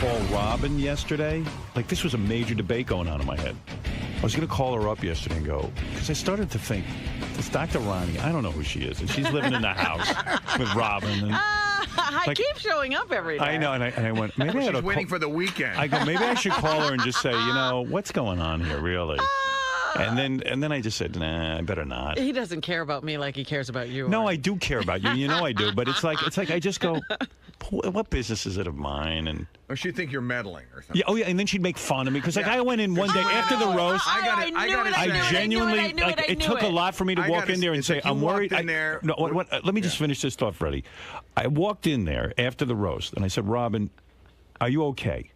call Robin yesterday. Like, this was a major debate going on in my head. I was going to call her up yesterday and go, because I started to think, this Dr. Ronnie, I don't know who she is. And she's living in the house with Robin. And, I keep showing up every day. I know, and I went, maybe I ought to She's waiting for the weekend. I go, maybe I should call her and just say, what's going on here, really? And then I just said, nah, I better not. He doesn't care about me like he cares about you. No, I do care about you. You know I do. But it's like I just go, what business is it of mine? And or she'd think you're meddling or something. yeah, oh yeah, and then she'd make fun of me because I went in one day after the roast. I genuinely it took a lot for me to walk in there and say, I'm worried. Let me just finish this thought, Freddie. I walked in there after the roast and I said, Robin, are you okay?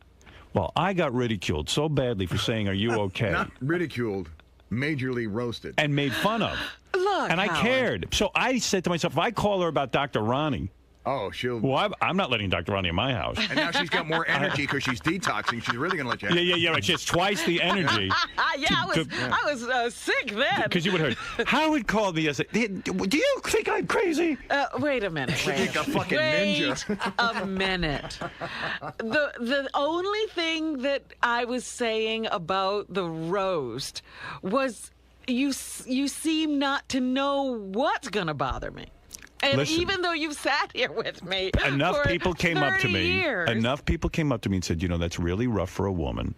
Well, I got ridiculed so badly for saying, are you okay? Not ridiculed. Majorly roasted. And made fun of. Look, and I cared. So I said to myself, if I call her about Dr. Ronnie, she'll... Well, I'm not letting Dr. Ronnie in my house. And now she's got more energy because she's detoxing. She's really going to let you have Yeah, right. She has twice the energy. I was sick then. Because you would have heard. Howard called me yesterday. Do you think I'm crazy? Wait a minute. Like a fucking ninja. Wait a minute. The only thing that I was saying about the roast was you seem not to know what's going to bother me. And listen, even though you've sat here with me enough for people came up to me. years, Enough people came up to me and said, that's really rough for a woman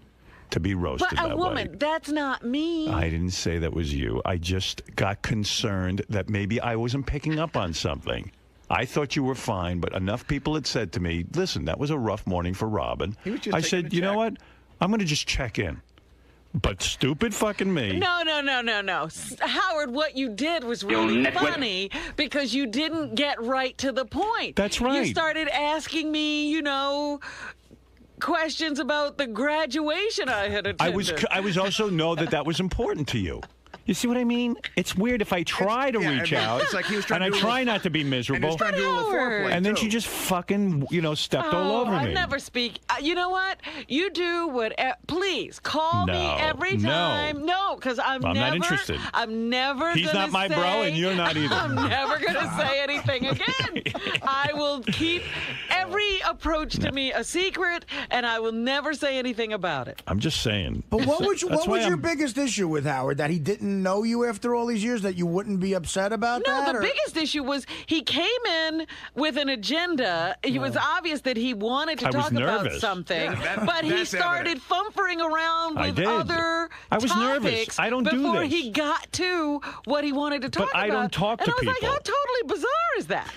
to be roasted but a that woman, way. that's not me. I didn't say that was you. I just got concerned that maybe I wasn't picking up on something. I thought you were fine, but enough people had said to me, listen, that was a rough morning for Robin. I said, you know what? I'm going to just check in. But stupid fucking me. No. Howard, what you did was really funny because you didn't get right to the point. That's right. You started asking me, questions about the graduation I had attended. I was also know that was important to you. You see what I mean? It's weird if I try to reach out, it's like he was trying and I try not to be miserable, and then she just fucking, stepped all over me. I never speak. You know what? You do whatever. Please call me every time. No, because I'm never. Not interested. I'm never. He's not my bro, and you're not either. I'm never going to say anything again. I will keep every approach to me a secret, and I will never say anything about it. I'm just saying. But what was your biggest issue with Howard? That he didn't know you after all these years, that you wouldn't be upset about that? No, the biggest issue was he came in with an agenda. It was obvious that he wanted to talk about something, but he started fumbling around with other I was topics nervous. I don't do this. before he got to what he wanted to talk about. But I don't talk to people. And I was people. like, how totally bizarre is that?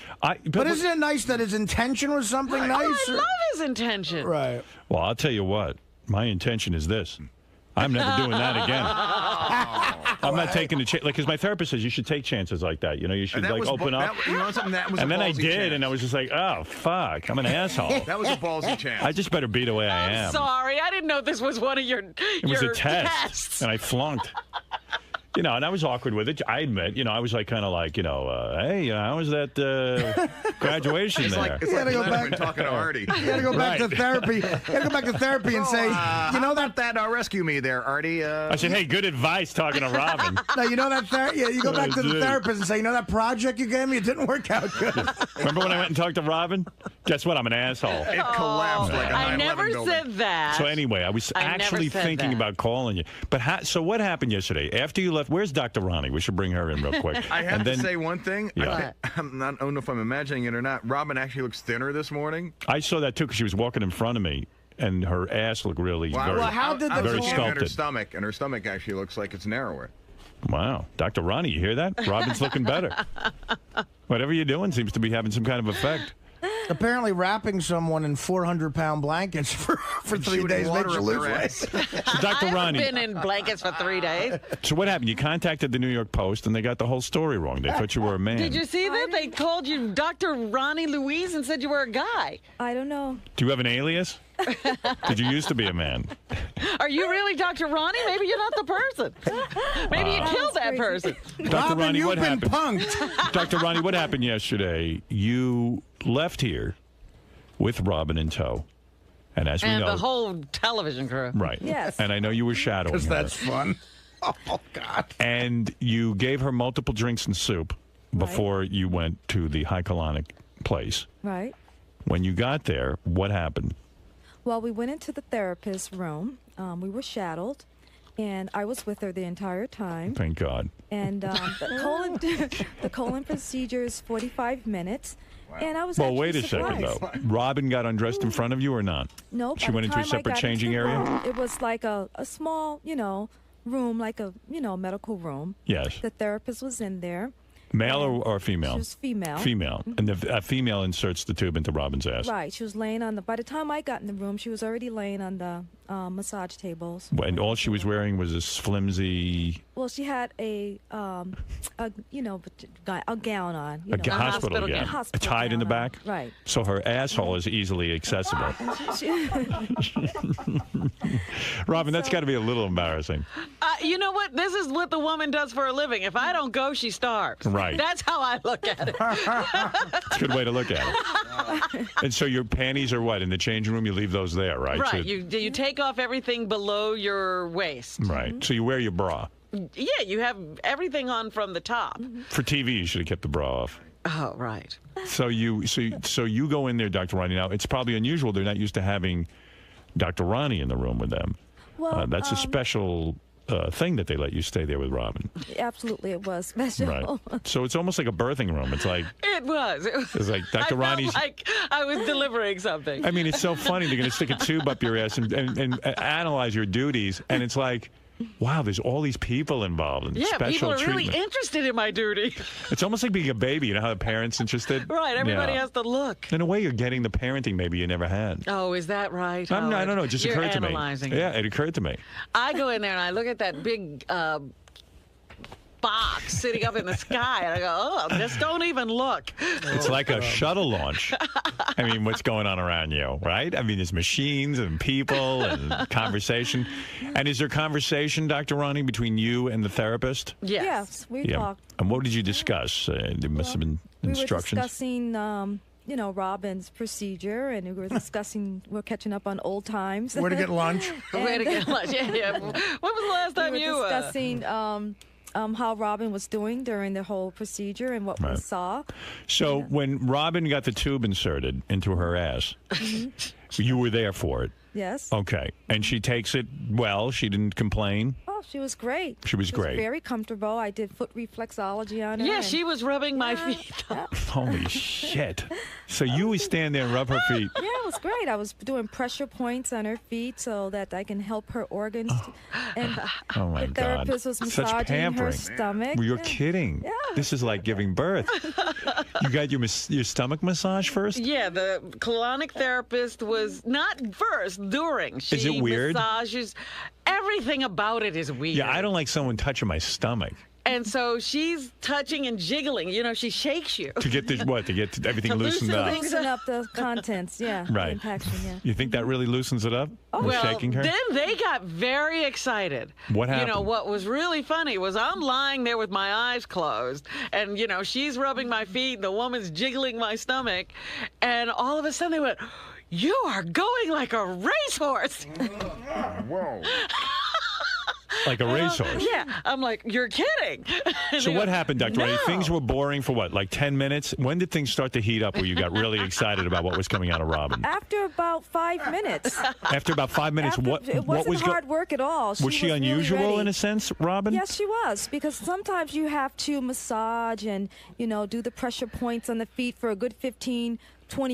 But isn't it nice that his intention was something nice? I love his intention. Right. Well, I'll tell you what. My intention is this. I'm never doing that again. I'm not taking the chance. Because my therapist says you should take chances like that. You should open up. And then I did, and I was just like, oh, fuck. I'm an asshole. That was a ballsy chance. I just better be the way I am. I'm sorry. I didn't know this was one of your It was a test, tests. and I flunked. And I was awkward with it. I admit, I was kind of like, hey, how was that graduation there? It's like Letterman talking to Artie. You got to go back to therapy. You got to go back to therapy and say, that rescue me there, Artie. I said, hey, good advice talking to Robin. No, you go back to the therapist and say, that project you gave me, it didn't work out good. Remember when I went and talked to Robin? Guess what? I'm an asshole. It collapsed like a 9/11 I never building. said that. So anyway, I was actually thinking about calling you. But so what happened yesterday? After you left, where's Dr. Ronnie? We should bring her in real quick. I have to say one thing. Yeah. I don't know if I'm imagining it or not. Robin actually looks thinner this morning. I saw that too because she was walking in front of me, and her ass looked really very sculpted. And her stomach actually looks like it's narrower. Wow. Dr. Ronnie, you hear that? Robin's looking better. Whatever you're doing seems to be having some kind of effect. Apparently wrapping someone in 400-pound blankets for 3 days makes you lose weight. So Dr. Ronnie, I've been in blankets for 3 days. So what happened? You contacted the New York Post, and they got the whole story wrong. They thought you were a man. Did you see that? They called you Dr. Ronnie Louise and said you were a guy. I don't know. Do you have an alias? Did you used to be a man? Are you really Dr. Ronnie? Maybe you're not the person. Maybe you killed that person. Dr. Ronnie, what happened? Punked. Dr. Ronnie, what happened yesterday? You left here with Robin in tow. And as we know... And the whole television crew. Right. Yes. And I know you were shadowing her. Because that's fun. Oh, God. And you gave her multiple drinks and soup before you went to the high colonic place. Right. When you got there, what happened? Well, we went into the therapist's room. We were shadowed, and I was with her the entire time. Thank God. And the colon procedure is 45 minutes. And I was Well, actually wait a surprised. second, though. Robin got undressed in front of you or not? Nope. She by went the into a time I separate got changing into the area? room, it was like a small, room, like a, medical room. Yes. The therapist was in there. Male or female? She was female. Female. And the female inserts the tube into Robin's ass. Right. She was laying on by the time I got in the room, she was already laying on the massage tables. And all she was wearing was this flimsy... Well, she had a gown on. A hospital gown. Hospital Tied in the gown on. back? Right. So her asshole is easily accessible. Robin, that's got to be a little embarrassing. You know what? This is what the woman does for a living. If I don't go, she starves. Right. That's how I look at it. It's a good way to look at it. And so your panties are what? In the changing room, you leave those there, right? Right. So, You take off everything below your waist. right. So you wear your bra. Yeah, you have everything on from the top. For TV, you should have kept the bra off. Oh, right. So you go in there, Dr. Ronnie. Now, it's probably unusual. They're not used to having Dr. Ronnie in the room with them. Well, that's a special thing that they let you stay there with Robin. Absolutely, it was special. Right. So it's almost like a birthing room. It's like It was. it's like Dr. Ronnie's. Felt like I was delivering something. I mean, it's so funny. They're going to stick a tube up your ass and analyze your duties, and it's like, wow, there's all these people involved in Yeah, special people are treatment. really interested in my duty. It's almost like being a baby. You know how the parents interested? Right, everybody Yeah. has to look. In a way, you're getting the parenting maybe you never had. Oh, is that right? I don't know. It just You're occurred to me. analyzing it. Yeah, it occurred to me. I go in there and I look at that big box sitting up in the sky, and I go, oh, just don't even look. It's like a shuttle launch. I mean, what's going on around you, right? I mean, there's machines and people and conversation. And is there conversation, Dr. Ronnie, between you and the therapist? Yes. We talked. And what did you discuss? There must have been instructions. We were discussing, Robin's procedure, and we were discussing, we're catching up on old times. Where to get lunch? Way to get lunch. Yeah. When was the last time we you were discussing how Robin was doing during the whole procedure and what we saw. So when Robin got the tube inserted into her ass, you were there for it. Yes. Okay. And she takes it well. She didn't complain. Oh, she was great. She was great. Very comfortable. I did foot reflexology on her. Yeah, and- she was rubbing my feet. Holy shit. So you would stand there and rub her feet. Yeah, it was great. I was doing pressure points on her feet so that I can help her organs. And Oh, my the God. therapist was Such massaging her pampering. stomach. Well, you're Yeah. kidding. Yeah. This is like giving birth. You got your stomach massage first? Yeah, the colonic therapist was not first, during. She Is it weird? massages. Everything about it is weird. Yeah, I don't like someone touching my stomach. And so she's touching and jiggling. You know, she shakes you. To get this, what? To get everything To loosened loosen up. things Loosen up the contents, yeah. the Right. impaction, yeah. You think that really loosens it up? Well, Shaking her? then they got very excited. What You know, happened? what was really funny was I'm lying there with my eyes closed, and, she's rubbing my feet, and the woman's jiggling my stomach, and all of a sudden they went, "You are going like a racehorse." Whoa. Like a racehorse. Yeah, I'm like, "You're kidding." And So they what go, happened, Dr. Ronnie? "No." Things were boring for what, like 10 minutes? When did things start to heat up where you got really excited about what was coming out of Robin? After about 5 minutes. After about 5 minutes, After- what it was wasn't hard work at all. Was she really unusual ready. in a sense, Robin? Yes, she was, because sometimes you have to massage and, do the pressure points on the feet for a good 15-20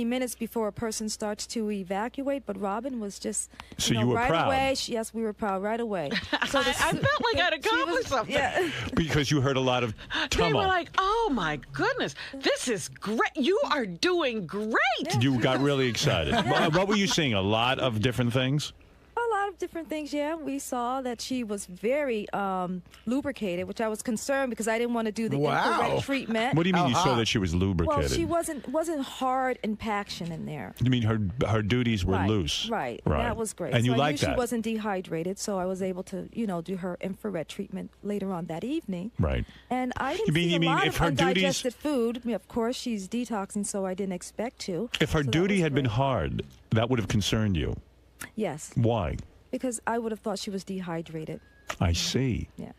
minutes before a person starts to evacuate. But Robin was just, So you were right proud. away. Yes, we were proud right away. So I felt like I'd accomplished something. Yeah. Because you heard a lot of They were tumult. like, "Oh my goodness, this is great! You are doing great!" You got really excited. What were you seeing? A lot of different things? A lot of different things, yeah. We saw that she was very lubricated, which I was concerned because I didn't want to do the Wow. infrared treatment. What do you mean you saw that she was lubricated? Well, she wasn't hard impaction in there. You mean her duties were Right, loose? Right. Right. That was great. And you so I like knew that? she wasn't dehydrated, so I was able to, do her infrared treatment later on that evening. Right. And I didn't You see mean a lot if of her duties- undigested food. I mean, of course, she's detoxing, so I didn't expect to. If her So that duty was had been great. hard, that would have concerned you. Yes, Why? because I would have thought she was dehydrated. I see. Yeah.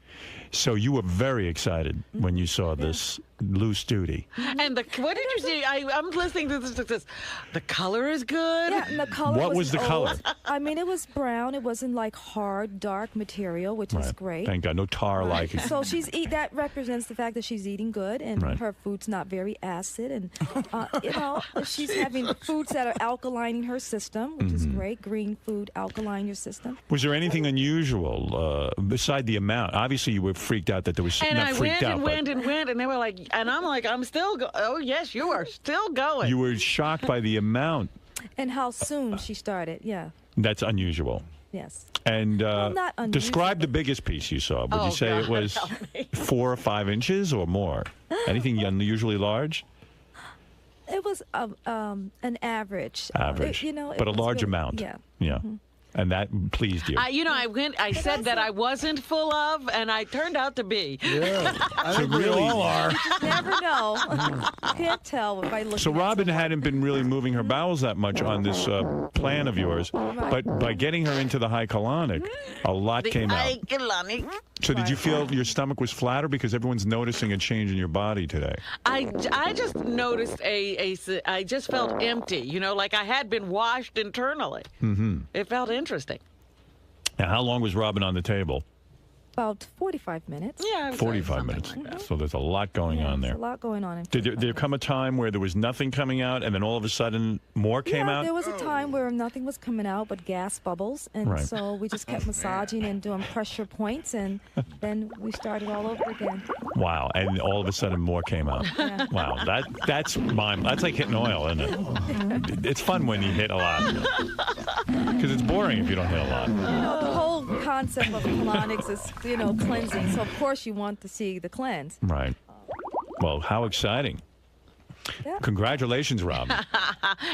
So you were very excited when you saw this loose duty. And what did you see? I'm listening to this. The color is good. Yeah, and the color What was the color? I mean, it was brown. It wasn't like hard, dark material, which is great. Thank God. No tar like it. So that represents the fact that she's eating good, and her food's not very acid, and she's having foods that are alkalining her system, which is great. Green food alkaline your system. Was there anything unusual beside the amount? Obviously, you were freaked out that there was and not freaked out. And they were like, and I'm like, I'm still oh yes, you are still going. You were shocked by the amount. And how soon she started, That's unusual. Yes. And not unusual. describe the biggest piece you saw. Would you say it was 4 or 5 inches or more? Anything unusually large? It was an average. Average. But a large amount. Yeah. Yeah. Mm-hmm. And that pleased you. I said that I wasn't full of, and I turned out to be. Yeah, I think we all are. You never know. You can't tell by looking. So Robin hadn't been really moving her bowels that much on this plan of yours, but by getting her into the high colonic, a lot came out. So did you feel your stomach was flatter because everyone's noticing a change in your body today? I just noticed I just felt empty, like I had been washed internally. Mm-hmm. It felt interesting. Now, how long was Robin on the table? About 45 minutes. Yeah, 45 minutes. Like so there's a lot going on there. There's a lot going on. Did there come a time where there was nothing coming out, and then all of a sudden more came out? There was a time where nothing was coming out but gas bubbles, and so we just kept massaging and doing pressure points, and then we started all over again. Wow! And all of a sudden more came out. Yeah. Wow! That's like hitting oil, isn't it? It's fun when you hit a lot, because it's boring if you don't hit a lot. The whole concept of colonics is cleansing. So of course you want to see the cleanse. Right. Well, how exciting. Yeah. Congratulations, Robin.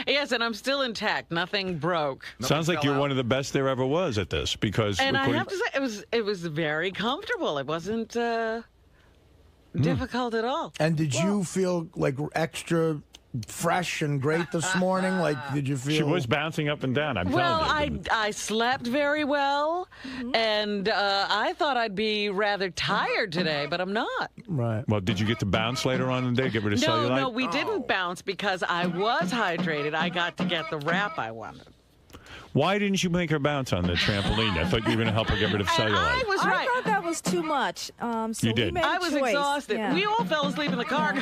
Yes, and I'm still intact. Nothing broke. Sounds like you're one of the best there ever was at this, because... And I have to say, it was very comfortable. It wasn't difficult at all. And did you feel like extra fresh and great this morning? Like, did you feel... She was bouncing up and down, I'm telling you. I slept very well, and I thought I'd be rather tired today, but I'm not. Right. Well, did you get to bounce later on in the day, get rid of cellulite? No, we didn't bounce because I was hydrated. I got to get the wrap I wanted. Why didn't you make her bounce on the trampoline? I thought you were going to help her get rid of cellulite. I was right. I thought that was too much. So you did. We made I was exhausted. Yeah. We all fell asleep in the car.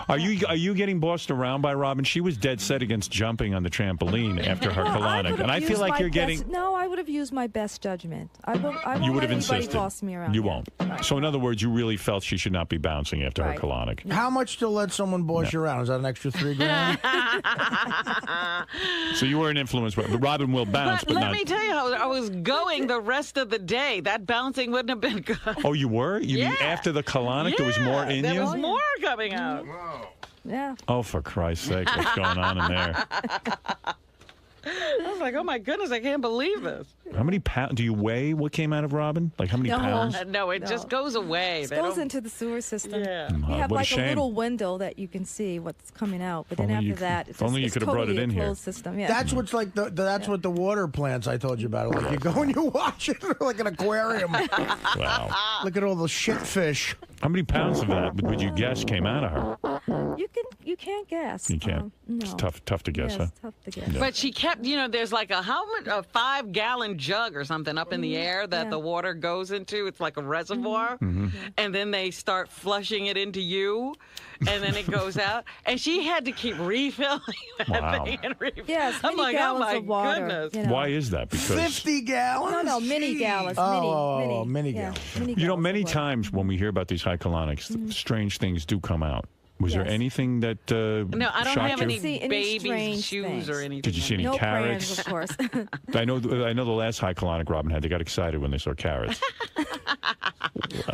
Are you getting bossed around by Robin? She was dead set against jumping on the trampoline after her colonic, and I feel like you're getting... No, I would have used my best judgment. I won't you would let have anybody insisted. boss me around. You won't. Right. So in other words, you really felt she should not be bouncing after her colonic. How much to let someone boss you around? Is that an extra $3,000? So you were an influence, but Robin will bounce, but let not... me tell you how I was going the rest of the day. That bouncing wouldn't have been good. Oh, you were? You mean after the colonic, there was more in you? There was more coming out. Whoa. Yeah. Oh, for Christ's sake, what's going on in there? I was like, oh my goodness, I can't believe this. How many pounds do you weigh? What came out of Robin? Like how many pounds? No, it just goes away. It goes into the sewer system. Yeah. You have what a like shame. a little window that you can see what's coming out, but then after that, it's only you it's could have brought it totally in a here. closed system. Yeah. That's what's like. That's what the water plants I told you about. Like you go and you watch it like an aquarium. Wow. Look at all the shit fish. How many pounds of that would you guess came out of her? You can't guess. You can't. No. It's tough to guess, Yeah, huh? it's tough to guess. Yeah. But she kept, there's like a 5-gallon jug or something up in the air that the water goes into. It's like a reservoir. Mm-hmm. And then they start flushing it into you. And then it goes out. And she had to keep refilling that thing and refilling. Yes, I'm many like, gallons oh my of water. goodness. Why is that? Because 50 gallons? No, mini Jeez. gallons. Mini yeah, gallons. mini you know, gallons many of water. times when we hear about these high colonics, strange things do come out. Was there Yes. anything that No, I don't shocked have you? any See any baby's strange shoes things. or anything. Did you see any No carrots? prayers, of course. I know the last high colonic Robin had, they got excited when they saw carrots.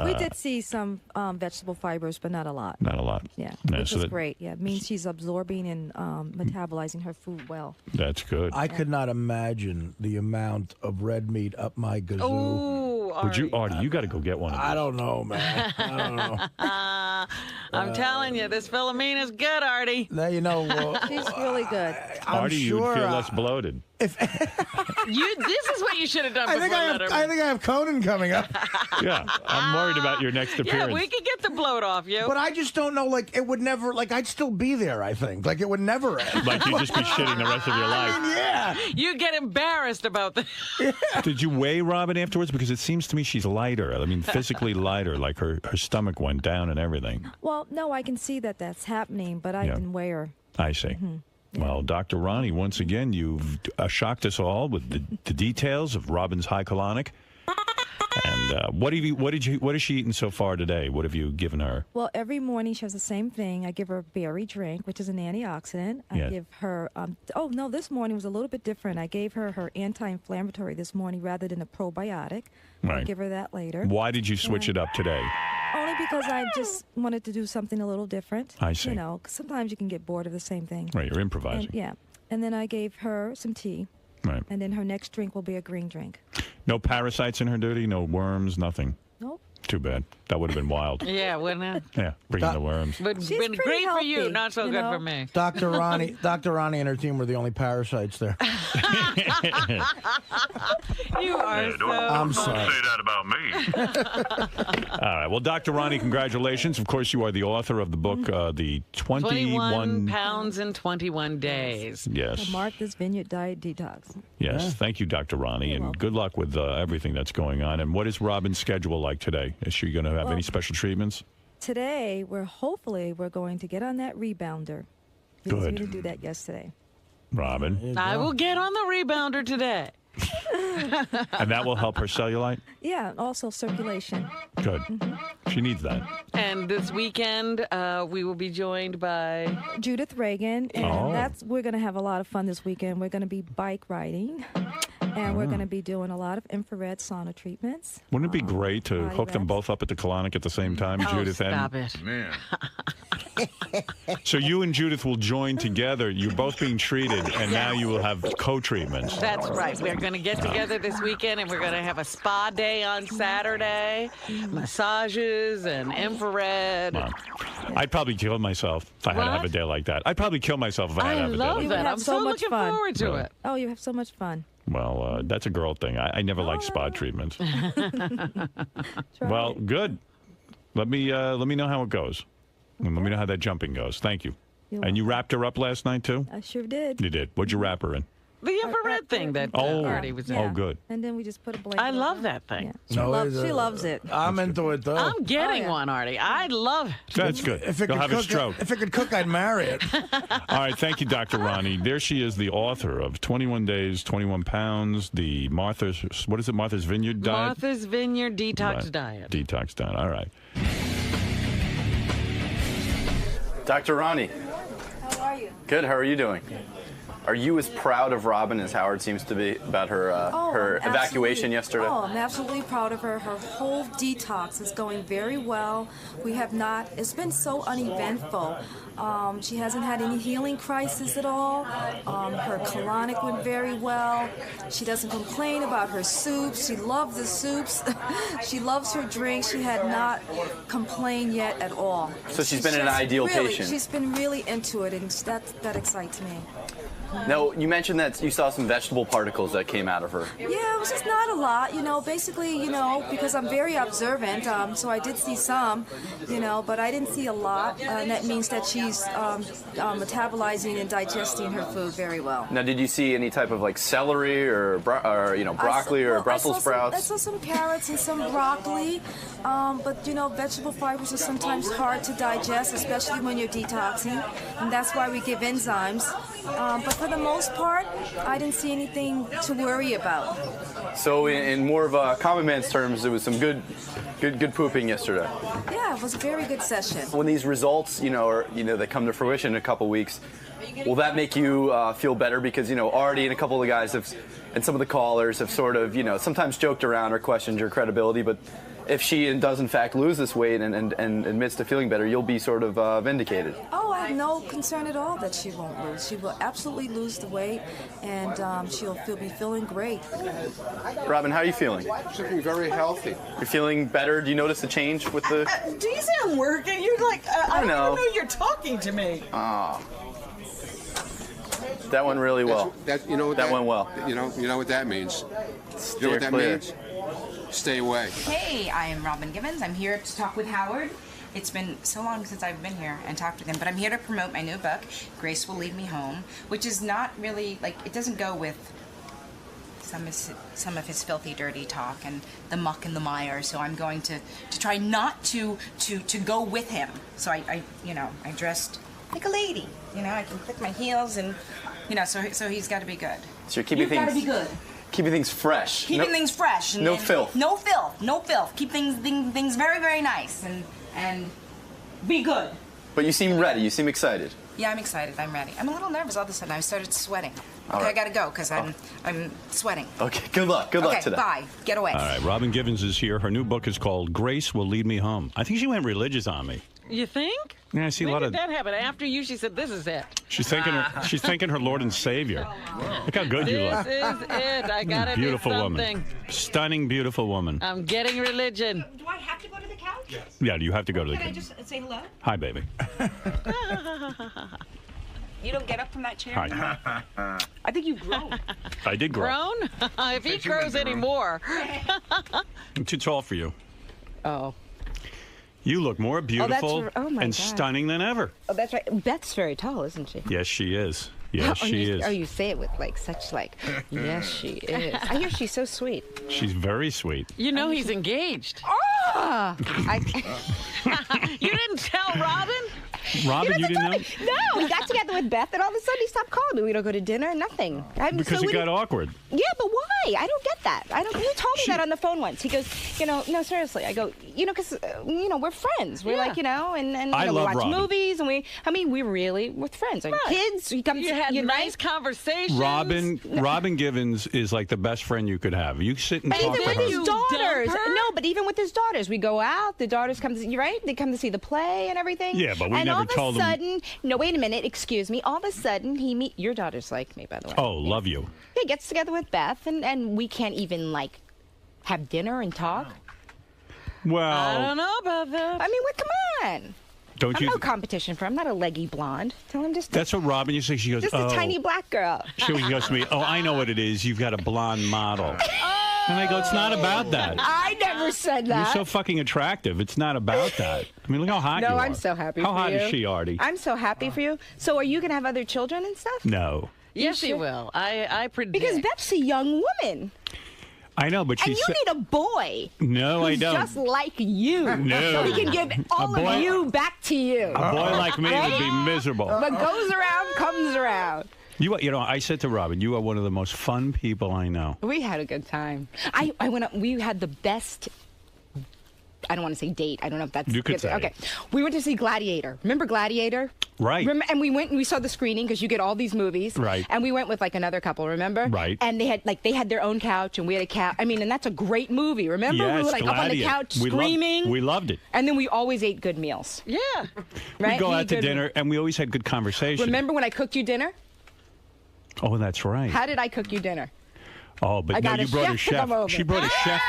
We did see some vegetable fibers, but not a lot. Not a lot. Yeah, No, which so is that- great. Yeah, it means she's absorbing and metabolizing her food well. That's good. I could not imagine the amount of red meat up my gazoo. Oh, Would you, Artie, you got to go get one of these. I don't know, man. I don't know. I'm telling you, this Philomena's good, Artie. Now, She's really good. I'm Artie, you sure would feel less bloated. This is what you should have done before Letterman. I think I have Conan coming up. Yeah, I'm worried about your next appearance. Yeah, we can get the bloat off you. But I just don't know, like, it would never, like, I'd still be there, I think. Like, it would never end. Like, you'd just be shitting the rest of your life. I mean, yeah. You get embarrassed about that. Yeah. Did you weigh Robin afterwards? Because it seems to me she's lighter. I mean, physically lighter. Like, her stomach went down and everything. Well, no, I can see that that's happening, but I didn't weigh her. I see. Well, Dr. Ronnie, once again, you've shocked us all with the details of Robin's high colonic. And what has she eaten so far today? What have you given her? Well, every morning she has the same thing. I give her a berry drink, which is an antioxidant. I give her, this morning was a little bit different. I gave her anti-inflammatory this morning rather than a probiotic. Right. I'll give her that later. Why did you switch it up today? Only because I just wanted to do something a little different. I see. 'Cause sometimes you can get bored of the same thing. Right, you're improvising. And then I gave her some tea. Right. And then her next drink will be a green drink. No parasites in her duty? No worms? Nothing? Nope. Too bad. That would have been wild. Yeah, wouldn't it? Yeah, bringing the worms. But She's been great healthy, for you, not so good for me. Dr. Ronnie and her team were the only parasites there. You are so... I'm sorry. Don't say that about me. All right. Well, Dr. Ronnie, congratulations. Of course, you are the author of the book, The 21 Pounds in 21 Days. Yes. So mark this Vineyard Diet Detox. Yes. Yeah. Thank you, Dr. Ronnie, and welcome. good luck with everything that's going on. And what is Robin's schedule like today? Is she going to have any special treatments? Today, we're going to get on that rebounder. Because we didn't do that yesterday. Robin. I will get on the rebounder today. And that will help her cellulite? Yeah, also circulation. Good. She needs that. And this weekend, we will be joined by Judith Reagan, and we're going to have a lot of fun this weekend. We're going to be bike riding, and we're going to be doing a lot of infrared sauna treatments. Wouldn't it be great to hook them rest. both up at the colonic at the same time, Judith? Stop it. Man. So you and Judith will join together. You're both being treated, and now you will have co-treatments. That's right. We're going to get together this weekend, and we're going to have a spa day on Saturday, massages and infrared. Wow. I'd probably kill myself if I had to have a day like that. I'd probably kill myself if I had to have a day like love that. that. I'm so much looking fun. forward to Really? it. Oh, you have so much fun. Well, that's a girl thing. I never liked spa treatments. Try Well, it. good. Let me know how it goes. And let me know how that jumping goes. Thank you. You're And you welcome. wrapped her up last night, too? I sure did. You did. What'd you wrap her in? The infrared thing that Artie was in. Oh, good. And then we just put a blanket. I love over. that thing. Yeah. No, She loves it. I'm into it, though. I'm getting yeah. one, Artie. I love it. That's good. If it You'll could have a cook, stroke. if it could cook, I'd marry it. All right, thank you, Dr. Ronnie. There she is, the author of 21 Days, 21 Pounds, the Martha's Vineyard Diet? Martha's Vineyard Detox Right. Diet. Detox Diet, all right. Dr. Ronnie. How are you? Good, how are you doing? Are you as proud of Robin as Howard seems to be about her her I'm evacuation absolutely- yesterday? Oh, I'm absolutely proud of her. Her whole detox is going very well. It's been so uneventful. She hasn't had any healing crisis at all. Her colonic went very well. She doesn't complain about her soups. She loves the soups. She loves her drinks. She had not complained yet at all. So she's been an ideal patient. She's been really into it, and that excites me. Now, you mentioned that you saw some vegetable particles that came out of her. Yeah, it was just not a lot, basically, because I'm very observant, so I did see some, but I didn't see a lot, and that means that she's metabolizing and digesting her food very well. Now, did you see any type of like celery or broccoli or Brussels sprouts? I saw some carrots and some broccoli, but vegetable fibers are sometimes hard to digest, especially when you're detoxing, and that's why we give enzymes. But for the most part, I didn't see anything to worry about. So, in more of a common man's terms, it was some good pooping yesterday. Yeah, it was a very good session. When these results, they come to fruition in a couple weeks, will that make you feel better? Because Artie and a couple of the guys and some of the callers have sort of, sometimes joked around or questioned your credibility, but if she does in fact lose this weight and admits to feeling better, you'll be sort of vindicated. Oh, I have no concern at all that she won't lose. She will absolutely lose the weight, and she'll be feeling great. Robin, how are you feeling? She's looking very healthy. You're feeling better? Do you notice a change with the... Do you say I'm working? You're like, I don't know. even know you're talking to me. Ah. That went really well. You know what that went well. You know what that means. Steer You know what that clear. means? Stay away. Hey, I'm Robin Givens. I'm here to talk with Howard. It's been so long since I've been here and talked with him, but I'm here to promote my new book, Grace Will Lead Me Home, which is not really, like, it doesn't go with some of his filthy, dirty talk and the muck and the mire, so I'm going to try not to go with him. So I dressed like a lady, I can click my heels and, so he's got to be good. So you're keeping You've got to be good. Keeping things fresh. Keeping things fresh. No filth. No filth. No filth. Keep things very, very nice and be good. But you seem ready. You seem excited. Yeah, I'm excited. I'm ready. I'm a little nervous all of a sudden. I started sweating. All Okay, right. I gotta go because I'm sweating. Okay, good luck. Good luck today. Bye. Get away. All right, Robin Givens is here. Her new book is called Grace Will Lead Me Home. I think she went religious on me. You think? Yeah, I see when a lot did of. that happen? After you, she said, "This is it. She's thanking her Lord and Savior. Look how good you look. This is it. I gotta Beautiful do something. woman. Stunning, beautiful woman. I'm getting religion." Do I have to go to the couch? Yes. Yeah, you have to go to the. Can I just say hello? Hi, baby. You don't get up from that chair? Hi. I think you've grown. I did grow. Grown? If he grows anymore. I'm too tall for you. Oh. You look more beautiful oh my and God. stunning than ever. Oh, that's right. Beth's very tall, isn't she? Yes, she is. Yes, she is. Oh, you say it with yes, she is. I hear she's so sweet. She's very sweet. You know he's engaged. Ah! You didn't tell Robin? Robin, you didn't know? No, we got together with Beth, and all of a sudden he stopped calling me. We don't go to dinner, nothing. Because it got awkward. Yeah, but why? I don't get that. You told me that on the phone once. He goes, no, seriously. I go, because, we're friends. We're Yeah. and I we love watch Robin. movies, and we really, we're friends. Our kids, he comes, You had nice right? conversations. Robin Givens is like the best friend you could have. You sit and But talk even to with her. his You daughters. dump her? No, but even with his daughters. We go out, the daughters come to see, right? They come to see the play and everything. Yeah, but we and never all of told a them- sudden, no, wait a minute, excuse me. All of a sudden, your daughters like me, by the way. Oh, love you. He gets together with Beth, and we can't even, have dinner and talk. Well, I don't know about that. I mean, come on. don't I'm you? no competition for him. I'm not a leggy blonde. Tell him just That's what Robin used to say. She goes, just oh. a tiny black girl. She goes to me, oh, I know what it is. You've got a blonde model. And I go, it's not about that. I never said You're that. so fucking attractive. It's not about that. I mean, look how hot you No, are. I'm so happy How for hot you. is she, Artie? I'm so happy for you. So are you going to have other children and stuff? No. Yes, he sure? will. I predict. Because Beth's a young woman. I know, but And she's... you need a boy. No, I who's don't. just like you. No. So he can give all boy- of you back to you. A boy like me would be miserable. What goes around comes around. You know, I said to Robin, you are one of the most fun people I know. We had a good time. I went up. We had the best. I don't want to say date. I don't know if that's. You could say Okay. We went to see Gladiator. Remember Gladiator? Right. And we went and we saw the screening because you get all these movies. Right. And we went with another couple. Remember? Right. And they had their own couch and we had a couch. I mean, and that's a great movie. Remember? Yes, we were up on the Gladiator. couch We screaming. we loved it. And then we always ate good meals. Yeah. Right? We'd go We out ate to good dinner, and we always had good conversation. Remember when I cooked you dinner? Oh, that's right. How did I cook you dinner? Oh, but I no, got you a brought chef a to chef. come over. She brought a chef.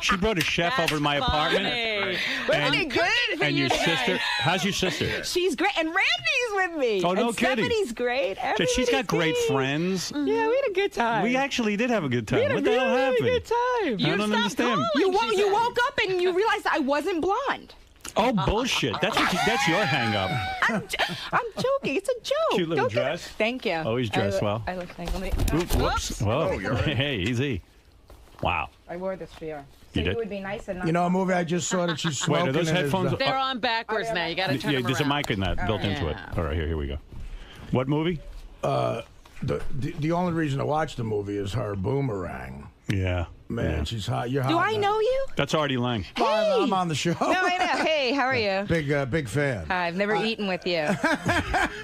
She brought a chef over to my apartment. Wasn't it good? And your sister, how's your sister? She's great. And Randy's with me. Oh, no and kidding. Stephanie's great. She's got great Everybody's friends. great. Yeah, we had a good time. We actually did have a good We time. had a What the hell really happened? good time. I don't understand. You woke up and you realized I wasn't blonde. Oh, bullshit. That's your hang up. I'm joking. It's a joke. Cute little Don't get- dress. Thank you. Always dressed well. I look thank you. Oop, whoops. Whoa. Hey, easy. Wow. I wore this for you. You did? It would be nice and not. You know, a movie I just saw that she's Wait, smoking. are those in is, headphones? They're on backwards now. You got to turn Yeah, them there's a around. mic in that built into it. All right, here we go. What movie? the only reason to watch the movie is her boomerang. Yeah. Man, yeah. she's hot. You're hot. Do I man. know you? That's Artie Lang. I'm on the show. No, I know. Hey, how are you? Big fan. I've never eaten with you.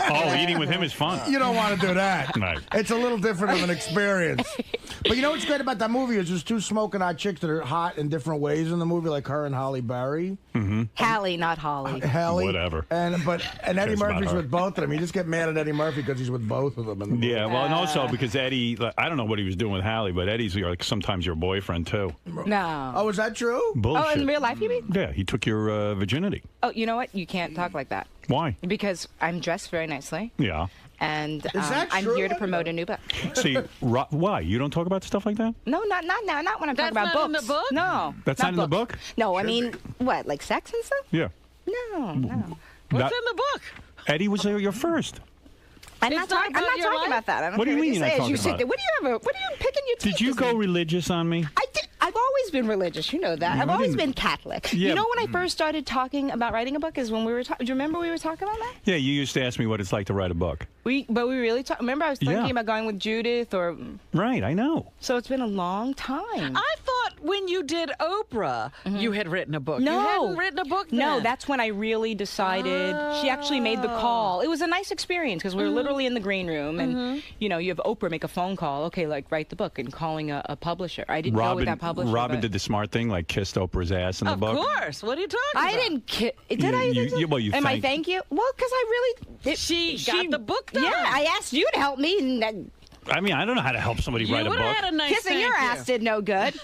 Oh, eating with him is fun. You don't want to do that. Right. It's a little different of an experience. But you know what's great about that movie is there's two smoking hot chicks that are hot in different ways in the movie, like her and Holly Berry. Hallie, not Holly. Hallie. Whatever. And Eddie Cares about Murphy's her. with both of them. You just get mad at Eddie Murphy because he's with both of them in the movie. Yeah, well, and also because Eddie, I don't know what he was doing with Hallie, but Eddie's like sometimes your boyfriend too. No. Oh, is that true? Bullshit. Oh, in real life, you mean? Yeah, he took your virginity. Oh, you know what? You can't talk like that. Why? Because I'm dressed very nicely. Yeah. And that I'm true? here to promote a new book. See, why? You don't talk about stuff like that? No, not now. Not when I'm talking about not books. in the book? No. That's not in the book? No, I mean, what, like sex and stuff? Yeah. No. What's in the book? Eddie was there. You're first. I'm It's not not talking about your life? about that. I don't What do care you mean you you're not say as talking you sit about there. it? What are you picking your teeth? Did you go religious on me? I did. I've always been religious. You know that. No, I've I always didn't- been Catholic. Yeah. You know when I first started talking about writing a book is when we were do you remember we were talking about that? Yeah, you used to ask me what it's like to write a book. But we really talked. Remember I was thinking Yeah. about going with Judith or Right, I know. so it's been a long time. I thought when you did Oprah, you had written a book. No. You hadn't written a book then. No, that's when I really decided. She actually made the call. It was a nice experience because we were literally in the green room, and you know, you have Oprah make a phone call. Okay, like write the book, and calling a publisher. I didn't go with that publisher. Robin but- did the smart thing, like kissed Oprah's ass in the Of book. course. What are you talking I about? didn't. Did You- I? you- well, you Am I thank- thank you? Well, because I really. She got the book done. Yeah, I asked you to help me. And I mean, I don't know how to help somebody You write a would book. have had a nice kissing your thank you. ass did no good.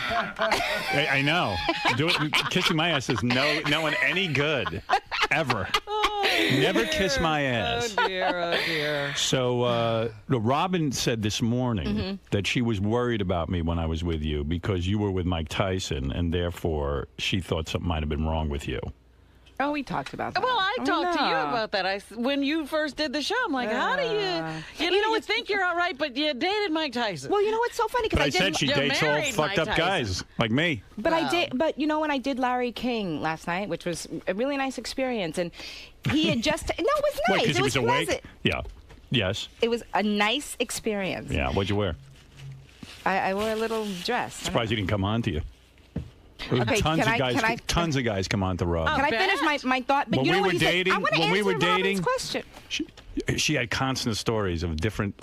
I know. Kissing my ass is no one any good ever. Never kiss my ass. Oh dear, oh dear. So Robin said this morning Mm-hmm. that she was worried about me when I was with you because you were with Mike Tyson, and therefore she thought something might have been wrong with you. Oh, we talked about that. Well, I talked to you know. about that. When you first did the show, I'm like, how do you you think you're all right, but you dated Mike Tyson. Well, you know what's so funny? But I I said she you dates all married fucked Mike up Tyson. guys like me. But I did. But you know, when I did Larry King last night, which was a really nice experience, and he had just no, it was nice. Because It he was was awake? pleasant. Yeah. Yes. It was a nice experience. Yeah. What'd you wear? I wore a little dress. Surprised he didn't come on to you. Okay, tons can of guys. can I- Tons of guys come on to Rob. Can I finish my thought? But When you know we what were he said? dating- I want to when we answer were Robin's dating- question. She had constant stories of different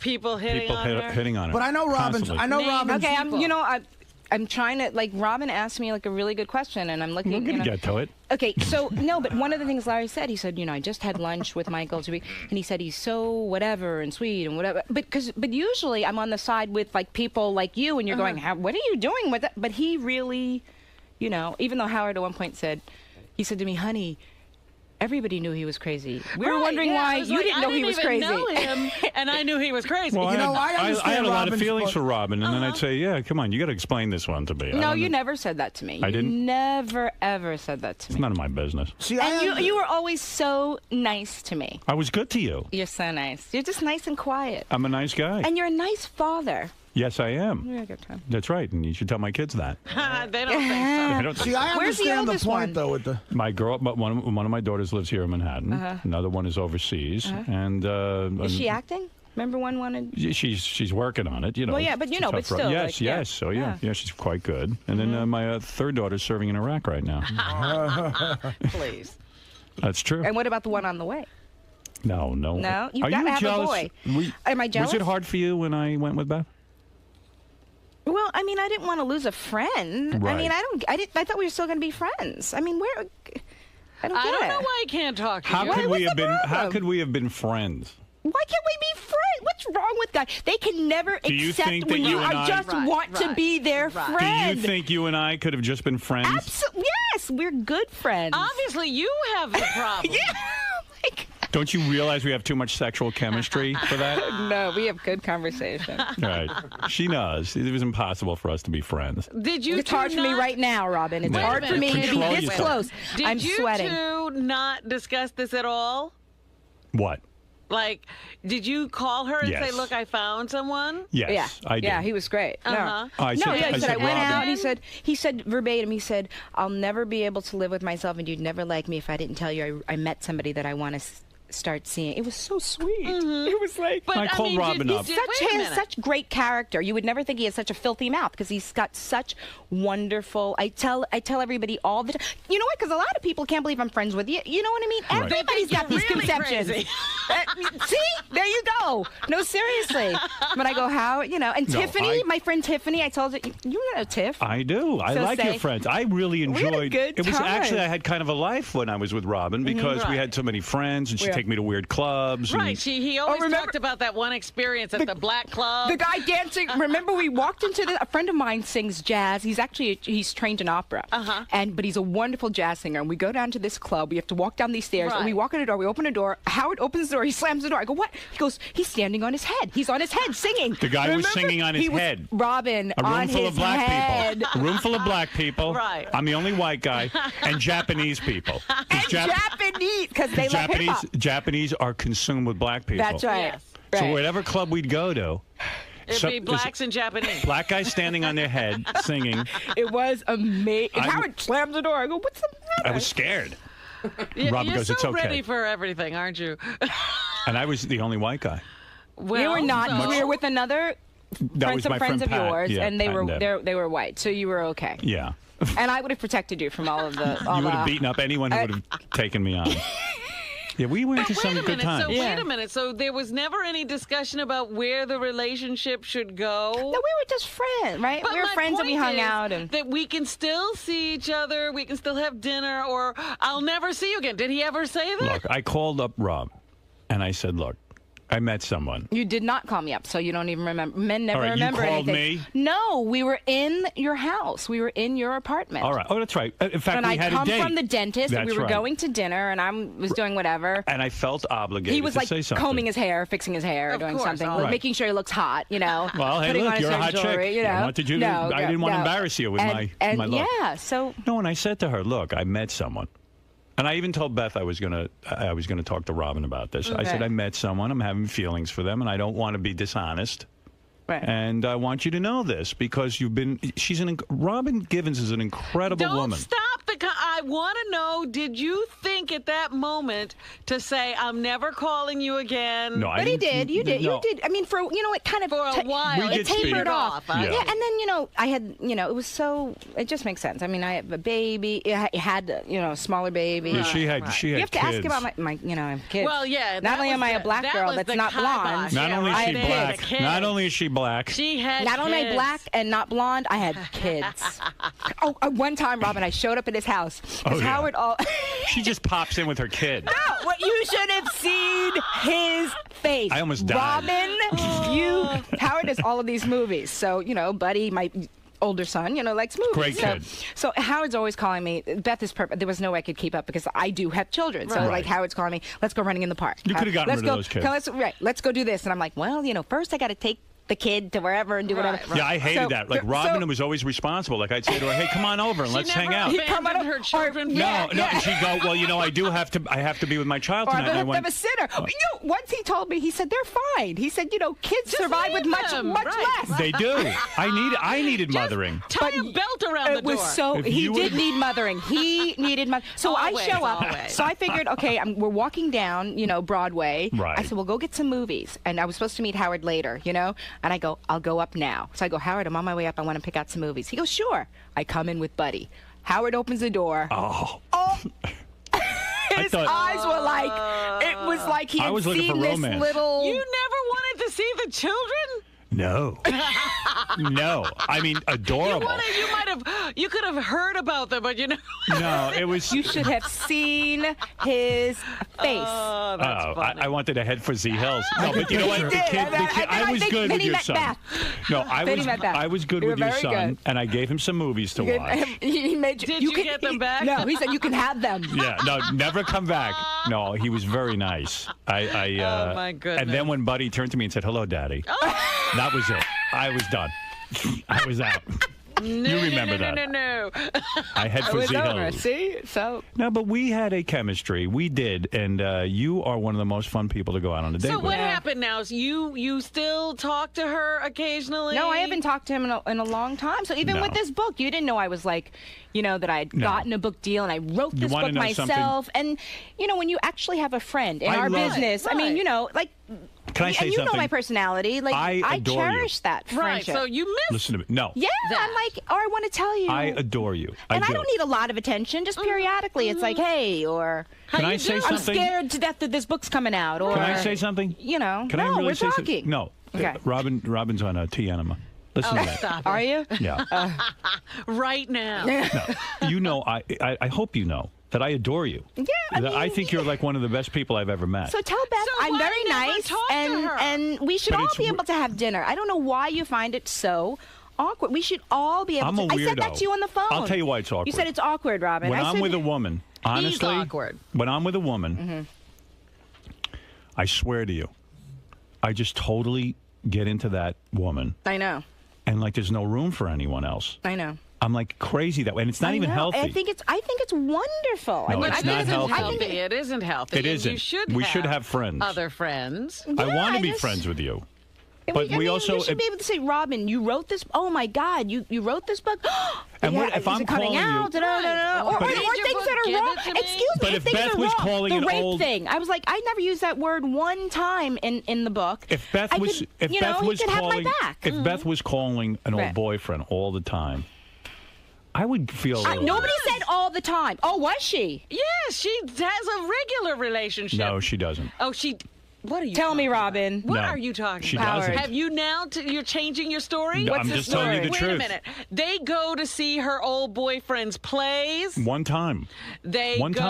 people hitting on her. hitting on her. But I know Robin's. Constantly. I know Name Robin's. Okay, people. I'm trying to like. Robin asked me like a really good question, and I'm looking. We're gonna you know, get to it. Okay, so no, but one of the things Larry said, he said, you know, I just had lunch with Michael and he said he's so whatever and sweet and whatever. But usually I'm on the side with like people like you, and you're going, what are you doing with that? But he really, you know, even though Howard at one point said, he said to me, honey, everybody knew he was crazy. We were Right, wondering yeah, I why was you like, didn't know he was I crazy. didn't even know him, and I knew he was crazy. Well, You know, I I understand had a lot of Robin's feelings point. for Robin, and then I'd say, yeah, come on, you got to explain this one to me. I No, don't you know. never said that to me. I didn't? You never ever said that to It's me. none of my business. See, And you were always so nice to me. I was good to you. You're so nice. You're just nice and quiet. I'm a nice guy. And you're a nice father. Yes, I am. You're a good time. That's right, and you should tell my kids that. They don't think so. I don't See, think I Where's the understand the oldest point one? though with the. my girl, but one of my daughters lives here in Manhattan. Another one is overseas, and Is she acting? Remember one wanted. she's working on it. You know. Well, yeah, but you know, Tough but road. still, Yes, like, yeah. yes. So yeah, Yeah. yeah, she's quite good. And then my third daughter's serving in Iraq right now. Please. That's true. And what about the one on the way? No. No? You've Are gotta you have a jealous? boy. Am I jealous? Was it hard for you when I went with Beth? Well, I mean, I didn't want to lose a friend. Right. I mean, I thought we were still going to be friends. I mean, where? I don't get I don't it. know why I can't talk to How you. could we have the been? How problem? could we have been friends? Why can't we be friends? What's wrong with guys? They can never Do you accept think that when you you and are I- just Right, want to right, be their right. Do friend. you think you and I could have just been friends? Absolutely. Yes, we're good friends. Obviously, you have the problem. Yeah. Like, Don't you realize we have too much sexual chemistry for that? no, we have good conversation. Right. She knows. It was impossible for us to be friends. Did you It's two hard for me not- right now, Robin. It's Wait a hard for minute, me to be control this yourself. close. Did I'm you sweating. two not discuss this at all? What? Like, did you call her and Yes. say, look, I found someone? Yes, Yeah, I did. yeah, he was great. Uh-huh. I No, said- yeah, I he said I said, went Robin- out. And he said verbatim. He said, "I'll never be able to live with myself, and you'd never like me if I didn't tell you I met somebody that I want to start seeing." It was so sweet. It was like. But I called Robin up. He wait a has minute. such great character. You would never think he has such a filthy mouth because he's got such wonderful. I tell everybody all the time. You know what? Because a lot of people can't believe I'm friends with you. You know what I mean? Right. Everybody's got these Really conceptions. crazy. See, there you go. No, seriously. But I go, how? You know, and No, Tiffany, my friend Tiffany. I told her, you know Tiff. I do. I So like your say- friends. I really We had a enjoyed good it. Was time. actually I had kind of a life when I was with Robin because we Right. had so many friends, and she Yeah. take me to weird clubs. and- Right. He always talked about that one experience at the Black Club. The guy dancing. Remember, we walked into a friend of mine sings jazz. He's trained in opera. But he's a wonderful jazz singer. And we go down to this club. We have to walk down these stairs. And we walk in the door. We open the door. Howard opens the door. He slams the door. I go, what? He goes, he's standing on his head. He's on his head singing. The guy was singing on his head. Robin, A room on full his of black head. people. A room full of black people. Right. I'm the only white guy. And Japanese people. And Japanese, because they love hip-hop. Japanese are consumed with black people. That's right. Yes. So whatever club we'd go to, It'd be blacks and Japanese. black guys standing on their head singing. It was amazing. Howard slams the door. I go, what's the matter? I was scared. You're Robin goes, so it's okay. ready for everything, aren't you? And I was the only white guy. Well, You were not. so- We were with another That was my friends friend of Pat. yours, Yeah, and they Pat were and Deb. they were white, so you were okay. Yeah. And I would have protected you from all of the. You would have beaten up anyone who would have taken me on. Yeah, we went to some good times. So wait a minute. So there was never any discussion about where the relationship should go. No, we were just friends, right? But we were my friends and we point hung is out and. that we can still see each other. We can still have dinner, or I'll never see you again. Did he ever say that? Look, I called up Rob, and I said, look, I met someone. You did not call me up, so you don't even remember. Men never All right, remember you called anything. me? No, we were in your house. We were in your apartment. All right. Oh, that's right. In fact, And we I had a come date. from the dentist, and we That's were right. going to dinner, and I was doing whatever. And I felt obligated He was to like say something. combing his hair, fixing his hair, Of doing course, something, all like, right. making sure he looks hot, you know. Well, hey, putting look, on his you're a hot jewelry, chick. you know. I wanted you to. I didn't want to embarrass you with my look. Yeah, so No, and I said to her, look, I met someone. And I even told Beth I was gonna talk to Robin about this. I said I met someone. I'm having feelings for them, and I don't want to be dishonest. Right. And I want you to know this because Robin Givens is an incredible Don't woman. stop I want to know, did you think at that moment to say, I'm never calling you again? No, I But he didn't- did. You did. no. You did. I mean, it kind of For a while. We it did speak. tapered off. Yeah. Yeah, and then I had it was so. It just makes sense. I mean, I have a baby. I had a smaller baby. Yeah, she had You have to kids. ask about my I have kids. Well, yeah. Not only am I a black girl that's not blonde. Not only is I she had black. kids. Not only is she black. She had Not only kids. black and not blonde, I had kids. One time, Robin, I showed up at his house because yeah. Howard She just pops in with her kid. No, what you should have seen his face. I almost died. Robin, Howard does all of these movies. So, Buddy, my older son, likes movies. Great kid. So Howard's always calling me. Beth is perfect. There was no way I could keep up because I do have children. So, Right. Howard's calling me, let's go running in the park. You could have gotten Let's rid of go- those kids. Let's go do this. And I'm like, well, first I got to take the kid to wherever and do whatever. Yeah, I hated So- that. Like, Robin was always responsible. Like, I'd say to her, hey, come on over and let's hang out. She never abandoned her children. No, and she'd go, well, I have to be with my child Or tonight. And I have went, a sitter. Once he told me, he said they're fine. He said, kids survive with much them, much right. less. they do. I needed mothering. Tie a belt around the It was door. so If he you did would've- need mothering. He needed mothering. So I Always, show up. always. So I figured, okay, we're walking down, Broadway. Right. I said, well, go get some movies. And I was supposed to meet Howard later, And I go, I'll go up now. So I go, Howard, I'm on my way up. I want to pick out some movies. He goes, sure. I come in with Buddy. Howard opens the door. Oh. His eyes were like, it was like he I had was looking seen for this romance. little. You never wanted to see the children? No. No. I mean, adorable. You could have heard about them, but No, it was. You should have seen his face. Oh, that's funny. I wanted to head for Z Hills. No, but you know what? You The did. kid, I was good then with he your met son. Beth. No, Then he met Beth. I was good You with were your very son, good. and I gave him some movies to watch. He made Did you get them back? No, he said you can have them. Yeah, no, never come back. No, he was very nice. Oh, my goodness. And then when Buddy turned to me and said, "Hello, Daddy," that was it. I was done. I was out. You remember that? No. I had for It was Z over. Hills. See? So. No, but we had a chemistry. We did, and you are one of the most fun people to go out on a date So with. what happened now? Is you still talk to her occasionally? No, I haven't talked to him in a long time. So even No. with this book, you didn't know I was like, that I had No. gotten a book deal and I wrote You this wanna book know myself. And, when you actually have a friend in I our love- business, I mean, like. Can I say and you know something? my personality. Like I adore you. cherish that Right. friendship. So you missed. Listen to me. No. Yeah, I'm like, or I want to tell you. I adore you. And I do. don't need a lot of attention. Just periodically, it's like, hey, or Can I say I'm something? scared to death that this book's coming out. Or Can I say something? Can I Can I really we're say talking. something? No. Okay. Robin's on a tea enema. Listen to that. Stop it. Are you? Yeah. Right now. No. You know, I hope you know that I adore you. Yeah, I think you're like one of the best people I've ever met. So tell Beth I'm very nice, and we should all be able to have dinner. I don't know why you find it so awkward. We should all be able I'm to. a weirdo. I said that to you on the phone. I'll tell you why it's awkward. You said it's awkward, Robin. When I'm with a woman, honestly, he's awkward. When I'm with a woman, I swear to you, I just totally get into that woman. I know. And like there's no room for anyone else. I know. I'm like crazy that way, and it's not even healthy. I think it's wonderful. No, it's not healthy. It isn't healthy. It isn't. We should have friends. Other friends. Yeah, I want to be friends with you. But we also you should be able to say, Robin, you wrote this. Oh my God, you wrote this book. And yeah, what if I'm coming calling out? you? Or things that are wrong. Excuse me. But if things Beth are was wrong. calling the an rape old thing, I was like, I never used that word one time in the book. If Beth was, could, if you Beth know, was he could calling, have my back. if Beth was calling an old Right. boyfriend all the time, I would feel. Nobody said all the time. Oh, was she? Yes, she has a regular relationship. No, she doesn't. Oh, she. What are you? Tell me, Robin. What No, are you talking she about? doesn't. Have you now? You're changing your story. No, What's I'm the just telling you story? the Wait truth. a minute. They go to see her old boyfriend's plays. One time. They One go.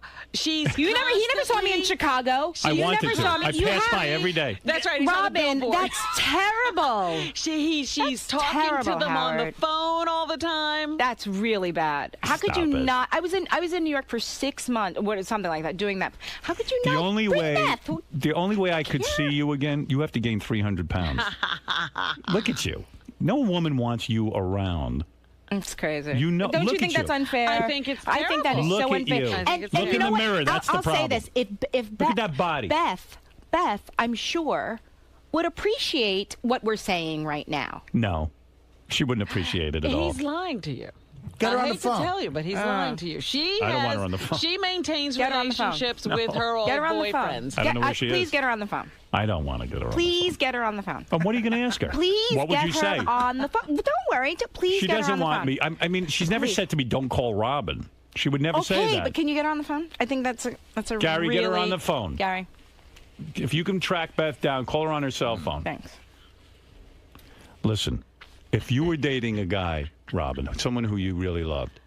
time. She's. He never saw me in Chicago. I You wanted never to. saw me. I You pass by haven't. every day. That's right. He's on the Robin, billboard. that's terrible. She's That's talking terrible, to them on the Howard. phone all the time. That's really bad. How could Stop you it. not? I was in New York for 6 months, something like that, doing that. How could you The not? only bring way, Beth? the only way I could see you again, you have to gain 300 pounds. Look at you. No woman wants you around. It's crazy. You know. Don't look you think at that's unfair? I think it's I think that is Look so at unfair. you. I think And, it's and Look you in know the what? mirror. That's I'll the problem. say this: if Look at that body. Beth, I'm sure would appreciate what we're saying right now. No, she wouldn't appreciate it at all. He's lying to you. Get her I on the hate phone. to tell you, but he's lying to you. I don't want her on the phone. She maintains Get her on the phone. relationships with her old Get her on the phone. boyfriends. I don't know where she Please is. get her on the phone. I don't want to get her on. Please get her on the phone. What are you going to ask her? Please What would get you her say? on the phone. Don't worry. Please She get her doesn't on the want phone. me. I mean, she's never Please. said to me, "Don't call Robin." She would never say Okay, that. but can you get her on the phone? I think that's a Gary, really... get her on the phone. Gary, If you can track Beth down, call her on her cell phone. thanks. Listen, if you were dating a guy, Robin, someone who you really loved,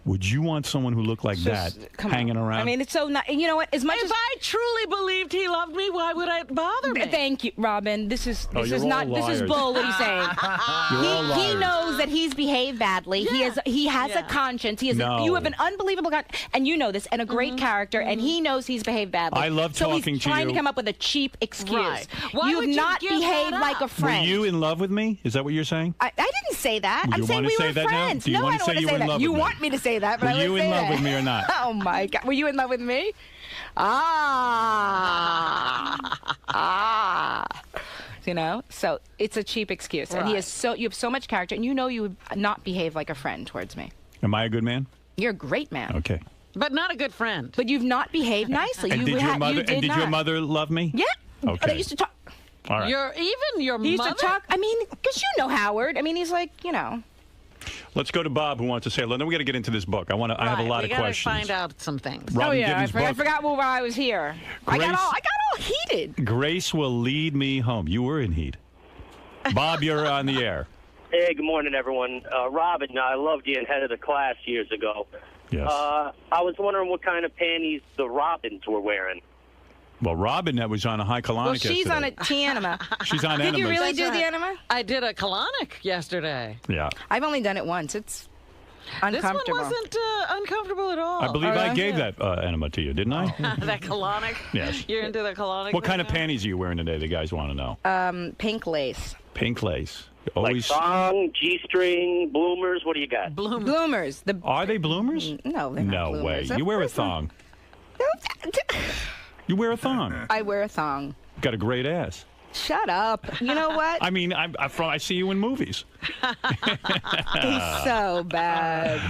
would you want someone who looked like that Come hanging on. around? I mean, it's so not. You know what? As much If as I truly believed he loved me, why would it bother me? Thank you, Robin. This is you're all not liars. this is bull. What he's saying. You're all He liars. knows that he's behaved badly. He has a conscience. He has No. you have an unbelievable and you know this, and a great character, and he knows he's behaved badly. I love so talking he's to trying you. to come up with a cheap excuse. Right. Why You would have you not give behaved that like a up? friend. Were you in love with me? Is that what you're saying? I didn't say that. Well, I'm you saying wanna we say were that now? friends. Do you No, wanna I don't say want to you say were in that. love You with me? want me to say that, but Were I wouldn't you in say love that. with me or not? Oh my God! Were you in love with me? You know, so it's a cheap excuse, and you have so much character, and you know you would not behave like a friend towards me. Am I a good man? You're a great man, Okay. But not a good friend. but you've not behaved nicely. And did your mother? did your mother love me? Yeah. Okay. They used to talk. All right. Even your He used mother. to talk. I mean, because you know Howard. I mean, he's like, you know. Let's go to Bob, who wants to say hello. Then we got to get into this book. I have a lot we of gotta questions. find out some things. Robin oh yeah, Givens' I book. forgot why I was here. I got Grace- all heated. Grace will lead me home. You were in heat. Bob, you're on the air. Hey, good morning, everyone. Robin, I loved you in Head of the Class years ago. Yes. I was wondering what kind of panties the Robins were wearing. Well, Robin, that was on a high colonic Well, she's on yesterday. a T enema. She's on Did you enemas. really That's do the right. enema? I did a colonic yesterday. Yeah. I've only done it once. It's This one uncomfortable. wasn't uncomfortable at all. I believe Oh, I yeah? gave that enema to you, didn't I? that colonic. Yes. You're into the colonic. What kind of right now? panties are you wearing today? The guys want to know. Pink lace. Pink lace. Like Always. thong, G-string, bloomers. What do you got? Bloomers. Are they bloomers? No, they're not No bloomers. way. You wear a thong. You wear a thong. I wear a thong. Got a great ass. Shut up. You know what? I mean, I see you in movies. He's so bad.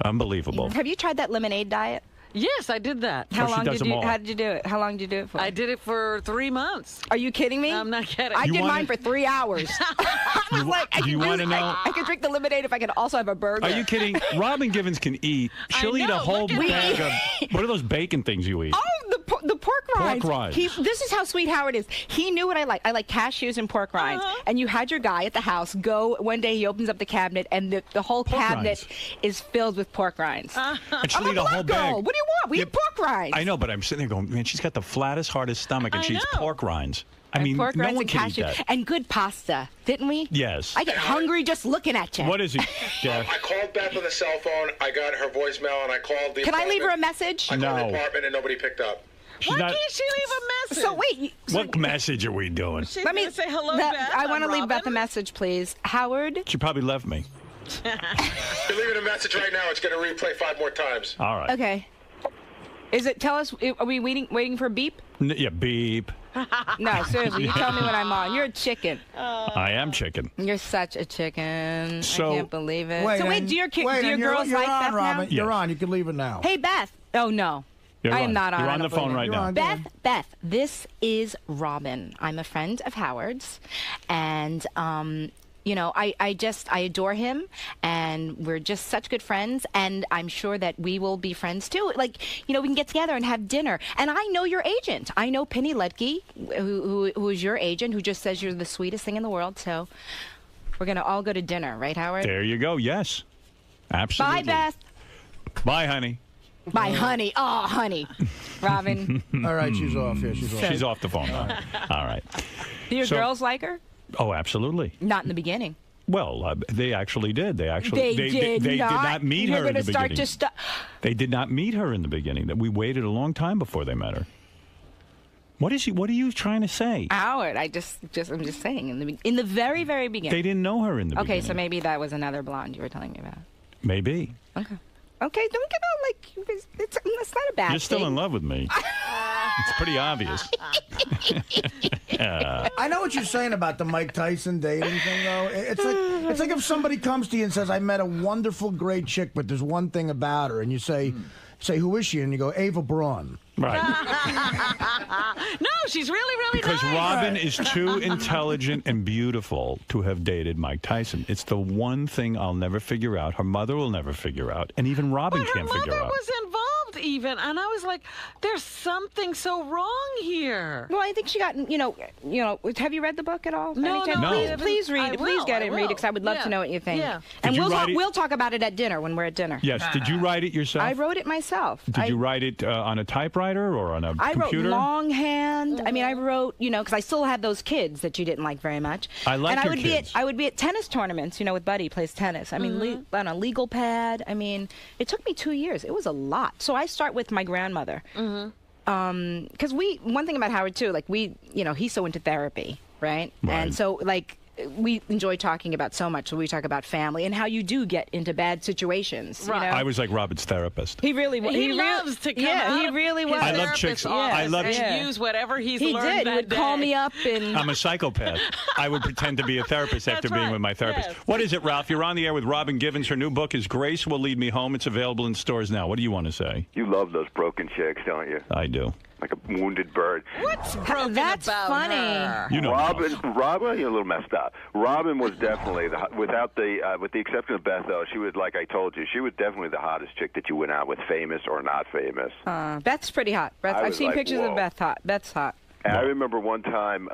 Unbelievable. Have you tried that lemonade diet? Yes, I did that. Oh, she does them all. How did you do it? How long did you do it for? I did it for 3 months. Are you kidding me? I'm not kidding. I You did wanna- mine for 3 hours. I was like, I do you could wanna know- I could drink the lemonade if I could also have a burger. Are you kidding? Robin Givens can eat. She'll eat a know, whole look at bag of. What are those bacon things you eat? Oh, the pork rinds. Pork rinds. This is how sweet Howard is. He knew what I like. I like cashews and pork rinds. And you had your guy at the house go, one day he opens up the cabinet, and the whole cabinet is filled with pork rinds. And she'll eat a whole bag. What do you want? We eat pork rinds. I know, but I'm sitting there going, man, she's got the flattest, hardest stomach, and she eats pork rinds. I mean, pork no rinds one and can eat cashew. that. And good pasta, didn't we? Yes. I get hungry just looking at you. What is it, Jeff? I called Beth on the cell phone. I got her voicemail, and I called the Can I apartment. leave her a message? I called No. the apartment, and nobody picked up. Why can't she leave a message? So wait. What message are we doing? She's Let me gonna say hello, Beth, Beth. I want to I'm leave Beth a Robin. message, please. Howard. She probably left me. You're leaving a message right now. It's going to replay 5 more times. All right. Okay. Is it? Tell us. Are we waiting for a beep? Yeah, beep. No, seriously. You tell me when I'm on. You're a chicken. I am chicken. You're such a chicken. So- I can't believe it. Wait, so wait, and- do your wait, and girls you're like on, Beth Robin. now? Yes. You're on. You can leave it now. Hey, Beth. Oh no. You're I am not on. You're I on don't the phone believe right it. now. on. Beth, this is Robin. I'm a friend of Howard's, and you know, I adore him, and we're just such good friends, and I'm sure that we will be friends too. Like, you know, we can get together and have dinner. And I know your agent. I know Penny Ledke, who is your agent, who just says you're the sweetest thing in the world. So we're gonna all go to dinner, right, Howard? There you go. Yes. Absolutely. Bye, Beth. Bye, honey. Bye, honey. Oh, honey. Robin. All right, she's off. Yeah, she's off. She's off the phone now. All right. Do your So- girls like her? Oh, absolutely. Not in the beginning. Well, they actually did. They did not. not meet You're her in gonna the start beginning. to They did not meet her in the beginning. That we waited a long time before they met her. What are you trying to say? Howard, I'm just saying in the very, very beginning. They didn't know her in the beginning. Okay, so maybe that was another blonde you were telling me about. Maybe. Okay, don't get all like it's not a bad You're still thing. in love with me. It's pretty obvious. I know what you're saying about the Mike Tyson dating thing, though. It's like if somebody comes to you and says, "I met a wonderful, great chick, but there's one thing about her," and you say, "Who is she?" and you go, "Ava Braun." Right. No, she's really Because nice. Robin is too intelligent and beautiful to have dated Mike Tyson. It's the one thing I'll never figure out. Her mother will never figure out. And even Robin But her can't figure mother out. was involved even, and I was like, there's something so wrong here. Well, I think she got, you know. Have you read the book at all? No, Any chance? no. Please read I it. Please will, get I it and read it will. because I would love Yeah. to know what you think. Yeah. And Did you write it? we'll talk about it at dinner when we're at dinner. Yes. Did you write it yourself? I wrote it myself. Did you write it on a typewriter or on a I computer? wrote longhand. I mean, I wrote, because I still had those kids that you didn't like very much. I like and your I would kids. I would be at tennis tournaments, with Buddy plays tennis. I mean, on a legal pad. I mean, it took me 2 years. It was a lot. So I start with my grandmother. Because one thing about Howard too, like he's so into therapy, right? And so we enjoy talking about so much. So we talk about family and how you do get into bad situations. Right. I was like Robin's therapist. He really was. He loves to come out he of really his was. I love therapist's chicks. office I love and use whatever he's He learned did. He that would day. call me up and. I'm a psychopath. I would pretend to be a therapist after That's being right. with my therapist. Yes. What is it, Ralph? You're on the air with Robin Givens. Her new book is Grace Will Lead Me Home. It's available in stores now. What do you want to say? You love those broken chicks, don't you? I do. Like a wounded bird. What's broken That's about funny. her? You know, Robin, you're a little messed up. Robin was definitely with the exception of Beth, though. She was, like I told you, she was definitely the hottest chick that you went out with, famous or not famous. Beth's pretty hot. I I've was seen like, pictures whoa. of Beth hot. Beth's hot. And I remember one time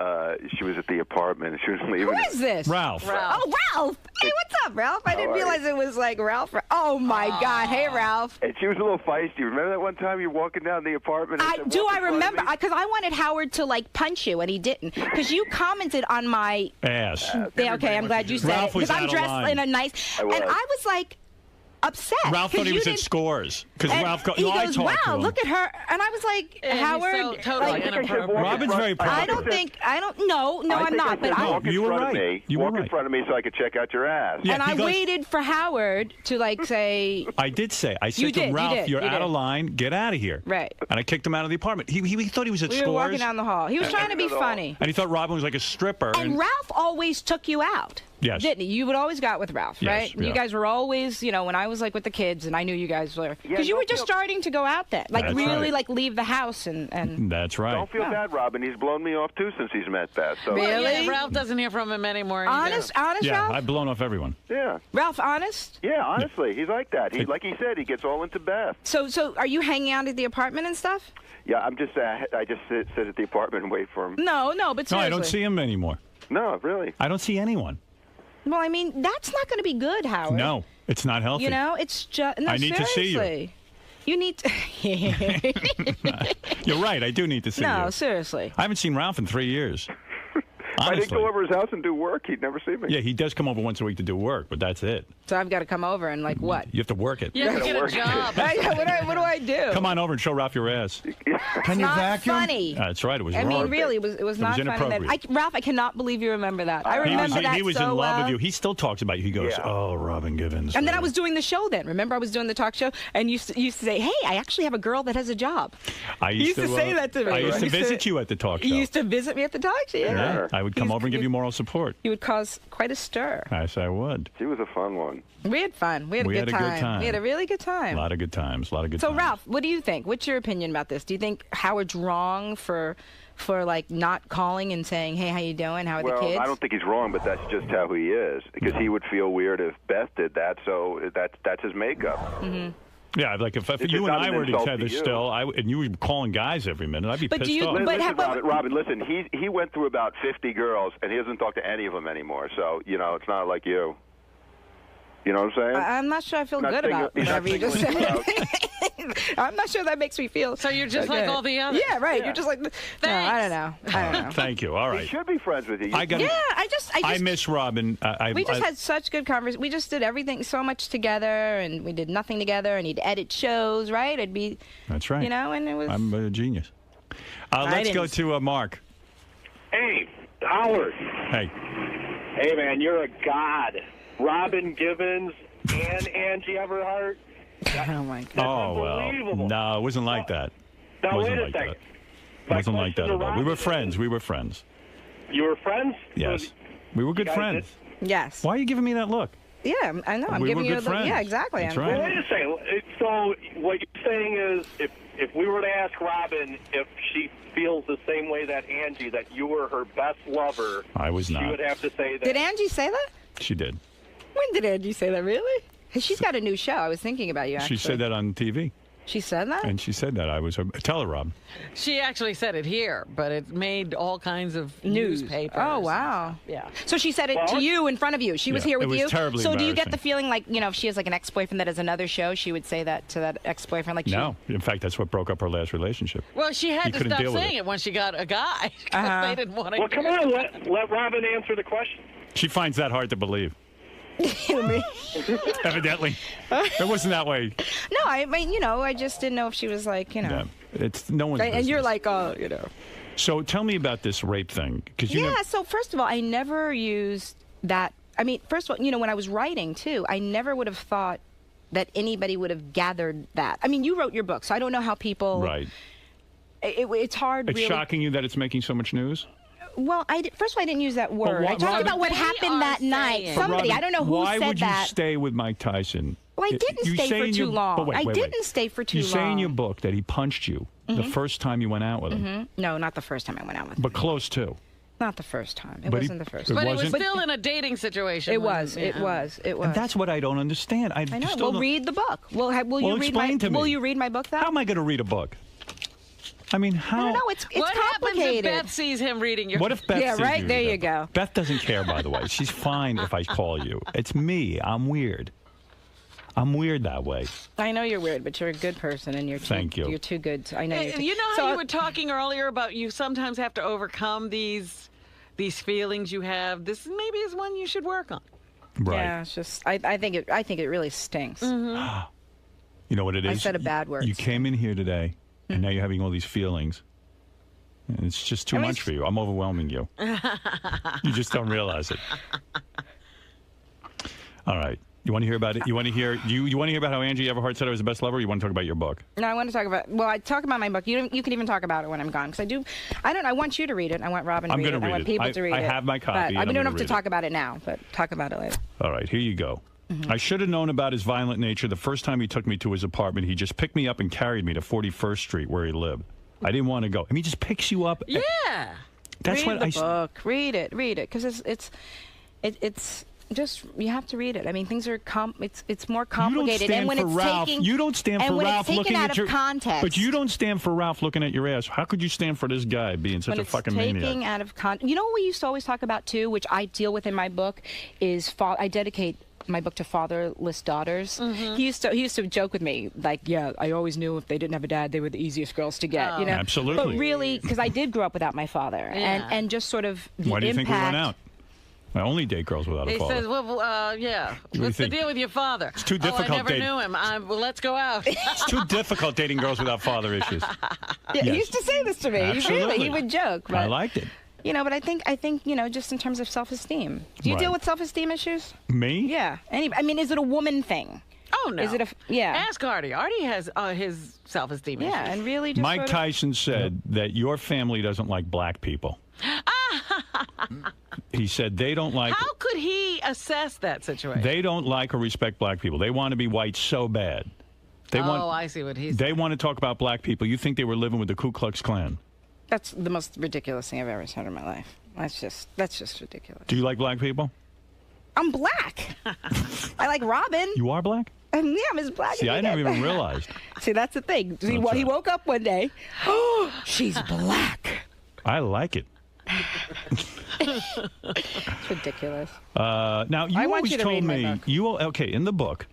she was at the apartment and she was leaving. Who is this? Ralph. Oh, Ralph. Hey, what's up, Ralph? I didn't are you? realize it was like Ralph. Oh, my God. Hey, Ralph. And she was a little feisty. Remember that one time you were walking down the apartment? And said, "Walk in front of remember? me?" Because I wanted Howard to punch you, and he didn't. Because you commented on my. Ass. Yeah, okay, I'm glad you said Ralph it. was Because I'm out of dressed line. in a nice. I And was. I was like upset. Ralph 'cause thought he you was at didn't- Scores. Because and Ralph he I goes, talked to wow, him. look at her. And I was like, And he's Howard. so totally like, inappropriate. Robin's very proud. I don't. No, I'm not. But No, walk in you were front of right. me. You were walk in right. front of me so I could check out your ass. Yeah, and he I goes- waited for Howard to say. I did say. I You said to did, him, you Ralph, did, you're you out of did. line. Get out of here. Right. And I kicked him out of the apartment. He thought he was at We Scores. were walking down the hall. He was trying to be funny. And he thought Robin was like a stripper. And Ralph always took you out. Yes. Didn't he? You would always got with Ralph, Yes, right? yeah. You guys were always, when I was like with the kids, and I knew you guys were, because you were just starting to go out there, like That's really right. like leave the house and. That's right. Don't feel bad, Robin. He's blown me off too since he's met Beth. So. Really? Yeah, Ralph doesn't hear from him anymore. Honest, Yeah, Ralph. I've blown off everyone. Yeah. Ralph, honest. Yeah, honestly, he's like that. Like he said, he gets all into Beth. So are you hanging out at the apartment and stuff? Yeah, I just sit at the apartment and wait for him. No, but seriously. No, I don't see him anymore. No, really. I don't see anyone. Well, I mean, that's not going to be good, Howard. No, it's not healthy. It's just. No, I need to see you. You need to. You're right. I do need to see you. No, seriously. I haven't seen Ralph in 3 years. I didn't Honestly. go over his house and do work. He'd never see me. Yeah, he does come over once a week to do work, but that's it. So I've got to come over and like what? You have to work it. You have to get a job. What do I do? Come on over and show Ralph your ass. Can you Not vacuum? funny. That's right. It was I wrong. mean, really, it was not funny. inappropriate. Ralph, I cannot believe you remember that. I He remember was, that he was so in love well. with you. He still talks about you. He goes, "Oh, Robin Givens." And then I was doing the show then. Remember, I was doing the talk show, and you used to say, "Hey, I actually have a girl that has a job." I used to say that to me. I used to visit you at the talk show. You used to visit me at the talk show. Yeah, I would come over and give you moral support. You would cause quite a stir. Yes, I would. She was a fun one. We had fun. We had a good time. We had a really good time. A lot of good times. So, Ralph, what do you think? What's your opinion about this? Do you think Howard's wrong for like not calling and saying, "Hey, how you doing? How are the kids?" I don't think he's wrong, but that's just how he is. Because he would feel weird if Beth did that. So that's his makeup. Mm-hmm. Yeah, like if you and I were together still, and you were calling guys every minute, I'd be pissed off. Listen, Robin, listen, he went through about 50 girls, and he doesn't talk to any of them anymore. So, it's not like you. You know what I'm saying? I'm not sure I feel good about whatever you just said. I'm not sure that makes me feel. So you're just like all the others. Yeah, right. You're just like. No, I don't know. Thank you. All right. He should be friends with you. I miss Robin. We just had such good conversations. We just did everything so much together, and we did nothing together. And he'd edit shows, right? It'd be. That's right. And it was. I'm a genius. Let's go to Mark. Hey, Howard. Hey. Hey, man, you're a god. Robin Givens and Angie Everhart. Oh, my God. Oh, well. No, it wasn't like that. Now, wasn't wait a like second. That. It wasn't like that at all. We were friends. We were friends. You were friends? Yes. We were good friends. Yes. Why are you giving me that look? Yeah, I know. I'm We giving were you good a look. friends. Yeah, exactly. That's right. Well, wait a second. So what you're saying is if we were to ask Robin if she feels the same way that Angie, that you were her best lover, I was not. She would have to say that. Did Angie say that? She did. When did Angie say that? Really? She's got a new show. I was thinking about you, actually. She said that on TV. She said that? And she said that I was her. Tell her, Rob. She actually said it here, but it made all kinds of newspapers. Oh, wow. Yeah. So she said it to you in front of you. She was here with you. It was terribly So do you get embarrassing. the feeling like, if she has like an ex-boyfriend that has another show, she would say that to that ex-boyfriend? Like No. In fact, that's what broke up her last relationship. Well, she He had to couldn't stop deal with saying it. it when she got a guy. 'Cause they didn't want to. Well, come on, let Robin answer the question. She finds that hard to believe. Evidently. It wasn't that way. No, I mean, I just didn't know if she was like, Yeah. It's no one's And business. you're like, So tell me about this rape thing. So first of all, I never used that. I mean, first of all, when I was writing, too, I never would have thought that anybody would have gathered that. I mean, you wrote your book, so I don't know how people... Right. It's hard, It's really. shocking you that it's making so much news? Well, first of all, I didn't use that word. why- I talked Robin- about what happened that night. But Somebody, Robin, I don't know who why said would you that. stay with Mike Tyson? Well, I didn't You stay say for in too your- long. but wait, I wait. didn't stay for too You long. say in your book that he punched you the first time you went out with him, No, not the first time I went out with him. but close to. Not the first time. It But wasn't the first it time. But it was wasn't? still in a dating situation. It when- was. It yeah. was. It was. And that's what I don't understand. I know. Still Well, don't- read the book. Will you read explain my? to me. Will you read my book? Then? How am I going to read a book? I mean, how? I don't know. It's What happens complicated. if Beth sees him reading your? What if Beth Yeah, sees right? you There read you that book? go. Beth doesn't care, by the way. She's fine if I call you. It's me. I'm weird. I'm weird that way. I know you're weird, but you're a good person, and you're too, Thank you. You're too good. I know. You know how you were talking earlier about you sometimes have to overcome these feelings you have. This maybe is one you should work on. Right. Yeah, it's just. I think it really stinks. Mm-hmm. You know what it is? I said a bad word. You came in here today, and now you're having all these feelings. And it's just too much for you. I'm overwhelming you. You just don't realize it. All right. You want to hear about it? You want to hear about how Angie Everhart said I was the best lover? Or you want to talk about your book? No, I want to talk about. Well, I talk about my book. You can even talk about it when I'm gone because I do. I don't. I want you to read it. I want Robin to read it. I want people to read it. I have my copy. But we don't have to talk about it now. But talk about it later. All right, here you go. I should have known about his violent nature the first time he took me to his apartment. He just picked me up and carried me to 41st Street where he lived. I didn't want to go. I mean, he just picks you up. Yeah. That's read the book. Read it because it's just you have to read it. I mean, things are it's more complicated. You don't stand for Ralph looking at your context. But you don't stand for Ralph looking at your ass. How could you stand for this guy being such a fucking maniac? Taking out of context. You know what we used to always talk about too, which I deal with in my book, is I dedicate my book to fatherless daughters. He used to joke with me like, yeah, I always knew if they didn't have a dad, they were the easiest girls to get. You know? Absolutely. But really, because I did grow up without my father, and just sort of the Why do you think we impact. went out? I only date girls without a father. He says, well, yeah. What's the deal with your father? It's too difficult. I never knew him. Well, let's go out. It's too difficult dating girls without father issues. Yeah, He used to say this to me. Absolutely. He would joke. But, I liked it. You know, but I think just in terms of self-esteem. Do you deal with self-esteem issues? Me? Yeah. I mean, is it a woman thing? Oh, no. Is it Ask Artie. Artie has his self-esteem issues. Yeah, and really just Mike Tyson said that your family doesn't like black people. He said they don't like... How could he assess that situation? They don't like or respect black people. They want to be white so bad. I see what he's saying. They want to talk about black people. You think they were living with the Ku Klux Klan. That's the most ridiculous thing I've ever said in my life. That's just ridiculous. Do you like black people? I'm black. I like Robin. You are black? Yeah, I'm as black. See, I never even realized. See, that's the thing. He woke up one day. Oh, she's black. I like it. It's ridiculous. Now, you always told me, in the book,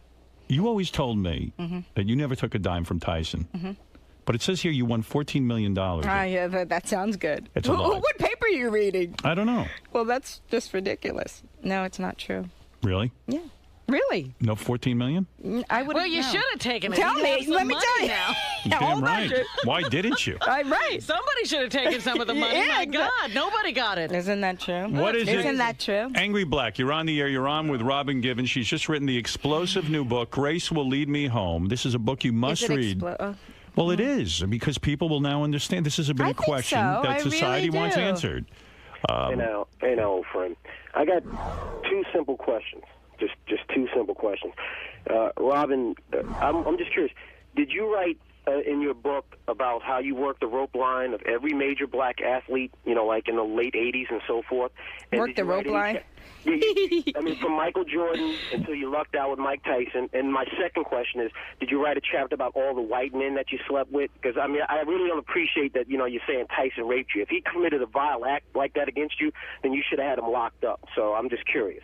you always told me that you never took a dime from Tyson. But it says here you won $14 million. Yeah, that sounds good. It's a lie. What paper are you reading? I don't know. Well, that's just ridiculous. No, it's not true. Really? Yeah. Really? No $14 million? I would. Well, you should have taken it. Tell me. Let me tell you. Now. Damn right. Why didn't you? Right. Somebody should have taken some of the money. Yeah, My God, nobody got it. Isn't that true? What is it? Isn't that true? Angry Black, you're on the air. You're on with Robin Givens. She's just written the explosive new book, Grace Will Lead Me Home. This is a book you must read. Well, it is, because people will now understand. This is a big question that society wants answered. Hey now, old friend. I got two simple questions. Just two simple questions. Robin, I'm just curious. Did you write in your book about how you worked the rope line of every major black athlete, like in the late 80s and so forth? Worked the rope line? I mean, from Michael Jordan until you lucked out with Mike Tyson. And my second question is, did you write a chapter about all the white men that you slept with? Because, I mean, I really don't appreciate that, you're saying Tyson raped you. If he committed a vile act like that against you, then you should have had him locked up. So I'm just curious.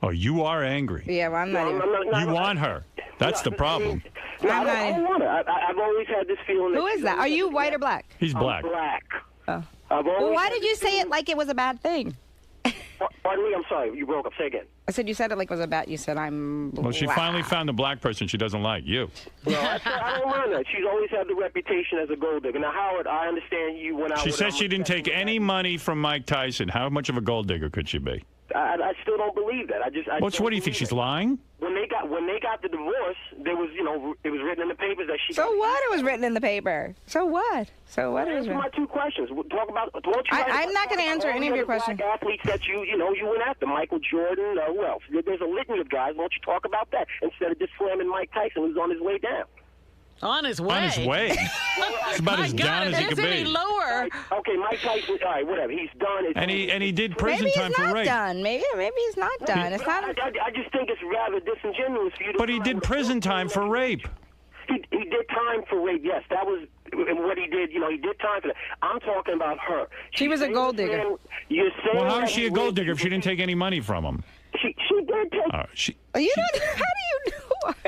Oh, you are angry. Yeah, well, I'm not even... You want her. That's the problem. No, I don't want her. I've always had this feeling. Who is that? Are you white or black? He's black. I'm black. Oh. Well, why did you say it like it was a bad thing? Pardon me? I'm sorry. You broke up. Say again. I said you said it like it was a bad. You said I'm black. Well, she finally found a black person she doesn't like. You. Well, I don't mind that. She's always had the reputation as a gold digger. Now, Howard, I understand you went out. She said she didn't take any money from Mike Tyson. How much of a gold digger could she be? I still don't believe that. What do you think? She's lying? When they got the divorce, there was, it was written in the papers that she. So what? It was written in the paper. So what? So what? Answer my two questions. Talk about. I'm not going to answer any of your questions. Black athletes that you went after, Michael Jordan. Who else? There's a litany of guys. Why don't you talk about that instead of just slamming Mike Tyson, who's on his way down? On his way. On his way. It's about as down as he could be. Any lower? Okay, Mike Tyson. All right, whatever. He's done. And he did prison time for rape. Maybe he's not done. It's not. I just think it's rather disingenuous for you to. But he did prison time for rape. He did time for rape. Yes, that was what he did. He did time for that. I'm talking about her. She was a gold digger. You're saying. Well, how is she a gold digger if she didn't take any money from him? She did take. How do you know?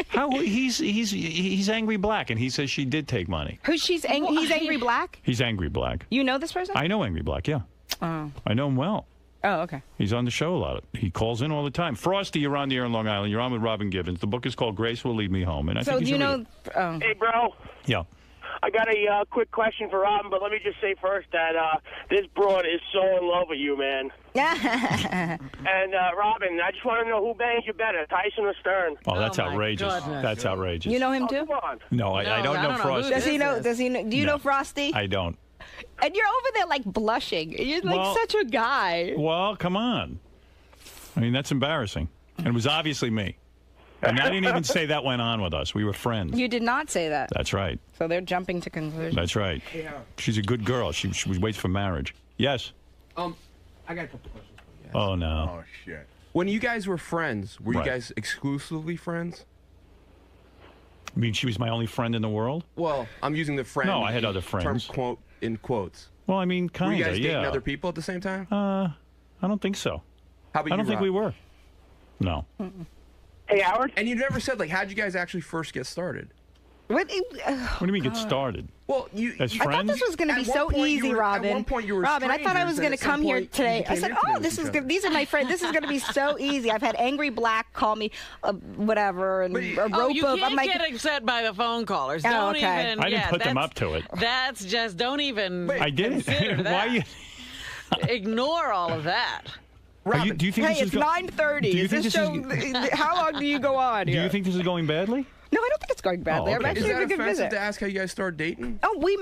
How he's angry black, and he says she did take money. He's angry black? He's angry black. You know this person? I know angry black, yeah. Oh. I know him well. Oh, okay. He's on the show a lot. He calls in all the time. Frosty, you're on the air in Long Island. You're on with Robin Givens. The book is called Grace Will Lead Me Home. And I think Hey, bro. Yeah. I got a quick question for Robin, but let me just say first that this broad is so in love with you, man. And Robin, I just want to know who bangs you better, Tyson or Stern? Oh, that's outrageous. That's outrageous. You know him too? Come on. No, I don't know Frosty. Does he know? Does he know? Do you know Frosty? I don't. And you're over there like blushing. You're like such a guy. Well, come on. I mean, that's embarrassing. And it was obviously me. And I didn't even say that went on with us. We were friends. You did not say that. That's right. So they're jumping to conclusions. That's right. Yeah. She's a good girl. She waits for marriage. Yes. I got a couple questions. Yes. Oh, no. Oh, shit. When you guys were friends, were Right. you guys exclusively friends? I mean, she was my only friend in the world? Well, I'm using the friend. No, I had other term friends. quote in quotes. Well, I mean, kind Were of, you guys dating yeah. other people at the same time? I don't think so. How about I don't you, think Rob? we were. No. Hey, Howard. And you never said, like, how'd you guys actually first get started? What? What do you mean get started? Well, you. As I thought friends? this was going to be At one so point you easy, were- Robin. At one point you were Robin, I thought I was strangers, going and to at some come here point you today. I became said, intimate "Oh, with this each is other." good. These are my friends. This is going to be so easy." I've had Angry Black call me whatever and a rope Oh, you of. can't I'm like, get upset by the phone callers. Oh, Don't okay. even. I didn't put them that's- up to it. That's just. Don't even. I didn't. consider that. Why you? Ignore all of that. Do you think hey, this it's is 9:30. Do you Is think this this show? How long do you go on? Do here? you think this is going badly? No, I don't think it's going badly. Oh, I'm okay. actually Is that having a good offensive visit. to ask how you guys started dating? Oh, we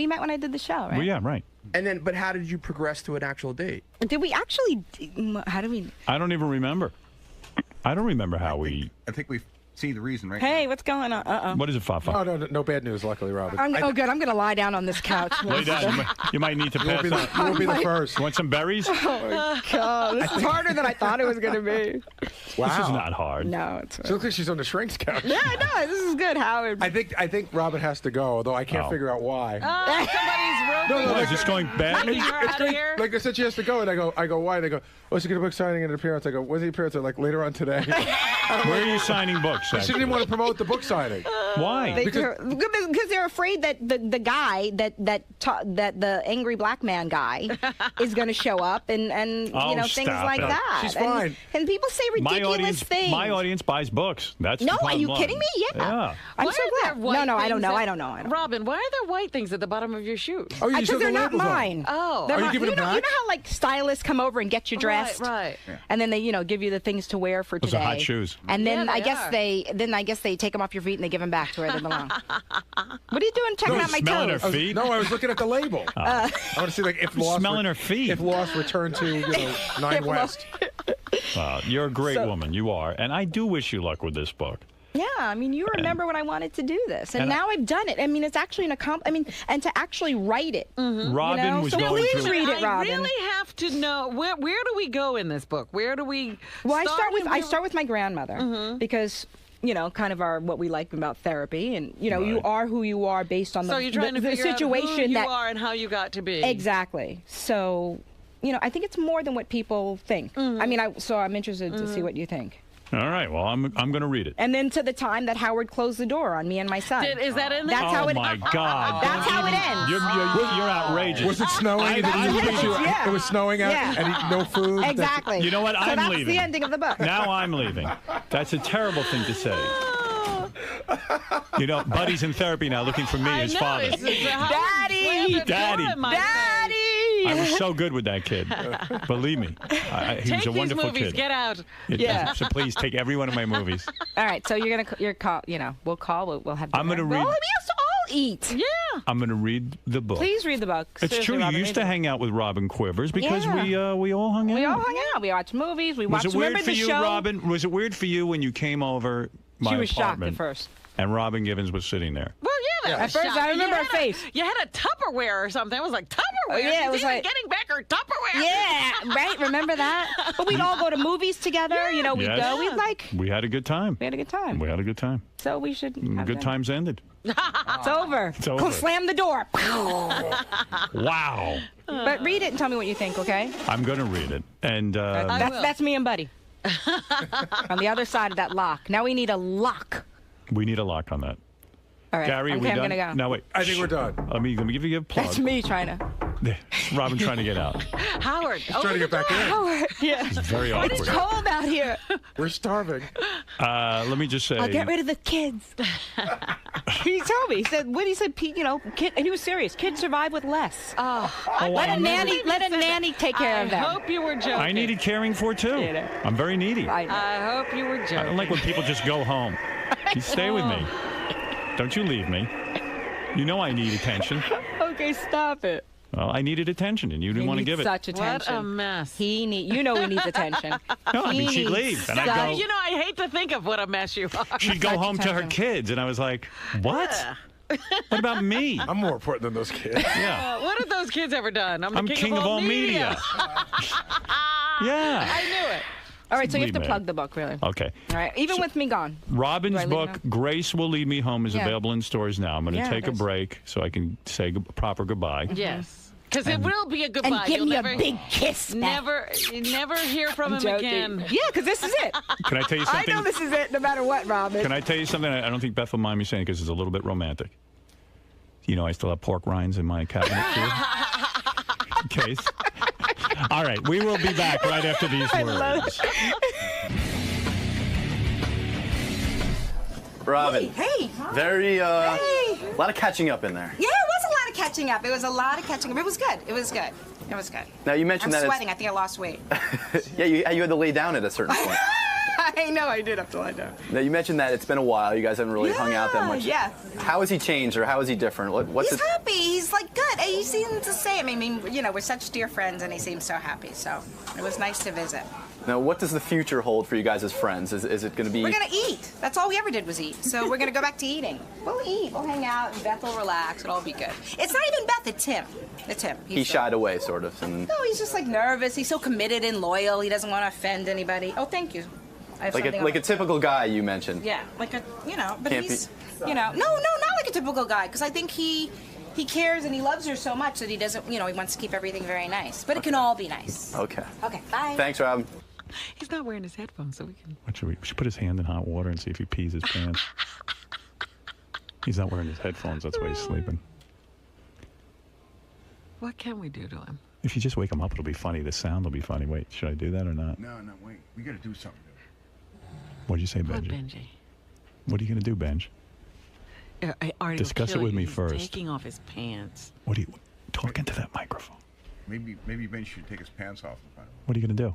met when I did the show, right? Well, yeah, right. And then, but how did you progress to an actual date? Did we actually? How do we? I don't even remember. I don't remember how we. I think we see the reason, right? Hey, what's going on? What is it, Fafa? Oh, no bad news, luckily, Robin. Oh, good. I'm going to lie down on this couch. Lay down. You might need to pass. You won't be the first. You want some berries? Oh, my God. This is harder than I thought it was going to be. Wow. This is not hard. No, it's She looks like she's on the shrinks couch. Yeah, no, this is good, Howard. I think Robin has to go, although I can't figure out why. Somebody's roping. Is this going badly? Taking her out of here. Like I said, she has to go, and I go, why? They go, oh, she's going to book signing and an appearance. I go, when's the appearance? They're like, later on today. Where are you signing books? She didn't even want to promote the book signing. Why? Because they're afraid that the guy that the angry black man guy is going to show up and Oh, you know things stop like it. that. She's fine. And people say ridiculous things. My audience buys books. That's No, the are you bottom kidding me? line. Yeah. I'm Why so are there glad. white No, I don't things know. at- I don't know. Robin, why are there white things at the bottom of your shoes? Oh, you Because said they're the not labels on. mine. Oh. They're Are you not- giving them know, back? you know how like stylists come over and get you dressed, Right. and then they give you the things to wear for Those today. are hot shoes. And then Yeah, I they guess are. they take them off your feet and they give them back to where they belong. What are you doing checking out my smelling toes? her feet? No, I was looking at the label. I want to see like if lost. Smelling her feet. If lost, return to 9 West. You're a great woman. You are. And I do wish you luck with this book. Yeah, I mean, you remember when I wanted to do this, and and now I've done it. I mean, it's actually an and to actually write it. Robin was so going please through. read it, I Robin. really have to know where do we go in this book? Where do we? Well, I and start with my grandmother because kind of what we like about therapy, and you are who you are based on So the, you're trying the, to the figure situation out who that you are and how you got to be. exactly. So, I think it's more than what people think. I mean, I'm interested to see what you think. All right. Well, I'm going to read it. And then to the time that Howard closed the door on me and my son. Is that in there? That's how Oh it. my God! That's how it ends. You're outrageous. Was it snowing? Yeah. It was snowing out, Yeah. and no food. Exactly. You know what? So I'm that's leaving. the ending of the book. Now I'm leaving. That's a terrible thing to say. Buddy's in therapy now, looking for me, his father. Daddy! Daddy! I was so good with that kid. Believe me, he was a wonderful movies, kid. Get out. Yeah. So please take every one of my movies. All right, so we'll call. We'll have. I'm dinner. gonna read- Well, we have to all eat. Yeah. I'm going to read the book. Please read the book. It's Seriously, true. You Robin, used read to the book. hang out with Robin Quivers because Yeah. we all hung out. We all hung out. We watched movies. We watched. Was it weird remember for the you, show? Robin? Was it weird for you when you came over my She was shocked apartment at first. and Robin Givens was sitting there? Well, yeah, that At was first, shocking. I remember You her had face. You had a Tupperware or something. It was like Tupperware. Yeah, it She's was even like- getting back her Tupperware. Yeah, right. Remember that? But we'd all go to movies together. We'd Yes. go. We'd We had a good time. We had a good time. We had a good time. So we should. Have Good dinner. times ended. It's over. It's over. Go slam the door. Wow. But read it and tell me what you think, okay? I'm going to read it. And That's me and Buddy. On the other side of that lock. Now we need a lock. we need a lock on that. All right. Gary, okay, we I'm done? gonna go. No, wait. I think we're done. Let me give you a plug. That's me trying to. Robin trying to get out. Howard. Trying to get back in. Howard. Yeah. It's very It's awkward. cold out here. We're starving. Let me just say. I'll get rid of the kids. He told me. He said, "What?" He said, "You know, kid," and he was serious. Kids survive with less. Let a nanny take care of them. I hope you were joking. I needed caring for too. I'm very needy. I hope you were joking. I don't like when people just go home. You stay with me. Don't you leave me. You know I need attention. Okay, stop it. Well, I needed attention, and you didn't want to give it. Such attention. What a mess. He needs attention. No, I mean, she'd leave, and I'd go. You know, I hate to think of what a mess you are. She'd go home to her kids, and I was like, what? What about me? I'm more important than those kids. Yeah. What have those kids ever done? I'm the king of all media. Yeah. I knew it. All right, so you have to Lead me. plug the book, really. Okay. All right, even with me gone. Robin's Do I leave book, now? Grace Will Lead Me Home, is Yeah. available in stores now. I'm going to Yeah, take a it is. break so I can say a proper goodbye. Yes. Because it will be a goodbye. And give You'll me never, a big kiss back. Never hear from him Joking. again. Yeah, because this is it. Can I tell you I something? know this is it, no matter what, Robin. Can I tell you something? I don't think Beth will mind me saying because it's a little bit romantic. You know, I still have pork rinds in my cabinet too. In case. All right, we will be back right after these words. Robin. Hey. Very, Hey. a lot of catching up in there. Yeah, it was a lot of catching up. It was a lot of catching up. It was good. It was good. It was good. Now, you mentioned I'm that sweating. I think I lost weight. yeah, you had to lay down at a certain point. I know I did have to lie down. Now, you mentioned that it's been a while. You guys haven't really hung out that much. Yeah. How has he changed, or how is he different? What's He's happy. He's like good. He seems the same. I mean, you know, we're such dear friends, and he seems so happy. So it was nice to visit. Now, what does the future hold for you guys as friends? Is it going to be? We're gonna eat. That's all we ever did was eat. So we're gonna go back to eating. We'll eat. We'll hang out. And Beth will relax. It'll all be good. It's not even Beth. It's him. It's him. He shied away, sort of. And No, he's just like nervous. He's so committed and loyal. He doesn't want to offend anybody. Oh, thank you. I have like something a on- typical guy you mentioned. Yeah, like a, you know, but Can't he's, you know, no, not like a typical guy, because I think he cares and he loves her so much that he doesn't, you know, he wants to keep everything very nice. But it can all be nice. Okay. Okay, bye. Thanks, Robin. He's not wearing his headphones, so we can. What should we should put his hand in hot water and see if he pees his pants. He's not wearing his headphones. That's why he's sleeping. What can we do to him? If you just wake him up, it'll be funny. The sound will be funny. Wait, should I do that or not? No, wait. We got to do something. What'd you say, What, Benji? Benji? What are you going to do, Benj? Artie Discuss will it kill with you. me He's first. Taking off his pants. What are you talk into that microphone? Maybe Ben should take his pants off. What are you going to do?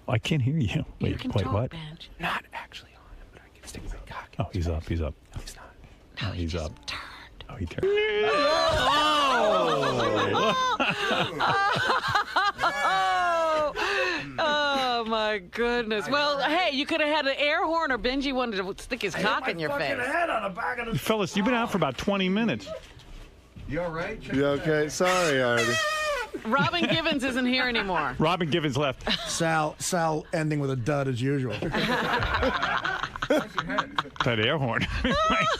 I can't hear you. Wait, can wait, talk, what? Benj. Not actually on it, but I can stick my cock. Oh, he's up. He's up. No, he's not. No, he's up. Oh, he turned. Oh my goodness. Well, hey, you could have had an air horn, or Benji wanted to stick his cock in your face. Head on the back of the... Fellas, you've been out for about 20 minutes. You all right? You okay? Sorry, Artie. Robin Givens isn't here anymore. Robin Givens left. Sal ending with a dud as usual. That air horn.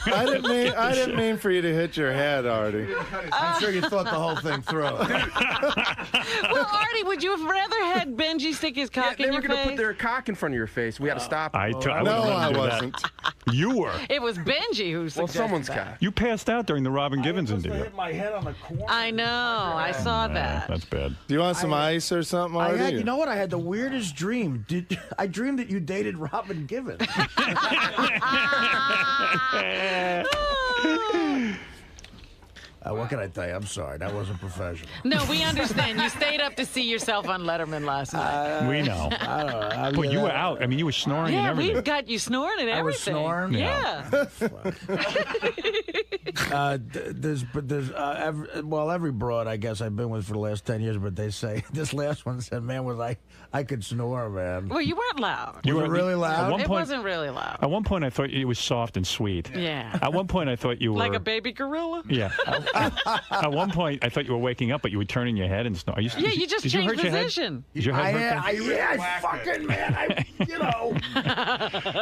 I didn't mean for you to hit your head, Artie. I'm sure you thought the whole thing through. Well, Artie, would you have rather had Benji stick his cock They in were your going to face? put their cock in front of your face. We had to stop. I No, wouldn't let I him do that. wasn't. You were. It was Benji who suggested someone's that. cock. You passed out during the Robin Givens interview. hit my head on the corner. I know. I saw that. That's bad. Do you want some ice or something, I Artie? had, you know what? I had the weirdest dream. I dreamed that you dated Robin Givens. What can I tell you? I'm sorry. That wasn't professional. No, we understand. You stayed up to see yourself on Letterman last night. We know. I don't know. But you were out. I mean, you were snoring and Yeah, everything. we've got you snoring and I was everything. snoring? Yeah. Every broad I guess I've been with for the last 10 years, but they say this last one said, "Man, I could snore, man." Well, you weren't loud. You Was were it really loud? At one It point, wasn't really loud. At one point, I thought it was soft and sweet. Yeah. At one point, I thought you were Like a baby gorilla? Yeah. At one point, I thought you were waking up, but you would turn in your head and snore. Are you, Yeah, you just did you changed hurt your head? position. Did your head hurt? I fucking, man, you know.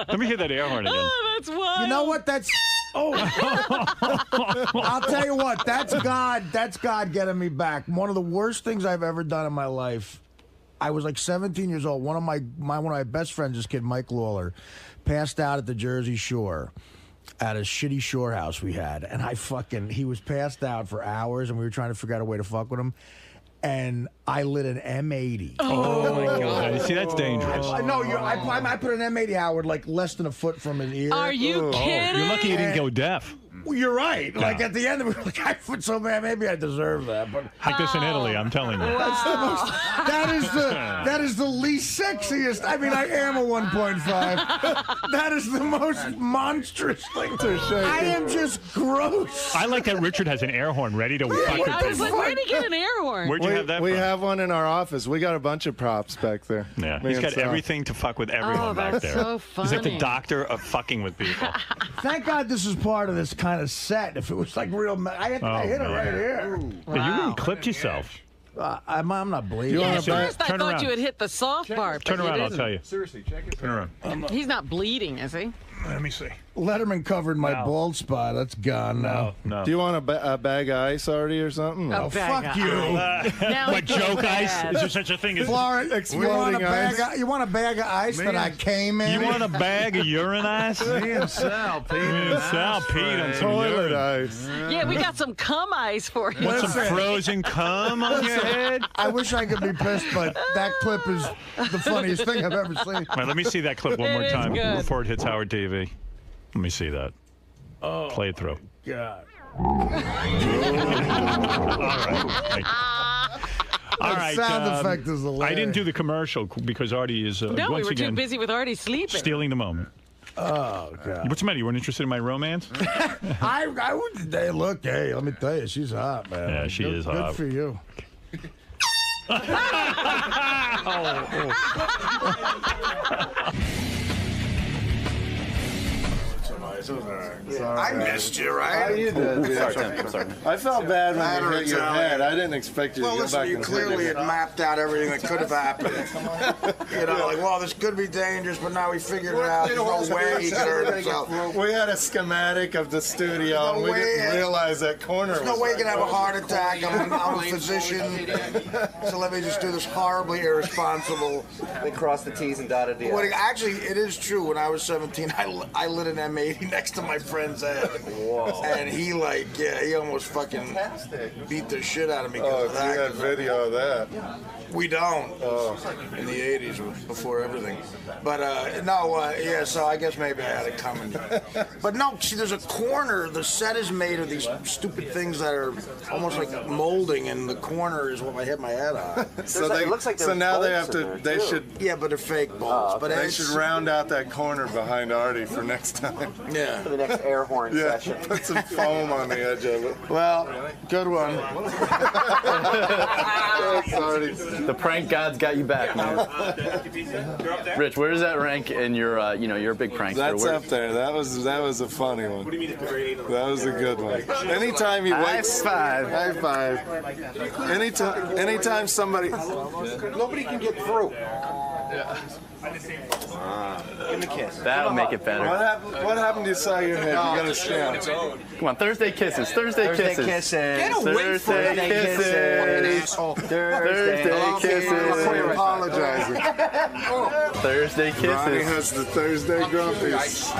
Let me hear that air horn again. Oh, that's wild. You know what? That's... Oh, I'll tell you what. That's God. That's God getting me back. One of the worst things I've ever done in my life. I was like 17 years old. One of my best friends, this kid Mike Lawler, passed out at the Jersey Shore at a shitty shore house we had, and he was passed out for hours, and we were trying to figure out a way to fuck with him. and I lit an M80. Oh my God! See, that's dangerous. I put an M80 Howard like less than a foot from his ear. Are you kidding? You're lucky you didn't go deaf. Well, you're right. Like at the end of it, like I put so bad, maybe I deserve that. But like this in Italy, I'm telling you. That's the most, that is the least sexiest. I mean, I am a 1.5. That is the most monstrous thing to say. I am just gross. I like that Richard has an air horn ready to fuck with I was people. like, where'd he get an air horn? Where'd you have that We from? have one in our office. We got a bunch of props back there. Yeah, Me he's and got Sal. everything to fuck with everyone back that's there. so He's like the funny. doctor of fucking with people. Thank God this is part of this kind of set. If it was like real, I hit it right here. Yeah, you really clipped yourself. I'm not bleeding. Yeah, at first I Turn thought around. you had hit the soft part. Turn but you around, I'll didn't. tell you. Seriously, check it. Turn around. He's not bleeding, is he? Let me see. Letterman covered my bald spot. That's gone now. No. Do you want a bag of ice already or something? A bag fuck of you. Now Like he feels joke ice? bad. Is there such a thing as... Florence, Exploding ice. you want a bag of ice that I came in? You want a bag of urine ice? Me and Sal, Pete. Me and Sal peed on some Toilet urine. ice. Yeah, we got some cum ice for you. Want some frozen cum on your head? I wish I could be pissed, but that clip is the funniest thing I've ever seen. All right, let me see that clip one It more is time good. before it hits Howard TV. Let me see that. Oh, Play it through. God. All right. All right. Sound effect is hilarious. I didn't do the commercial because Artie is No, we once were again too busy with Artie sleeping. stealing the moment. Oh, God. What's the matter? You weren't interested in my romance? I would. Hey, look, hey, let me tell you, she's hot, man. Yeah, she is hot. Good for you. I missed you, right? You did. Sorry, Tim. I'm sorry. I felt bad when you Matter hit your Italian. head. I didn't expect you to Well, go listen, back you and clearly hit had mapped out everything that could have happened. You know, like, well, this could be dangerous, but now we figured it out. There's no way he could hurt himself. We had a schematic of the studio, and we didn't realize that corner There's was no way he right can have a there. heart attack. I'm a physician. So let me just do this horribly irresponsible. They crossed the T's and dotted the I's. Actually, it is true. When I was 17, I lit an M80 next to my friend's head. Whoa. And he he almost fucking beat the shit out of me. Oh, Because so of you that. had video of that. We don't. Oh. In the 80s, before everything. But yeah, so I guess maybe I had it coming. But no, see, there's a corner. The set is made of these stupid things that are almost like molding, and the corner is what I hit my head on. So now they have to, they should, Yeah, but they're fake balls. But they it's, should round out that corner behind Artie for next time. Yeah. For the next air horn Yeah, session. put some foam on the edge of it. Well, good one. Sorry. The prank gods got you back, man. Rich, where does that rank in your, you're a big prankster. That's Where- up there. That was a funny one. What do you mean? That was a good one. Anytime he wakes, high five. Anytime somebody. Nobody can get through. Give him a kiss. That'll make it better. What happened to you saw your head? You gotta stand. Come on, Thursday kisses. Thursday kisses. Get away from Thursday me. kisses. Thursday kisses. Apologizing. Thursday Ronnie kisses. has the Thursday grumpies.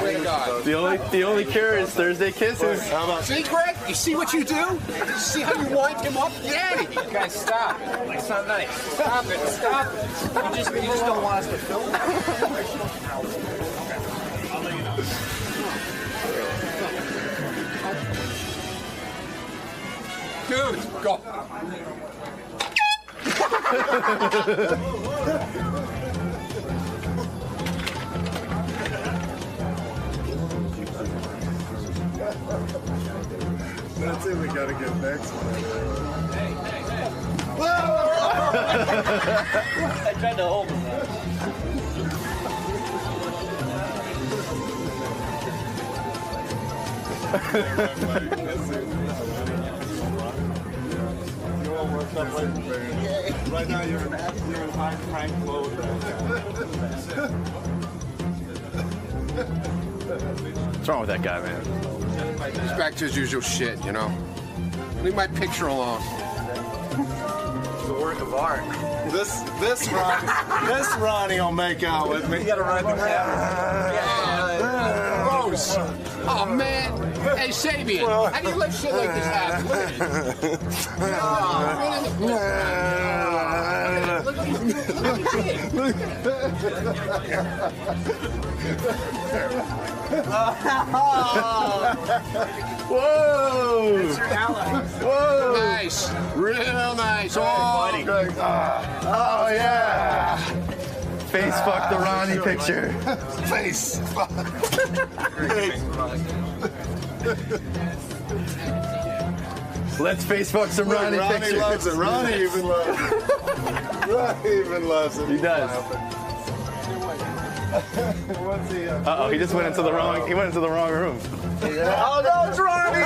The only cure is Thursday kisses. How about See, Greg? You see what you do? See how you wind him up? Yeah. Guys, stop. It's not nice. Stop it. Stop it. You just don't want us to film. Dude, go. That's it. We gotta get next one. I tried to hold him. Right now you're in high prank mode. What's wrong with that guy, man? He's back to his usual shit, you know? Leave my picture alone. It's a work of art. This Ronnie will make out with me. You gotta ride the camera. Gross. Oh, man. Hey, Sabian, how do you let shit like this happen? Look at these Whoa! That's your ally. Whoa! Nice. Real nice. Oh, yeah! Face fuck the Ronnie picture. Face fuck. Let's face fuck some Ronnie pictures. Ronnie loves it. Ronnie even loves it. Ronnie even loves it. He does. Uh-oh, he just went into the wrong. He went into the wrong room. Oh no, it's Ronnie!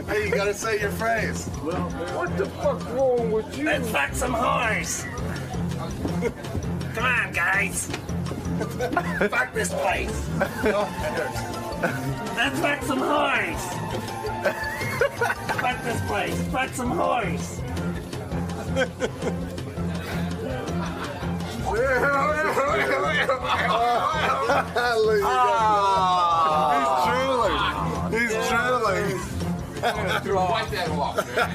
Hey, you gotta say your phrase. What the fuck's wrong with you? Let's fuck some whores. Come on, guys. Fuck this place. Let's fuck some whores. Fuck this place. Fuck some whores. He's drooling. Wipe that off, man.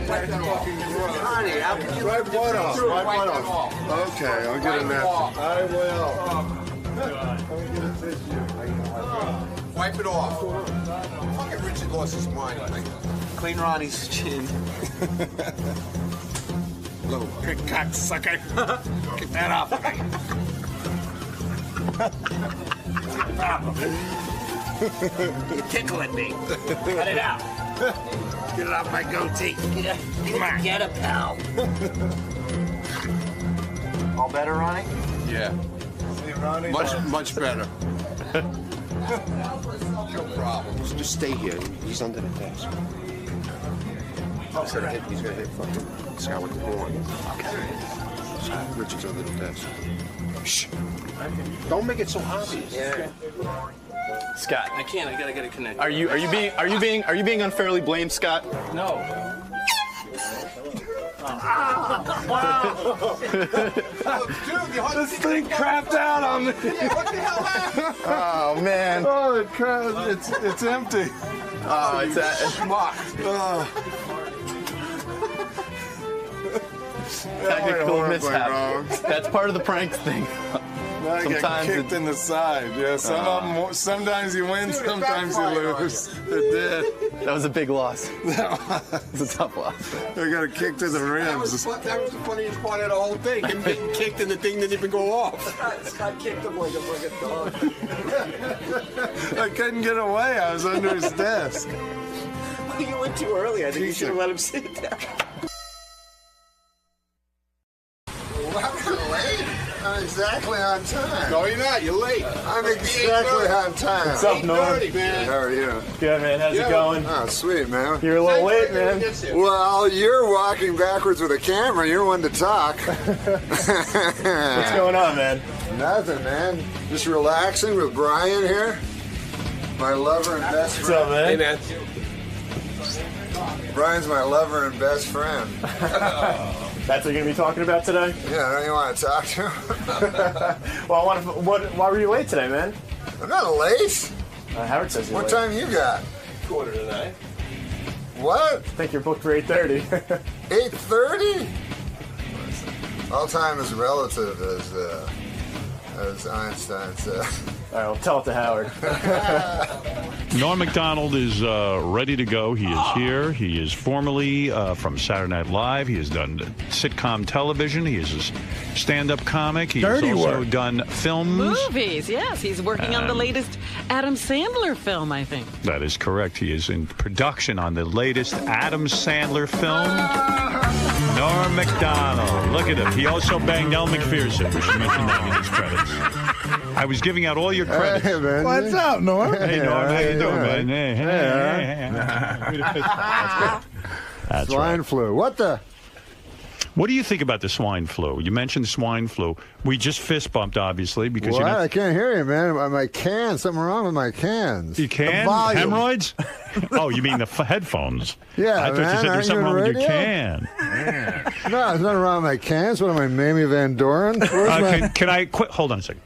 Wipe that off. Honey, how can you wipe what off? Wipe what off? Okay, I'll get a napkin. I will. Wipe it off. Fucking Richard lost his mind. Clean Ronnie's chin. Little pig cocksucker. Get that off of me. You're tickling me. Cut it out. Get it off my goatee. Come on. Get it, pal. All better, Ronnie? Yeah. See, Ronnie? Much better. No problem. Just stay here. He's under the desk. He's gonna hit fucking Scott with the horn. Okay. Richard's under the desk. Shh. Don't make it so obvious. Yeah. Scott, I can't. I gotta get it connected. are you being unfairly blamed, Scott? No. This thing crapped out on me. What the hell happened? Oh man. Oh, it's empty. Oh, it's technical mishap. That's part of the prank thing. I got kicked in the side. Yeah, sometimes you win, sometimes you lose. It did. That was a big loss. It was a tough loss. I got a kick to the ribs. That was the funniest part of the whole thing. Him getting kicked and the thing didn't even go off. Scott kicked him like a fucking dog. I couldn't get away. I was under his desk. You went too early. I think you should have let him sit down. I'm exactly on time. No, you're not. You're late. I'm exactly on time. What's up, Norm? Man. How are you? Good, man. How's it going? Oh, sweet, man. You're a little late, man. Well, you're walking backwards with a camera. You're one to talk. What's going on, man? Nothing, man. Just relaxing with Brian here. My lover and best friend. What's up, man? Hey, man. Brian's my lover and best friend. That's what you're going to be talking about today? Yeah, don't you want to talk to him? Well, why were you late today, man? I'm not late. Howard says you're What late. time you got? 8:45. What? I think you're booked for 8:30. 8:30? All time is relative, as Einstein said. All right, well, tell it to Howard. Norm Macdonald is ready to go. He is here. He is formerly from Saturday Night Live. He has done sitcom television. He is a stand-up comic. He has also done films. Movies, yes. He's working on the latest Adam Sandler film, I think. That is correct. He is in production on the latest Adam Sandler film. Norm Macdonald. Look at him. He also banged Elle McPherson. We should mention that in his credits. I was giving out all your credits. Hey, man. What's up, Norm? Hey, Norm. How you doing, man? Hey. That's Swine right. flu. What the? What do you think about the swine flu? You mentioned swine flu. We just fist bumped, obviously, because What? you're not... I can't hear you, man. My cans. Something wrong with my cans. You can? The volume. Hemorrhoids? Oh, you mean the headphones? Yeah, I thought man, you said there aren't was you something in wrong with your radio? can. No, there's nothing wrong with my cans. What am I, Mamie Van Doren? Where's my... Can I hold on a second.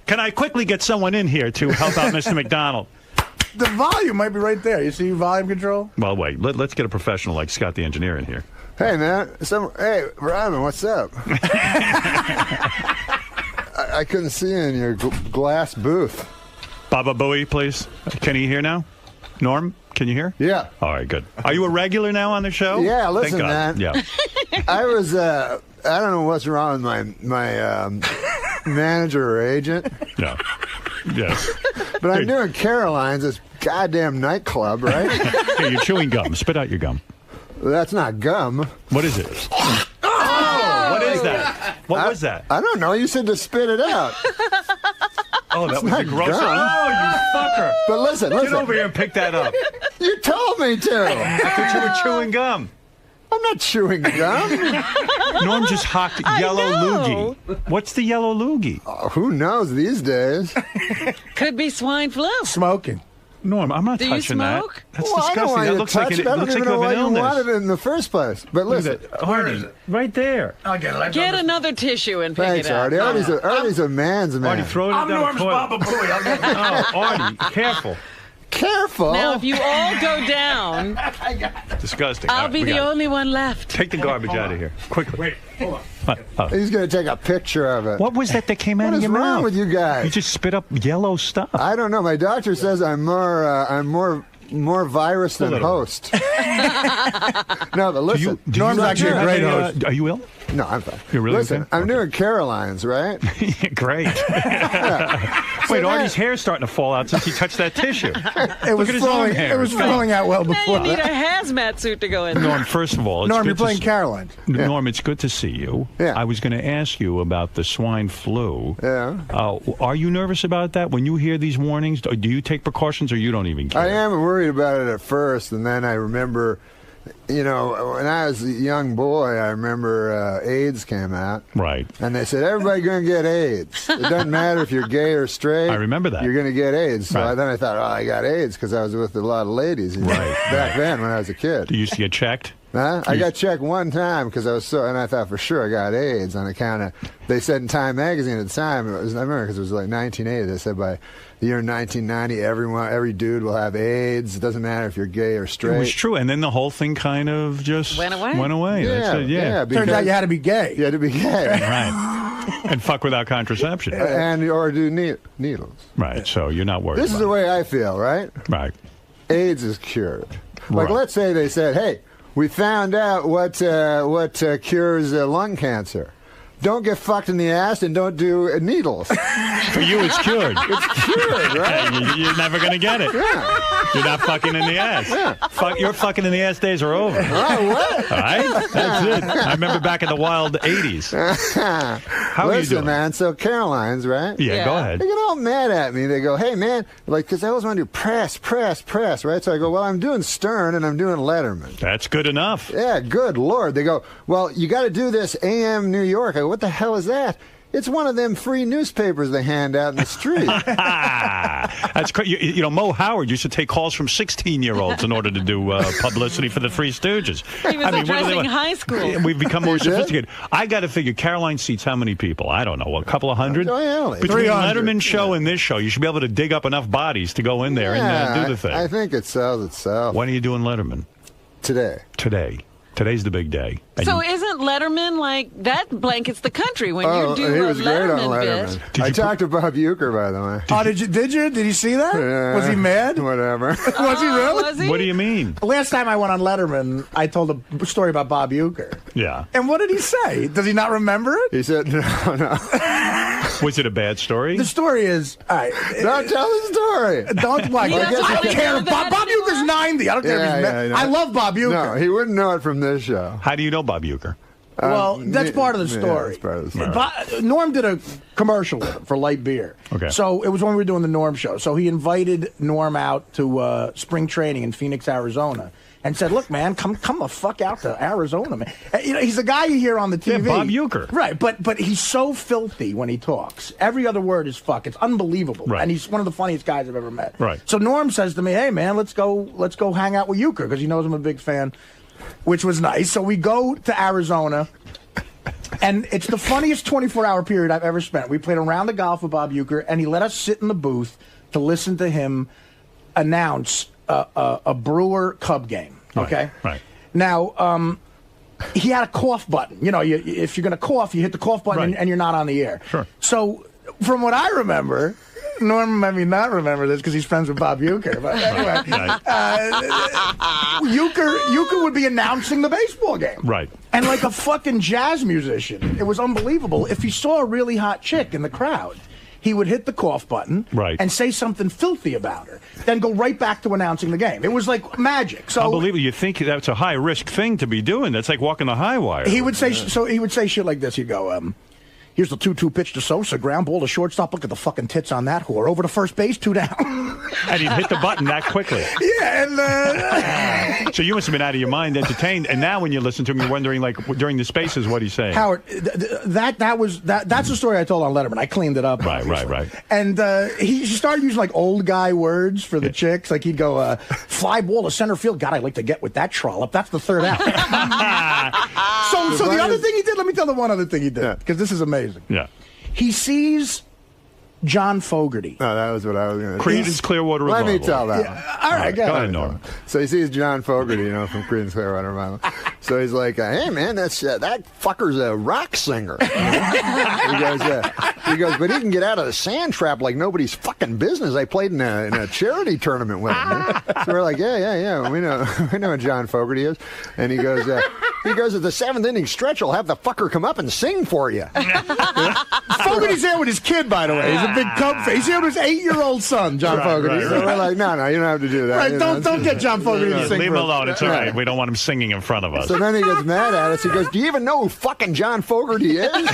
Can I quickly get someone in here to help out Mr. McDonald? The volume might be right there. You see volume control? Well, wait. Let's get a professional like Scott the engineer in here. Hey, man. Hey, Robin, what's up? I couldn't see you in your glass booth. Baba Booey, please. Can he hear now? Norm, can you hear? Yeah. All right, good. Are you a regular now on the show? Yeah, listen, Thank God. man. Yeah. I was, I don't know what's wrong with my manager or agent. No. Yes. But I'm doing Caroline's, this goddamn nightclub, right? Hey, you're chewing gum. Spit out your gum. That's not gum. What is it? Oh, what is that? What was that? I don't know. You said to spit it out. Oh, that It's was the not gross one. gum. Oh, you fucker. But listen. Get over here and pick that up. You told me to. I thought you were chewing gum. I'm not chewing gum. Norm just hocked yellow loogie. What's the yellow loogie? Who knows these days? Could be swine flu. Smoking. Norm, I'm not Do you touching that. smoke? That's Well, I don't disgusting. want That you to looks like touch it it. I don't looks like even you know have why an you illness. wanted it in the first place. But listen, Artie, right there. I'll get it. Get another tissue and pick thanks, it up. Artie. Artie's a man's man. Artie, throw it I'm down Norm's the toilet. Baba Booey. I'll get it. Oh, Artie, careful. Careful. Now, if you all go down, Disgusting. I'll All right, be we the got it. only one left. Take the garbage out of here. Quickly. Wait, hold on. He's going to take a picture of it. What was that came out What of is your wrong mouth? with you guys? You just spit up yellow stuff. I don't know. My doctor says I'm more virus than host. No, but listen. Norm's actually a great host. Are you ill? No, I'm fine. You're really Listen, okay? I'm doing Caroline's, right? Great. Wait, Artie's hair's starting to fall out since he touched that tissue. It was Look at his own flowing. hair. It was flowing out well Now before. you need a hazmat suit to go in. Norm, first of all, it's Norm, good you're to playing see- Caroline. Norm, it's good to see you. Yeah. I was going to ask you about the swine flu. Yeah. Are you nervous about that? When you hear these warnings, do you take precautions or you don't even care? I am worried about it at first, and then I remember, when I was a young boy, I remember AIDS came out. Right. And they said, everybody's going to get AIDS. It doesn't matter if you're gay or straight. I remember that. You're going to get AIDS. So Right. then I thought, I got AIDS because I was with a lot of ladies back then when I was a kid. You used to get checked? Huh? I got checked one time because and I thought for sure I got AIDS on account of, they said in Time Magazine at the time, I remember because it was like 1980, they said by the year 1990, every dude will have AIDS. It doesn't matter if you're gay or straight. It was true, and then the whole thing kind of just Went away. That's it, yeah. Turns out you had to be gay. You had to be gay. Right. And fuck without contraception. Or do needles. Right, so you're not worried This is about the way I feel, right? Right. AIDS is cured. Like, Right. let's say they said, hey, we found out what cures lung cancer. Don't get fucked in the ass and don't do needles. For you, it's cured. It's cured, right? You're never going to get it. Yeah. You're not fucking in the ass. Yeah. Your fucking in the ass days are over. Oh, what? All right? That's it. I remember back in the wild 80s. How are you Listen, doing? man, so Caroline's, right? Yeah, go ahead. They get all mad at me. They go, hey, man, like, because I always want to do press, right? So I go, well, I'm doing Stern and I'm doing Letterman. That's good enough. Yeah, good Lord. They go, well, you got to do this AM New York. I go, what the hell is that? It's one of them free newspapers they hand out in the street. That's crazy. Mo Howard used to take calls from 16-year-olds in order to do publicity for the Three Stooges. He was addressing high school. We've become more sophisticated. I got to figure, Caroline seats how many people? I don't know, a couple of hundred? Oh, yeah, Between 300. Letterman show and this show, you should be able to dig up enough bodies to go in there and do the thing. I think it sells itself. When are you doing Letterman? Today. Today's the big day. And So isn't Letterman like that blankets the country when Oh, you do he a was great on Letterman Letterman. bit? I talked to Bob Euchre, by the way. Oh, did you? Did he see that? Yeah, Was he mad? Whatever. Was he really? Was he? What do you mean? Last time I went on Letterman, I told a story about Bob Euchre. Yeah. And what did he say? Does he not remember it? He said, no. Was it a bad story? The story is, all right. Don't tell the story. Don't like. He doesn't I don't really care. know that Bob Euchre's 90. I don't care if he's mad. I love Bob Euchre. No, he wouldn't know it from this show. How do you know Bob Euchre? Well, that's part of the Yeah, story. that's part of the story. Norm did a commercial with him for light beer. Okay. So it was when we were doing the Norm show. So he invited Norm out to spring training in Phoenix, Arizona. and said, "Look, man, come the fuck out to Arizona, man." You know, he's a guy you hear on the TV. Yeah, Bob Uecker. Right, but he's so filthy when he talks. Every other word is fuck. It's unbelievable. Right. And he's one of the funniest guys I've ever met. Right. So Norm says to me, "Hey, man, let's go hang out with Uecker," because he knows I'm a big fan, which was nice. So we go to Arizona. And it's the funniest 24-hour period I've ever spent. We played a round of golf with Bob Uecker, and he let us sit in the booth to listen to him announce a Brewer-Cub game. Okay? Right. Now, he had a cough button. You know, if you're going to cough, you hit the cough button and you're not on the air. Sure. So, from what I remember... Norm may not remember this because he's friends with Bob Uecker. But anyway, Uecker would be announcing the baseball game. Right. And like a fucking jazz musician. It was unbelievable. If he saw a really hot chick in the crowd, he would hit the cough button and say something filthy about her, then go right back to announcing the game. It was like magic. So unbelievable. You think that's a high-risk thing to be doing. That's like walking the high wire. He would say, he would say shit like this. He'd go, here's the 2-2 pitch to Sosa. Ground ball to shortstop. Look at the fucking tits on that whore. Over to first base, 2 down. And he'd hit the button that quickly. Yeah, and so you must have been out of your mind, entertained. And now when you listen to him, you're wondering, like, during the spaces, what he's saying. Howard, that's the story I told on Letterman. I cleaned it up. Right. And he started using like old guy words for the chicks. Like he'd go, fly ball to center field. God, I'd like to get with that trollop. That's the third out. So the other thing he did, let me tell the one other thing he did, because this is amazing. Yeah. He sees John Fogerty. No, that was what I was going to say. Creedence Clearwater Revival. Let me tell that. Yeah. All right, go ahead, Norm. So he sees John Fogerty, you know, from Creedence Clearwater Revival. So he's like, "Hey, man, that fucker's a rock singer." He goes, "But he can get out of the sand trap like nobody's fucking business. I played in a charity tournament with him." So we're like, yeah, we know who John Fogerty is. And he goes, at the 7th inning stretch, I'll have the fucker come up and sing for you. Fogerty's there with his kid, by the way. He's a big Cub fan. He's here with his 8-year-old son, John Fogerty. Right. So we're like, no, you don't have to do that. Right, don't get John Fogerty to sing. Leave him alone. It's all right. We don't want him singing in front of us. So then he gets mad at us. He goes, "Do you even know who fucking John Fogerty is?"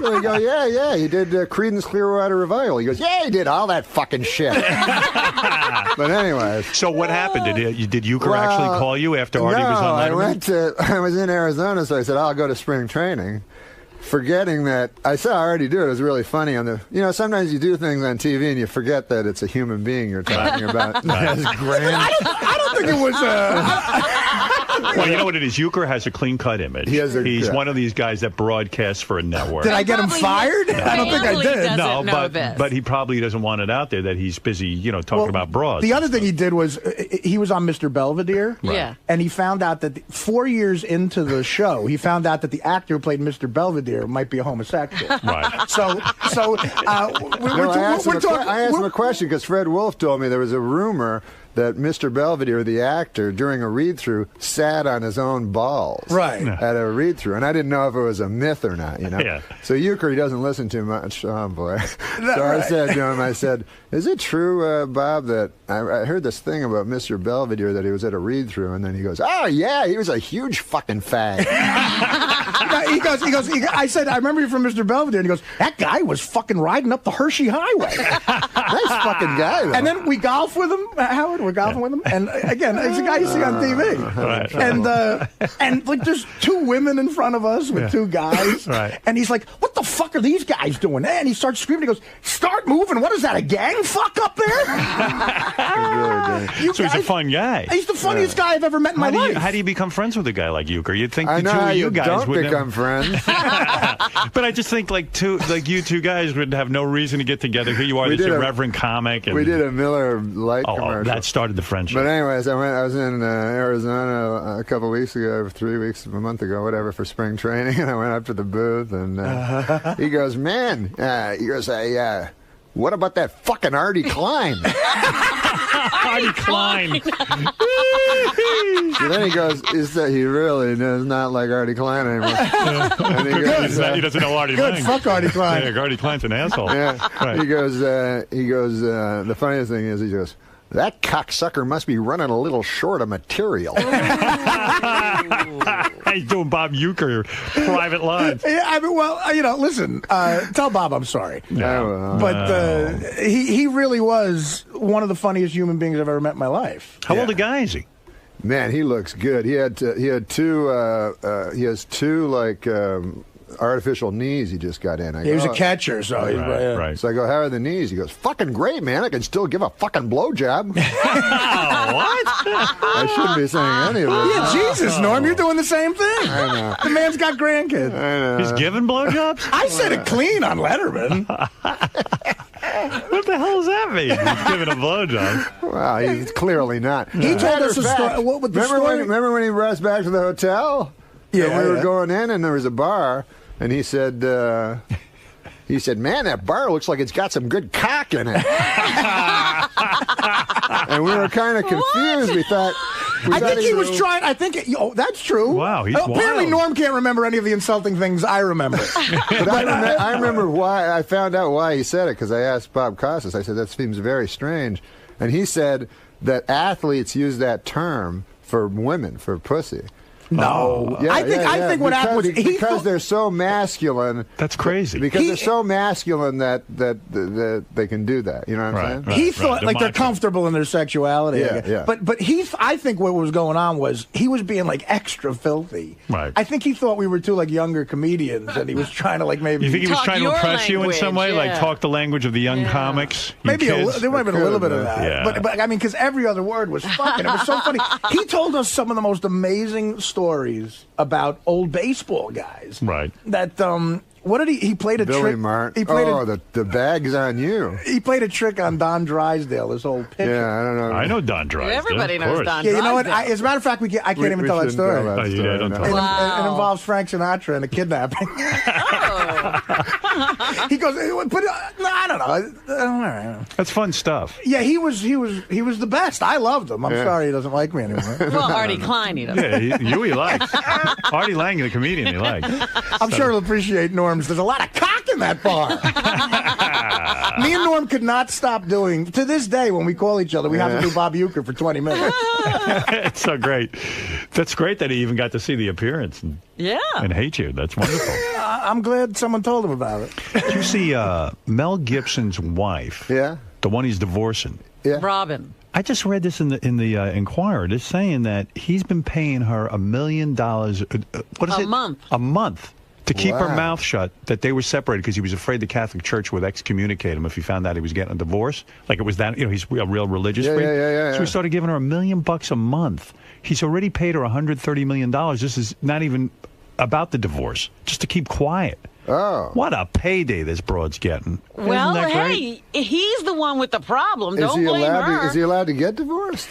So we go, yeah, he did Creedence Clearwater Revival. He goes, "Yeah, he did all that fucking shit." But anyway. So what happened? Did Uecker actually call you after Artie was on Letterman? I was in Arizona, so I said, "I'll go to spring training." Forgetting that I saw Artie do it. It was really funny sometimes you do things on TV and you forget that it's a human being you're talking about. That's grand. I don't think it was Well, you know what it is? Uecker has a clean-cut image. He's one of these guys that broadcasts for a network. Did I get him fired? I don't think I did. No, but he probably doesn't want it out there that he's busy, talking about broads. The other thing he did was he was on Mr. Belvedere. Right. Yeah. And he found out that 4 years into the show, he found out that the actor who played Mr. Belvedere might be a homosexual. Right. I asked him a question because Fred Wolf told me there was a rumor that Mr. Belvedere, the actor, during a read-through, sat on his own balls at a read-through. And I didn't know if it was a myth or not, Yeah. So Uecker, he doesn't listen too much. Oh, boy. I said to him, "Is it true, Bob, that I heard this thing about Mr. Belvedere that he was at a read-through?" And then he goes, "Oh, yeah, he was a huge fucking fag." I said, "I remember you from Mr. Belvedere." And he goes, "That guy was fucking riding up the Hershey Highway." Nice fucking guy, though. And then we golf with him, Howard. We're golfing with him, and again, it's a guy you see on TV. Right. And like, there's 2 women in front of us with 2 guys, and he's like, "What the fuck are these guys doing?" And he starts screaming. He goes, "Start moving! What is that? A gang fuck up there?" So he's a fun guy. He's the funniest guy I've ever met in my life. How do you become friends with a guy like Uecker? You'd think I the know two of you you guys don't would become friends. But I just think like you two guys would have no reason to get together. Here you are, this irreverent comic. And, we did a Miller Lite commercial. That started the friendship. But anyways, I was in Arizona a couple weeks ago, 3 weeks, a month ago, whatever, for spring training, and I went up to the booth, and he goes, "Man," what about that fucking Artie Klein? Artie Klein. So then he goes, he really does not like Artie Klein anymore. And he goes, he doesn't know Artie Good, Klein. fuck Artie Klein. Yeah, Artie Klein's an asshole. Yeah. Right. He goes, the funniest thing is, he goes, "That cocksucker must be running a little short of material." He's doing Bob Uecker private lines. Yeah, listen, tell Bob I'm sorry. No. But he really was one of the funniest human beings I've ever met in my life. How old a guy is he? Man, he looks good. He has two artificial knees he just got in. He was a catcher, so he's right. So I go, how are the knees? He goes, fucking great, man. I can still give a fucking blowjob. What? I shouldn't be saying any of this. Yeah, Jesus, Norm, you're doing the same thing. I know. The man's got grandkids. I know. He's giving blowjobs? I said it clean on Letterman. What the hell does that mean? He's giving a blowjob. Well, he's clearly not. He told us a story. What with the story? Remember when he brought us back to the hotel? Yeah, and we were going in, and there was a bar, and he said, man, that bar looks like it's got some good cock in it. And we were kind of confused. We thought. I think he was trying. I think. That's true. Wow, he's apparently wild. Norm can't remember any of the insulting things I remember. But I remember why. I found out why he said it because I asked Bob Costas. I said that seems very strange, and he said that athletes use that term for women, for pussy. No, Yeah, I think what happened was because they're so masculine. That's crazy. Because they're so masculine that they can do that. You know what I'm saying? He thought like they're comfortable in their sexuality. Yeah. But I think what was going on was he was being like extra filthy. Right. I think he thought we were two like younger comedians, and he was trying to like maybe. You think he was Talk trying to your impress you in some way, language, like talk the language of the young comics? You Maybe kids? there might have been a little bit of that. Yeah. But I mean, because every other word was fucking. It was so funny. He told us some of the most amazing stories about old baseball guys. Right. That what did he played a Billy trick? Martin. He played the bag's on you. He played a trick on Don Drysdale. This old pitcher. Yeah, I don't know. I know Don Drysdale. Everybody knows Don Yeah, you know what? Drysdale. As a matter of fact, I can't even tell that story. Tell that story. don't tell It, it. it involves Frank Sinatra and a kidnapping. He goes, but no, I don't know. All right. That's fun stuff. Yeah, he was the best. I loved him. I'm sorry he doesn't like me anymore. Well, Artie Klein, he doesn't. Yeah, he likes. Artie Lang, the comedian, he likes. I'm sure he'll appreciate Norm's. There's a lot of cock in that bar. Me and Norm could not stop doing. To this day, when we call each other, we have to do Bob Uecker for 20 minutes. It's so great. That's great that he even got to see the appearance and hate you. That's wonderful. I'm glad someone told him about it. Did you see Mel Gibson's wife? Yeah. The one he's divorcing. Yeah. Robin. I just read this in the Inquirer. It's saying that he's been paying her $1 million. What is it? A month. To keep her mouth shut, that they were separated because he was afraid the Catholic Church would excommunicate him if he found out he was getting a divorce. Like it was that, he's a real religious freak. So he started giving her $1 million a month. He's already paid her $130 million. This is not even about the divorce, just to keep quiet. Oh. What a payday this broad's getting. Well, Isn't that great? hey, he's the one with the problem. Is Don't he blame allowed her. is he allowed to get divorced?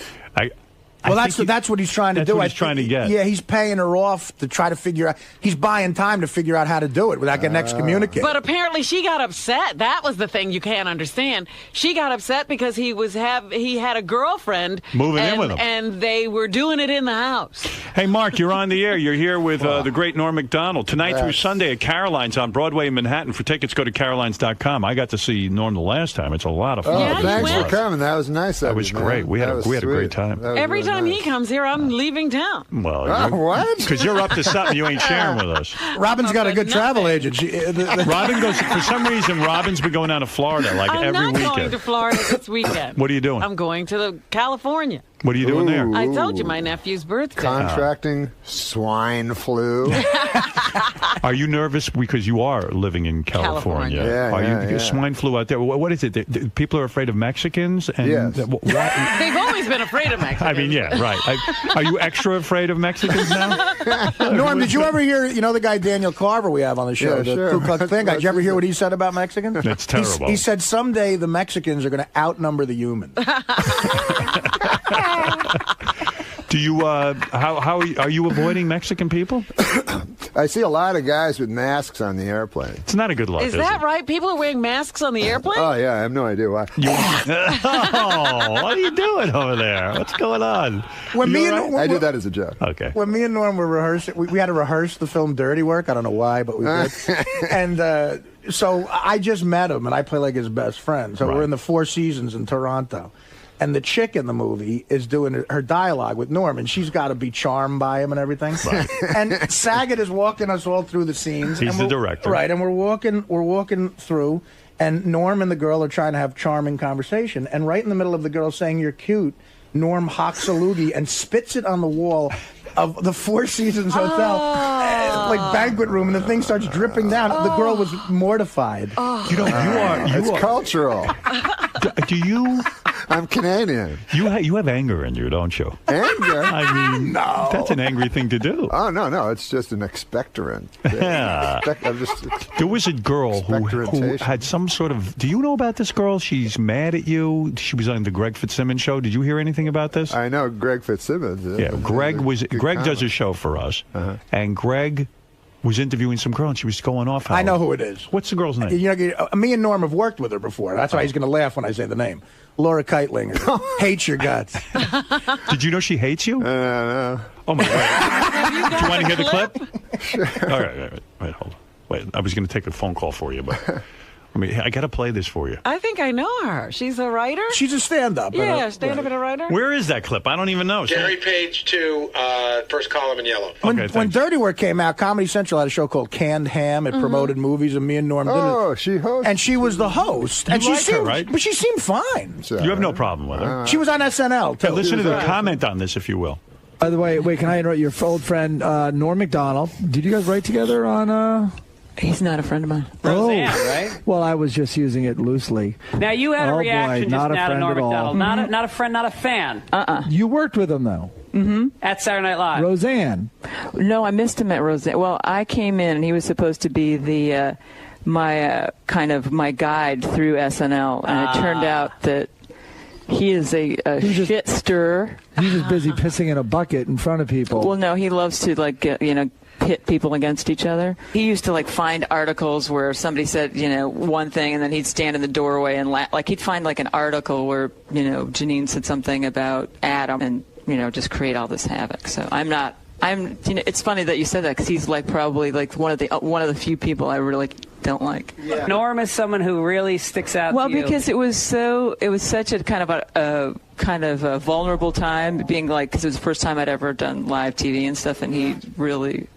Well, that's what he's trying to do. What he's trying to get. Yeah, he's paying her off to try to figure out. He's buying time to figure out how to do it without getting excommunicated. But apparently she got upset. That was the thing you can't understand. She got upset because he had a girlfriend moving in with him, and they were doing it in the house. Hey, Mark, you're on the air. You're here with the great Norm Macdonald. Tonight through Sunday at Caroline's on Broadway in Manhattan. For tickets, go to carolines.com. I got to see Norm the last time. It's a lot of fun. Oh, thanks for coming. That was nice. That was great. We had a great time. Every time he comes here, I'm leaving town. Well, what? Because you're up to something you ain't sharing with us. Robin's got a good travel agent. Robin goes, for some reason, Robin's been going down to Florida like I'm every not weekend. going to Florida this weekend. What are you doing? I'm going to California. What are you doing there? I told you my nephew's birthday. Contracting swine flu. Are you nervous because you are living in California? Are you swine flu out there? What is it? People are afraid of Mexicans? And yes. They've always been afraid of Mexicans. I mean, yeah, right. Are you extra afraid of Mexicans now? Norm, did you ever hear, the guy Daniel Carver we have on the show, the Ku Klux Klan guy? Did you ever hear what he said about Mexicans? That's terrible. He said someday the Mexicans are going to outnumber the humans. Do you, how are you avoiding Mexican people? I see a lot of guys with masks on the airplane. It's not a good look, Is that right? People are wearing masks on the airplane? Oh, yeah. I have no idea why. Oh, what are you doing over there? What's going on? I did that as a joke. Okay. When me and Norm were rehearsing, we had to rehearse the film Dirty Work. I don't know why, but we did. And so I just met him, and I play like his best friend. So we're in the Four Seasons in Toronto. And the chick in the movie is doing her dialogue with Norm, and she's got to be charmed by him and everything. Right. And Saget is walking us all through the scenes. He's the director. Right, and we're walking through, and Norm and the girl are trying to have charming conversation. And right in the middle of the girl saying, "You're cute," Norm Hoxalugi and spits it on the wall of the Four Seasons Hotel, like banquet room, and the thing starts dripping down. The girl was mortified. You know, It's cultural. Do you? I'm Canadian. You have anger in you, don't you? Anger? I mean, no. That's an angry thing to do. Oh, no. It's just an expectorant. Yeah. There was a girl who had some sort of... Do you know about this girl? She's mad at you. She was on the Greg Fitzsimmons show. Did you hear anything about this? I know Greg Fitzsimmons. Yeah, Greg does a show for us, and Greg was interviewing some girl, and she was going off. I know who it is. What's the girl's name? You know, me and Norm have worked with her before. That's why he's going to laugh when I say the name. Laura Keitlinger. Hates your guts. Did you know she hates you? No. Oh, my God. Do you want to hear the clip? Sure. All right. Wait, hold on. Wait, I was going to take a phone call for you, but... I got to play this for you. I think I know her. She's a writer? She's a stand-up. Yeah, stand-up and a writer. Where is that clip? I don't even know. Gary Page 2, first column in yellow. When Dirty Work came out, Comedy Central had a show called Canned Ham. It promoted movies, and me and Norm did it. Oh, she hosted. And she was the host. And You like her, right? But she seemed fine. You have no problem with her. She was on SNL, too. Listen to the comment on this, if you will. By the way, wait, can I interrupt your old friend, Norm Macdonald? Did you guys write together on... He's not a friend of mine. Roseanne, right? Well, I was just using it loosely. Now, you had a reaction boy, just now to Norm Macdonald. Mm-hmm. Not a friend, not a fan. You worked with him, though. Mm-hmm. At Saturday Night Live. Roseanne. No, I missed him at Roseanne. Well, I came in, and he was supposed to be the my guide through SNL, and it turned out that he is a shit stirrer. He's just busy pissing in a bucket in front of people. Well, no, he loves to, pit people against each other. He used to find articles where somebody said, one thing, and then he'd stand in the doorway and laugh. He'd find an article where, Janine said something about Adam and, just create all this havoc. So it's funny that you said that, because he's probably one of the few people I really don't like. Yeah. Norm is someone who really sticks out to you. Well, because it was such a kind of a vulnerable time, being because it was the first time I'd ever done live TV and stuff, and he really,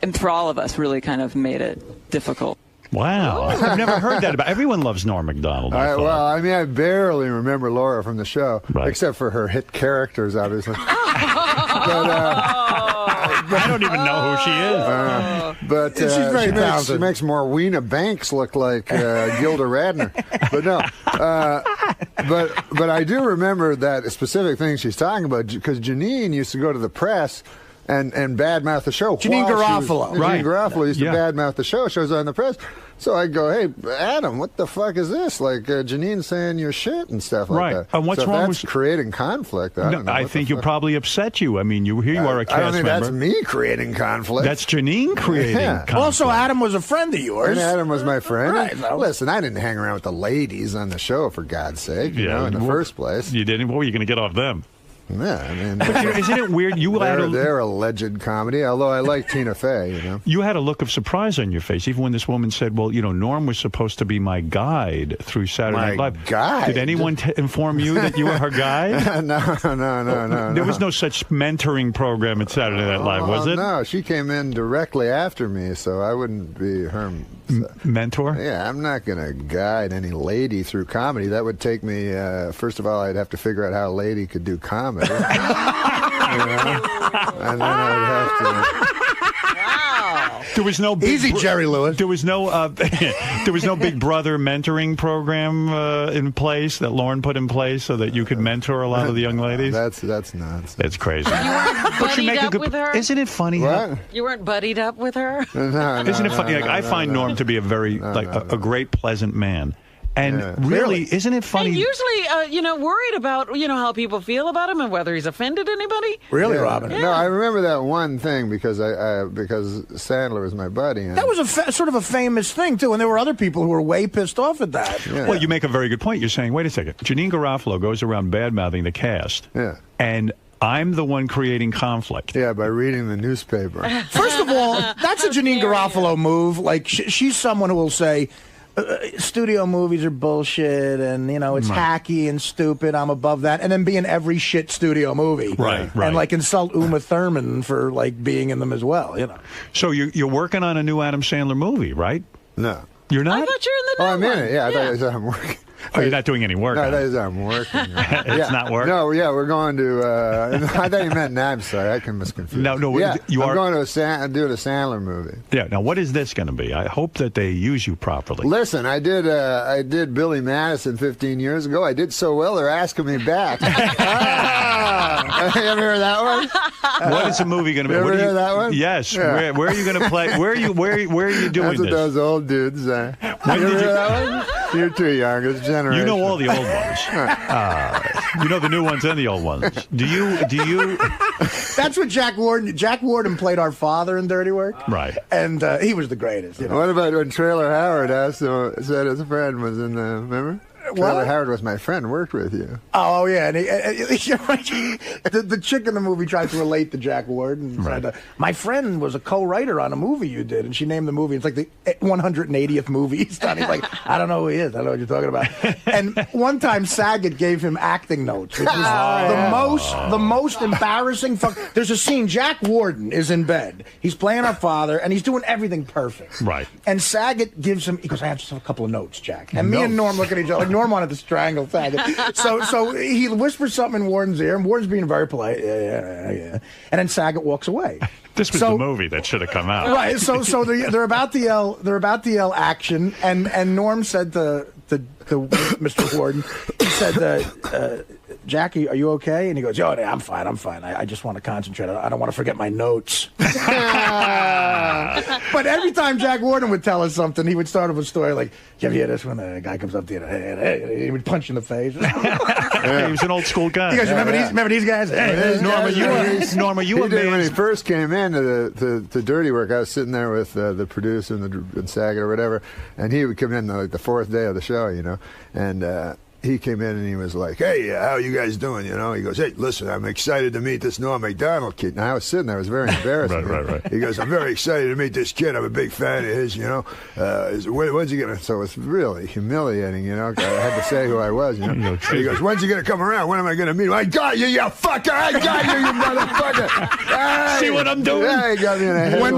and for all of us, really kind of made it difficult. Wow. I've never heard that about. Everyone loves Norm Macdonald. I barely remember Laura from the show, except for her hit characters, obviously. I don't even know who she is. But She's very talented. She makes Morweena Banks look like Gilda Radner. But no. But I do remember that specific thing she's talking about, because Janine used to go to the press and badmouth the show. Janine Garofalo. Janine Garofalo used to badmouth the show. Shows on the press. So I go, hey, Adam, what the fuck is this? Janine saying your shit and stuff like that. And what's wrong with creating conflict? I think you probably upset you. I mean, here you are a cast member. I don't think that's me creating conflict. That's Janine creating conflict. Also, Adam was a friend of yours. And Adam was my friend. Right. Listen, I didn't hang around with the ladies on the show, for God's sake, in the first place. You didn't? What were you going to get off them? Yeah, I mean, but isn't it weird? They're alleged comedy, although I like Tina Fey, You had a look of surprise on your face, even when this woman said, well, Norm was supposed to be my guide through Saturday Night Live. Guide? Did anyone inform you that you were her guide? No. There was no such mentoring program at Saturday Night Live, was it? No, she came in directly after me, so I wouldn't be her mentor? Yeah, I'm not going to guide any lady through comedy. That would take me, first of all, I'd have to figure out how a lady could do comedy. And then I'd have to... Wow. There was no easy, Jerry Lewis. There was no Big Brother mentoring program in place that Lauren put in place so that you could mentor a lot of the young ladies. That's nonsense. That's crazy. You weren't buddied up with her? Isn't it funny? What? You weren't buddied up with her? No, isn't it funny? I find Norm to be a very a great, pleasant man. And really, isn't it funny? And usually, worried about, how people feel about him and whether he's offended anybody. Really, Robin? No, I remember that one thing because because Sandler was my buddy. And that was sort of a famous thing, too, and there were other people who were way pissed off at that. Yeah. Well, you make a very good point. You're saying, wait a second, Janine Garofalo goes around bad-mouthing the cast. Yeah. And I'm the one creating conflict. Yeah, by reading the newspaper. First of all, that's a Janine Garofalo move. She's someone who will say, studio movies are bullshit, and it's hacky and stupid. I'm above that, and then be in every shit studio movie, right? And insult Uma Thurman for being in them as well. So you're working on a new Adam Sandler movie, right? No, you're not. I thought you were in the new I'm in one. it. Yeah, I thought I'm working. Oh, you're not doing any work. No, that is I'm working. It's not work? No, yeah, we're going to. I thought you meant. I'm sorry, I was confused. No, yeah, you are going to doing a Sandler movie. Yeah. Now, what is this going to be? I hope that they use you properly. Listen, I did Billy Madison 15 years ago. I did so well, they're asking me back. You ever heard that one? What is the movie going to be? You ever hear that one? Yes. Yeah. Where are you going to play? Where are you doing That's what this? those old dudes say. When You ever did hear you- that one? You're too young. It's generation. You know all the old ones. You know the new ones and the old ones. Do you? That's what Jack Warden played our father in Dirty Work. Right. And he was the greatest. You know? What about when Trailer Howard said his friend was in the, remember? Trailer Howard was my friend, worked with you. Oh, yeah. And you're right. The chick in the movie tried to relate to Jack Warden. And said, my friend was a co-writer on a movie you did. And she named the movie. It's like the 180th movie he's done. He's like, I don't know who he is. I don't know what you're talking about. And one time, Saget gave him acting notes, which was the most embarrassing. There's a scene. Jack Warden is in bed. He's playing our father, and he's doing everything perfect. Right. And Saget gives him, he goes, I have just a couple of notes, Jack. And me and Norm look at each other. Like, Norm wanted to strangle Saget. So he whispers something in Warden's ear, and Warden's being very polite. Yeah. And then Saget walks away. This was the movie that should have come out. Right. So they're about to yell action, and Norm said to Mr. Warden, he said, Jackie, are you okay? And he goes, yeah, I'm fine. I just want to concentrate. I don't want to forget my notes. But every time Jack Warden would tell us something, he would start with a story like, you ever hear this when a guy comes up to you, hey, he would punch you in the face. He was an old school guy. He goes, remember these guys? Hey, Norma, you were when he first came into the Dirty Work, I was sitting there with the producer and Saget or whatever, and he would come in like the fourth day of the show, you know, and he came in and he was like, hey, how you guys doing? You know, he goes, hey, listen, I'm excited to meet this Norm Macdonald kid. And I was sitting there, it was very embarrassing. Right. He goes, I'm very excited to meet this kid. I'm a big fan of his, you know. When's he going to? So it's really humiliating, you know. I had to say who I was, you know. He goes, when's he going to come around? When am I going to meet him? I got you, you fucker. I got you, you motherfucker. Hey. See what I'm doing? Yeah, he got me in a head. When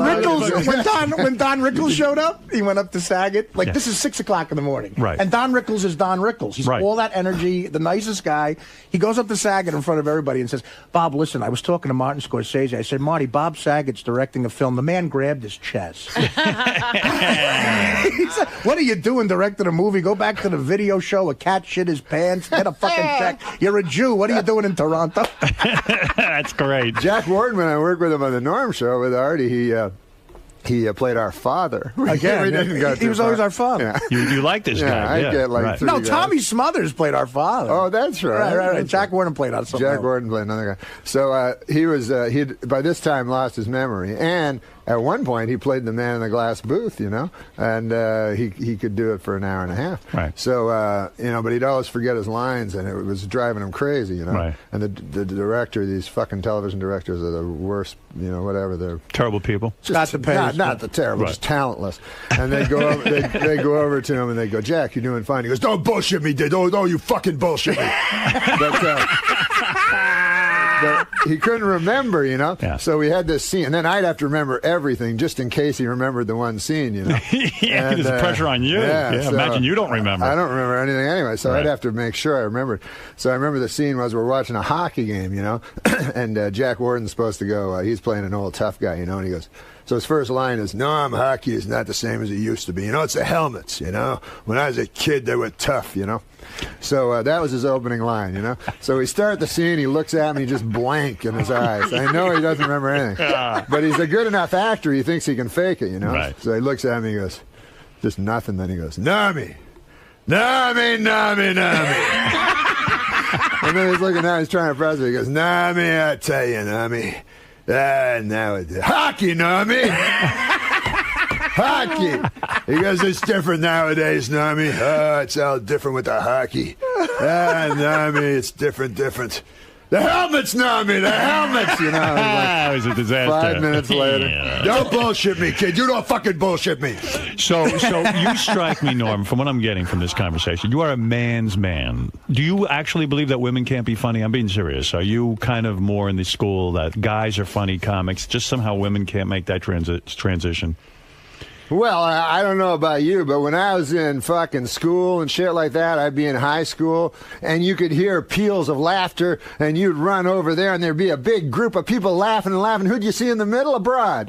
Don Rickles showed up, he went up to Saget. Like, this is 6 o'clock in the morning. Right. And Don Rickles is Don Rickles. He's all that energy, the nicest guy. He goes up to Saget in front of everybody and says, Bob, listen, I was talking to Martin Scorsese. I said, Marty, Bob Saget's directing a film. The man grabbed his chest. He said, what are you doing directing a movie? Go back to the video show. A cat shit his pants. Get a fucking check. You're a Jew. What are you doing in Toronto? That's great. Jack Warden, when I worked with him on the Norm Show with Artie, he played our father. Again, he was always our father. Yeah. You like this guy? I get like 3 guys. Tommy Smothers played our father. Oh, that's right. Right. Jack Warden played on something. Jack Warden played another guy. So he'd by this time lost his memory, and at one point he played the man in the glass booth, you know, and he could do it for an hour and a half. Right. So you know, but he'd always forget his lines, and it was driving him crazy, you know. Right. And the director, these fucking television directors are the worst, you know, whatever. They're terrible people. Not the terrible, just talentless. And they go over, they go over to him and they go, Jack, you're doing fine. He goes, don't bullshit me, dude. Oh, you fucking bullshit me. But he couldn't remember, you know. Yeah. So we had this scene, and then I'd have to remember everything just in case he remembered the one scene, you know. Yeah, there's pressure on you. Yeah, so imagine you don't remember. I don't remember anything anyway, so I'd have to make sure I remembered. So I remember the scene was we're watching a hockey game, you know, and Jack Warden's supposed to go. He's playing an old tough guy, you know, and he goes. So his first line is, no, hockey is not the same as it used to be. You know, it's the helmets, you know. When I was a kid, they were tough, you know. So that was his opening line, you know. So we start the scene, he looks at me, just blank in his eyes. I know he doesn't remember anything. But he's a good enough actor, he thinks he can fake it, you know. Right. So he looks at me, he goes, just nothing. Then he goes, Nami. Nami, Nami, Nami. And then he's looking at me, he's trying to press it. He goes, Nami, I tell you, Nami. Now it's hockey, Nami. Hockey. He goes, it's different nowadays, Nami. It's all different with the hockey. Nami, it's different. The helmets, Nami, the helmets, you know. It was a disaster. 5 minutes later. Yeah. Don't bullshit me, kid. You don't fucking bullshit me. So you strike me, Norm, from what I'm getting from this conversation, you are a man's man. Do you actually believe that women can't be funny? I'm being serious. Are you kind of more in the school that guys are funny comics, just somehow women can't make that transition? Well, I don't know about you, but when I was in fucking school and shit like that, I'd be in high school, and you could hear peals of laughter, and you'd run over there, and there'd be a big group of people laughing and laughing. Who'd you see in the middle? A broad.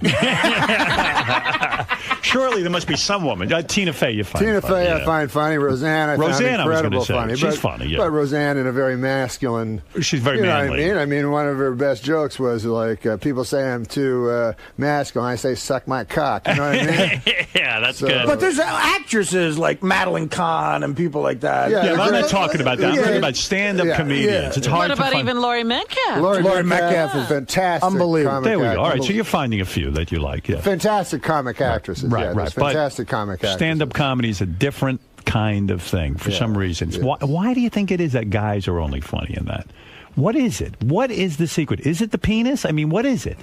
Surely there must be some woman. Tina Fey, you find Tina funny. Fey, I find funny. Roseanne, I find incredible funny. She's funny, yeah. But Roseanne in a very masculine. She's very manly. What I mean, one of her best jokes was like, people say I'm too masculine. I say, suck my cock. You know what I mean? Yeah, that's good. But there's actresses like Madeline Kahn and people like that. Yeah, I'm not talking about that. I'm talking about stand-up comedians. It's hard What to about find. even Laurie Metcalf? Laurie Metcalf is fantastic. Unbelievable. There we go. All right, actress. so you're finding a few that you like. Yeah. Fantastic comic actresses. Right, yeah, right. Fantastic comic actresses. Stand-up comedy is a different kind of thing for some reasons. Yeah. Why do you think it is that guys are only funny in that? What is it? What is the secret? Is it the penis? I mean, what is it?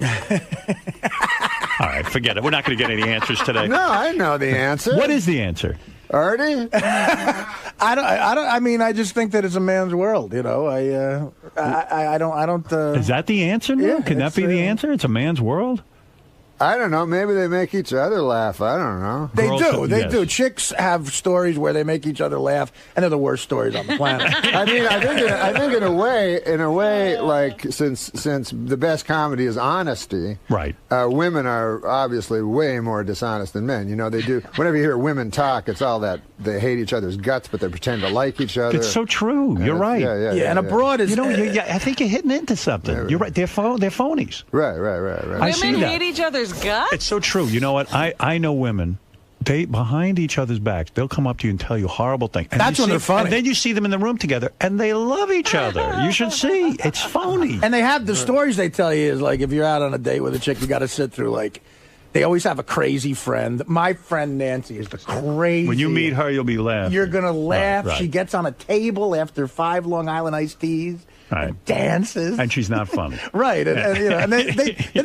All right, forget it. We're not going to get any answers today. No, I know the answer. What is the answer? Artie? I mean, I just think that it's a man's world. You know, I don't. Is that the answer? No? Yeah, Can that be the answer? It's a man's world? I don't know. Maybe they make each other laugh. I don't know. They Girls do. They yes. do. Chicks have stories where they make each other laugh, and they're the worst stories on the planet. I mean, I think in a way, like since the best comedy is honesty, right? Women are obviously way more dishonest than men. You know, they do. Whenever you hear women talk, it's all that they hate each other's guts, but they pretend to like each other. It's so true. You're right. Yeah. And abroad is. You know, I think you're hitting into something. Yeah, You're right. They're phonies. Right. I see Women that. hate each other's guts? It's so true. You know what? I know women. They behind each other's backs, they'll come up to you and tell you horrible things. And That's when they're funny. And then you see them in the room together, and they love each other. You should see. It's phony. And they have the stories they tell you is like if you're out on a date with a chick, you got to sit through like. They always have a crazy friend. My friend Nancy is the crazy. When you meet her, you'll be laughing. You're gonna laugh. Right. She gets on a table after 5 Long Island iced teas. Right. And dances. And she's not funny. Right. And, you know, and they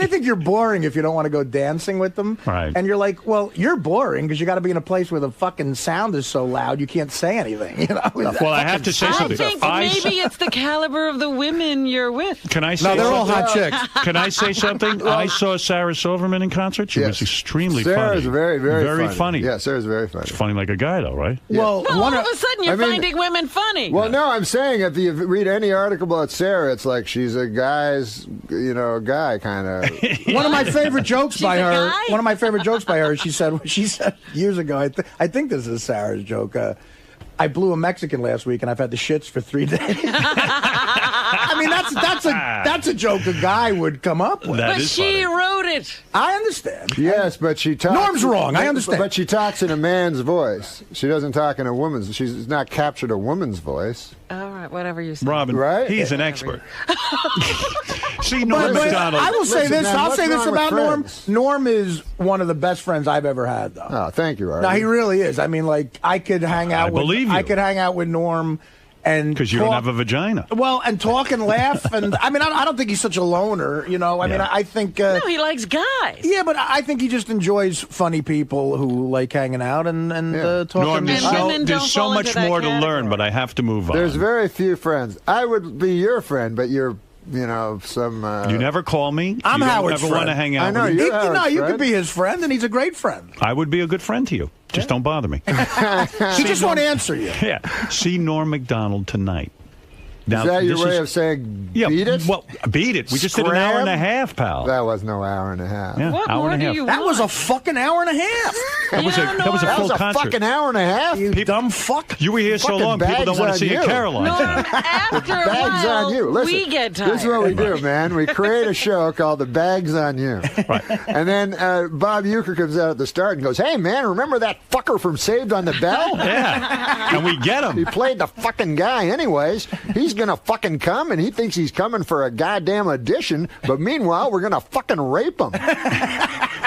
think you're boring if you don't want to go dancing with them. Right. And you're like, well, you're boring because you got to be in a place where the fucking sound is so loud you can't say anything. You know? Well, I have to say something. I think maybe it's the caliber of the women you're with. Can I say No, they're all hot something? chicks. Can I say something? I saw Sarah Silverman in concert. She was extremely funny. Sarah's very funny. Yeah, Sarah's very funny. She's funny like a guy, though, right? Well, all of a sudden you're finding women funny. Well, no, I'm saying if you read any article about Sarah, it's like she's a guy's, guy kind of. One of my favorite jokes by her. One of my favorite jokes by her. She said years ago. I think this is Sarah's joke. I blew a Mexican last week, and I've had the shits for 3 days. I mean, that's a joke a guy would come up with. But she wrote it. I understand. Yes, but she talks. Norm's wrong. I understand. But she talks in a man's voice. She doesn't talk in a woman's. She's not captured a woman's voice. All right, whatever you say. Robin, right? He's an expert. See, Norm Macdonald. I will say this. man, I'll what's say this wrong with about Norm. friends? Norm is one of the best friends I've ever had, though. Oh, thank you, Artie. No, he really is. I mean, like I could hang out. I could hang out with Norm, and Because you don't have a vagina. Well, and talk and laugh, and I mean, I don't think he's such a loner. You know, I mean, I think. No, he likes guys. Yeah, but I think he just enjoys funny people who like hanging out and talking. Norm, women there's don't so fall much into that more to category. learn, but I have to move on. There's very few friends. I would be your friend, but you're, some. You never call me. I'm you Howard's don't ever want to friend. hang out I know, with me. you're Howard's you friend. could be his friend, and he's a great friend. I would be a good friend to you. Just don't bother me. He just won't answer you. Yeah. See Norm Macdonald tonight. Is that your this way of saying Yeah, beat it? Well, beat it. We just did an hour and a half, pal. That was no hour and a half. Yeah, What hour more and do a half. you That want? was a fucking hour and a half. That was a Yeah, that was a Norm. full That was a concert. fucking hour and a half. You dumb fuck. You were here so Fucking long, people don't want bags to see on you, you. Caroline. No, tonight. after a Bags while, on you. Listen, we get tired. this is what we do, man. We create a show called The Bags on You. Right. And then Bob Uecker comes out at the start and goes, "Hey, man, remember that fucker from Saved on the Bell? Yeah. And we get He him. played the fucking guy anyways. He's going to fucking come, and he thinks he's coming for a goddamn audition, but meanwhile, we're going to fucking rape him."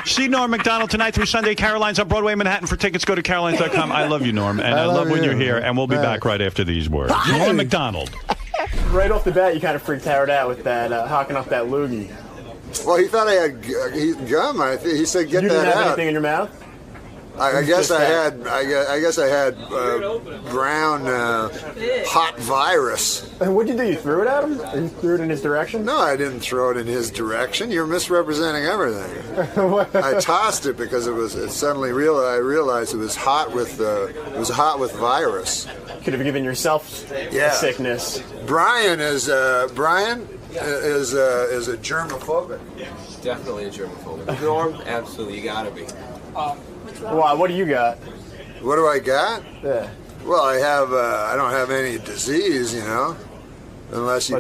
See Norm Macdonald tonight through Sunday. Caroline's on Broadway, Manhattan. For tickets, go to carolines.com. I love you, Norm, and I love when you. you're here, and we'll be back right after these words. Norm Macdonald. Right off the bat, you kind of freaked Howard out with that, hocking up that loogie. Well, he thought I had gum. He said, "Get You didn't that have out." anything in your mouth? I guess I had brown hot virus. And what'd you do? You threw it at him? Or you threw it in his direction? No, I didn't throw it in his direction. You're misrepresenting everything. I tossed it because I realized it was hot with virus. Could have given yourself a sickness. Brian is a germophobic. Definitely a germaphobe. Norm, absolutely, you gotta be. Wow, what do you got? What do I got? Yeah. Well, I don't have any disease, unless you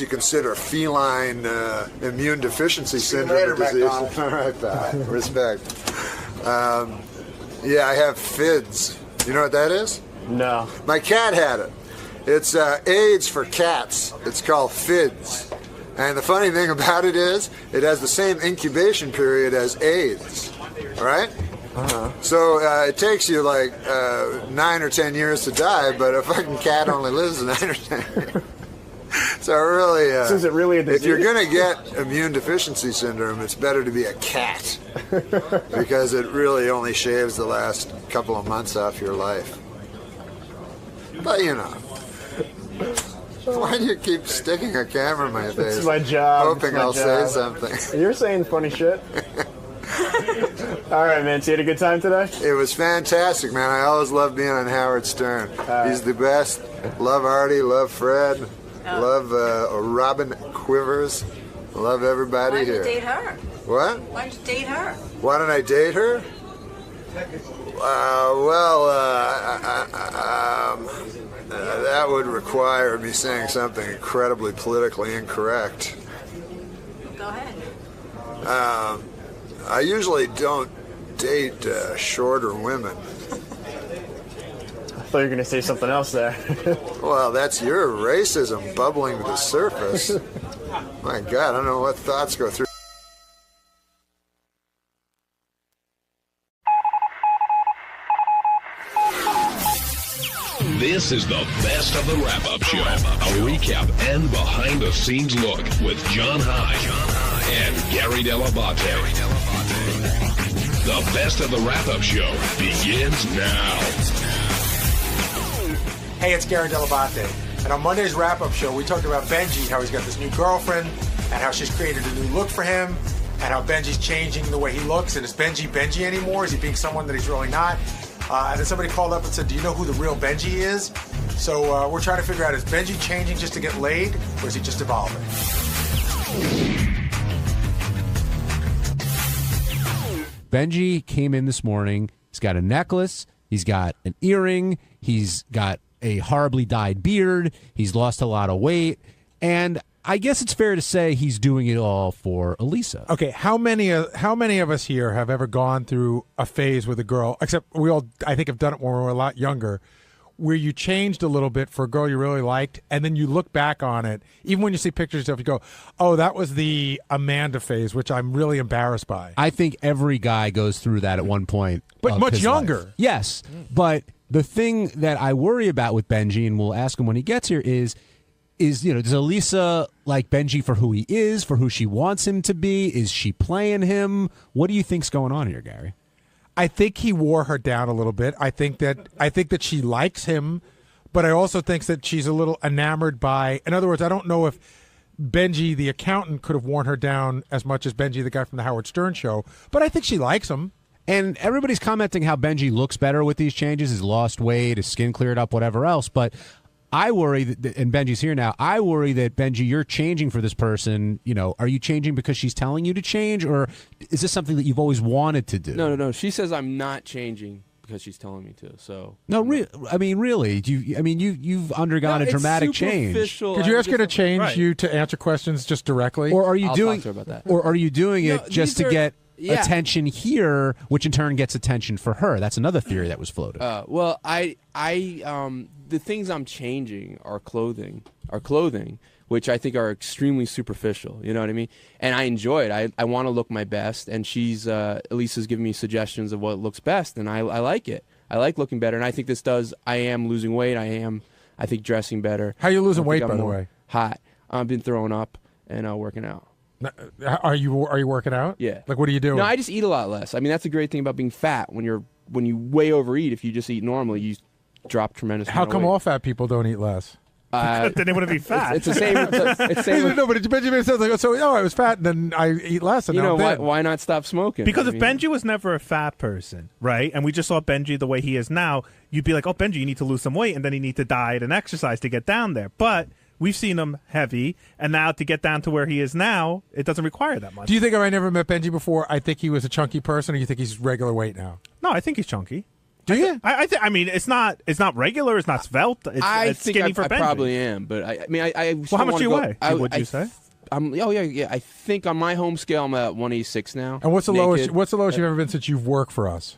consider feline immune deficiency syndrome a disease. All right, pal. Respect. Yeah, I have FIDS. You know what that is? No. My cat had it. It's AIDS for cats. It's called FIDS. And the funny thing about it is, it has the same incubation period as AIDS, right? So it takes you like 9 or 10 years to die, but a fucking cat only lives 9 or 10 years. So really, so is it really a disease? If you're going to get immune deficiency syndrome, it's better to be a cat because it really only shaves the last couple of months off your life. But why do you keep sticking a camera in my face? It's my job. Hoping I'll say something. You're saying funny shit. All right, man. So you had a good time today? It was fantastic, man. I always love being on Howard Stern. He's the best. Love Artie. Love Fred. Love Robin Quivers. Love everybody here. Why did you date her? What? Why did you date her? Why did I date her? That would require me saying something incredibly politically incorrect. Go ahead. I usually don't date shorter women. I thought you were going to say something else there. Well, that's your racism bubbling to the surface. My God, I don't know what thoughts go through. This is the best of the wrap-up show. A recap and behind-the-scenes look with John High and Gary Dell'Abate. The best of the wrap-up show begins now. Hey, it's Gary Dell'Abate. And on Monday's wrap-up show, we talked about Benji, how he's got this new girlfriend, and how she's created a new look for him, and how Benji's changing the way he looks. And is Benji Benji anymore? Is he being someone that he's really not? And then somebody called up and said, do you know who the real Benji is? So we're trying to figure out, is Benji changing just to get laid, or is he just evolving? Benji came in this morning. He's got a necklace. He's got an earring. He's got a horribly dyed beard. He's lost a lot of weight. And I guess it's fair to say he's doing it all for Elisa. Okay, how many of us here have ever gone through a phase with a girl, except we all, I think, have done it when we were a lot younger, where you changed a little bit for a girl you really liked, and then you look back on it, even when you see pictures of yourself, you go, oh, that was the Amanda phase, which I'm really embarrassed by. I think every guy goes through that at one point. But much younger. Life. Yes, but the thing that I worry about with Benji, and we'll ask him when he gets here, is does Elisa like Benji for who he is, for who she wants him to be? Is she playing him? What do you think's going on here, Gary? I think he wore her down a little bit. I think that she likes him, but I also think that she's a little enamored by. In other words, I don't know if Benji the accountant could have worn her down as much as Benji the guy from the Howard Stern show, but I think she likes him. And everybody's commenting how Benji looks better with these changes. He's lost weight, his skin cleared up, whatever else. But I worry that, and Benji's here now, I worry that, Benji, you're changing for this person. Are you changing because she's telling you to change, or is this something that you've always wanted to do? No. She says I'm not changing because she's telling me to. So no, really, you've undergone a dramatic change. Could you ask her to change you to answer questions just directly, or are you I'll doing? Talk to her about that. Or are you doing it just to get attention here, which in turn gets attention for her? That's another theory that was floated. Well, the things I'm changing are clothing, which I think are extremely superficial. You know what I mean? And I enjoy it. I want to look my best, and Elisa's giving me suggestions of what looks best, and I like it. I like looking better, and I think this does. I am losing weight. I think dressing better. How you losing weight, by the way? Hot. I've been throwing up and working out. Are you working out? Yeah. Like, what are you doing? No, I just eat a lot less. I mean, that's a great thing about being fat. When you way overeat, if you just eat normally, you drop tremendous. How come all fat people don't eat less? Then they wouldn't be fat. It's the same. It's same. No, but Benjamin says like, so I was fat and then I eat less. And You know now I'm thin. why not stop smoking? Because if Benji was never a fat person, right, and we just saw Benji the way he is now, you'd be like, oh, Benji, you need to lose some weight, and then you need to diet and exercise to get down there. But we've seen him heavy, and now to get down to where he is now, it doesn't require that much. Do you think if I never met Benji before, I think he was a chunky person, or you think he's regular weight now? No, I think he's chunky. Do you? I mean, it's not regular. It's not svelte. It's think skinny for I Benji. probably am, but I mean, I Well, how much do you weigh? Would you say? Yeah. I think on my home scale, I'm at 186 now. And what's the naked. lowest? What's the lowest you've ever been since you've worked for us?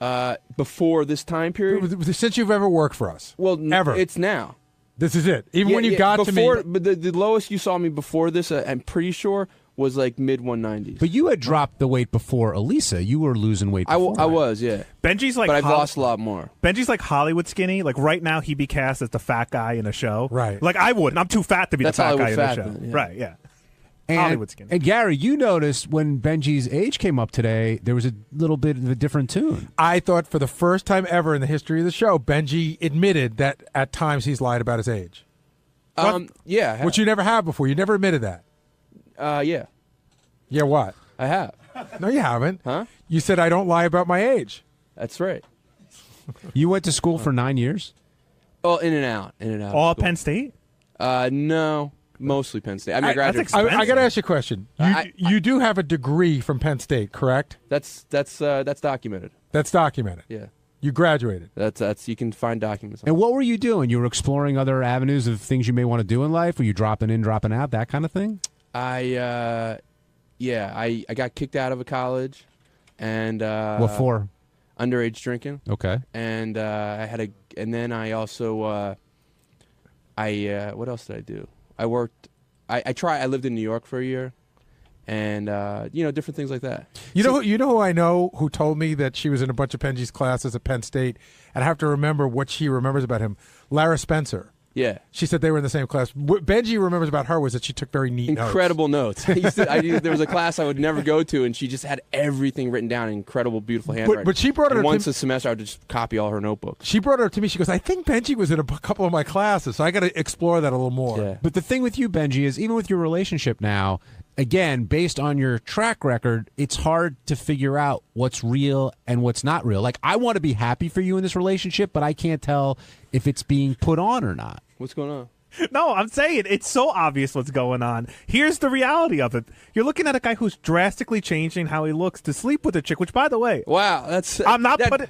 Before this time period? Since you've ever worked for us? Well, ever? It's now. This is it. Even when you got to me. But the lowest you saw me before this, I'm pretty sure, was like mid 190s. But you had dropped the weight before Elisa. You were losing weight before. I was, yeah. Benji's like, but I've lost a lot more. Benji's like Hollywood skinny. Like right now, he'd be cast as the fat guy in a show. Right. Like I wouldn't. I'm too fat to be That's the fat guy Hollywood in the fat show. then, yeah. Right. Yeah. And, Hollywood skinny. And Gary, you noticed when Benji's age came up today, there was a little bit of a different tune. I thought for the first time ever in the history of the show, Benji admitted that at times he's lied about his age. Yeah. Which you never have before. You never admitted that. Yeah. Yeah, what? I have. No, you haven't. Huh? You said I don't lie about my age. That's right. You went to school for 9 years? Oh, in and out. All Penn State? No. Mostly Penn State. I mean, I graduated. I got to ask you a question. You do have a degree from Penn State, correct? That's documented. That's documented. Yeah. You graduated. That's you can find documents. And what were you doing? You were exploring other avenues of things you may want to do in life? Were you dropping in, dropping out, that kind of thing? I got kicked out of a college, and what for? Underage drinking. Okay. And and then I also what else did I do? I worked. I lived in New York for a year, and different things like that. You know who I know who told me that she was in a bunch of Benji's classes at Penn State, and I have to remember what she remembers about him. Lara Spencer. Yeah. She said they were in the same class. What Benji remembers about her was that she took very neat incredible notes. There was a class I would never go to, and she just had everything written down in incredible, beautiful handwriting. But she brought it up once a semester, I would just copy all her notebooks. She brought it up to me. She goes, I think Benji was in a couple of my classes, so I got to explore that a little more. Yeah. But the thing with you, Benji, is even with your relationship now, again, based on your track record, it's hard to figure out what's real and what's not real. Like, I want to be happy for you in this relationship, but I can't tell if it's being put on or not. What's going on? No, I'm saying it's so obvious what's going on. Here's the reality of it. You're looking at a guy who's drastically changing how he looks to sleep with a chick, which, by the way... Wow, I'm not putting...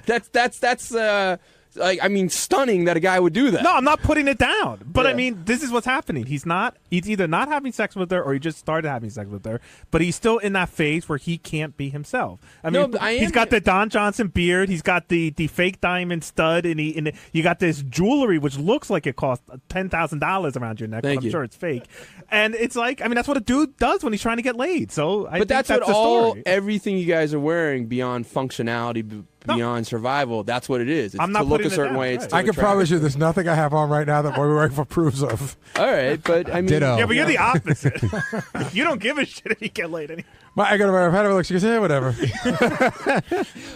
stunning that a guy would do that. No, I'm not putting it down. But I mean, this is what's happening. He's either not having sex with her or he just started having sex with her, but he's still in that phase where he can't be himself. I mean, he's got the Don Johnson beard, he's got the fake diamond stud, and you got this jewelry which looks like it cost $10,000 around your neck, but I'm sure it's fake. And it's like, I mean, that's what a dude does when he's trying to get laid. So I think that's what the story. Everything you guys are wearing beyond functionality, beyond survival, that's what it is. It's to look a certain way. It's I can promise you there's nothing I have on right now that my wife approves of. All right, but I mean... Ditto. Yeah, but you're the opposite. You don't give a shit if you get laid anymore. I've had her look. She goes, whatever.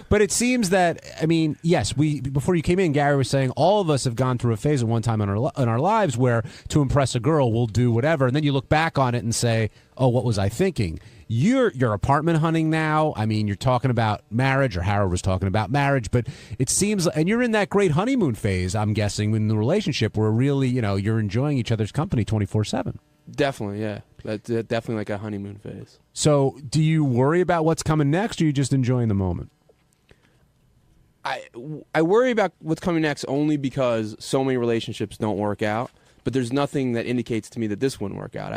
But it seems that, I mean, yes, before you came in, Gary was saying all of us have gone through a phase at one time in our lives where to impress a girl, we'll do whatever, and then you look back on it and say, oh, what was I thinking? You're apartment hunting now. I mean, you're talking about marriage, or Howard was talking about marriage, but it seems, and you're in that great honeymoon phase, I'm guessing, in the relationship where really, you're enjoying each other's company 24/7. Definitely, yeah. That's definitely like a honeymoon phase. So do you worry about what's coming next, or are you just enjoying the moment? I worry about what's coming next only because so many relationships don't work out. But there's nothing that indicates to me that this wouldn't work out.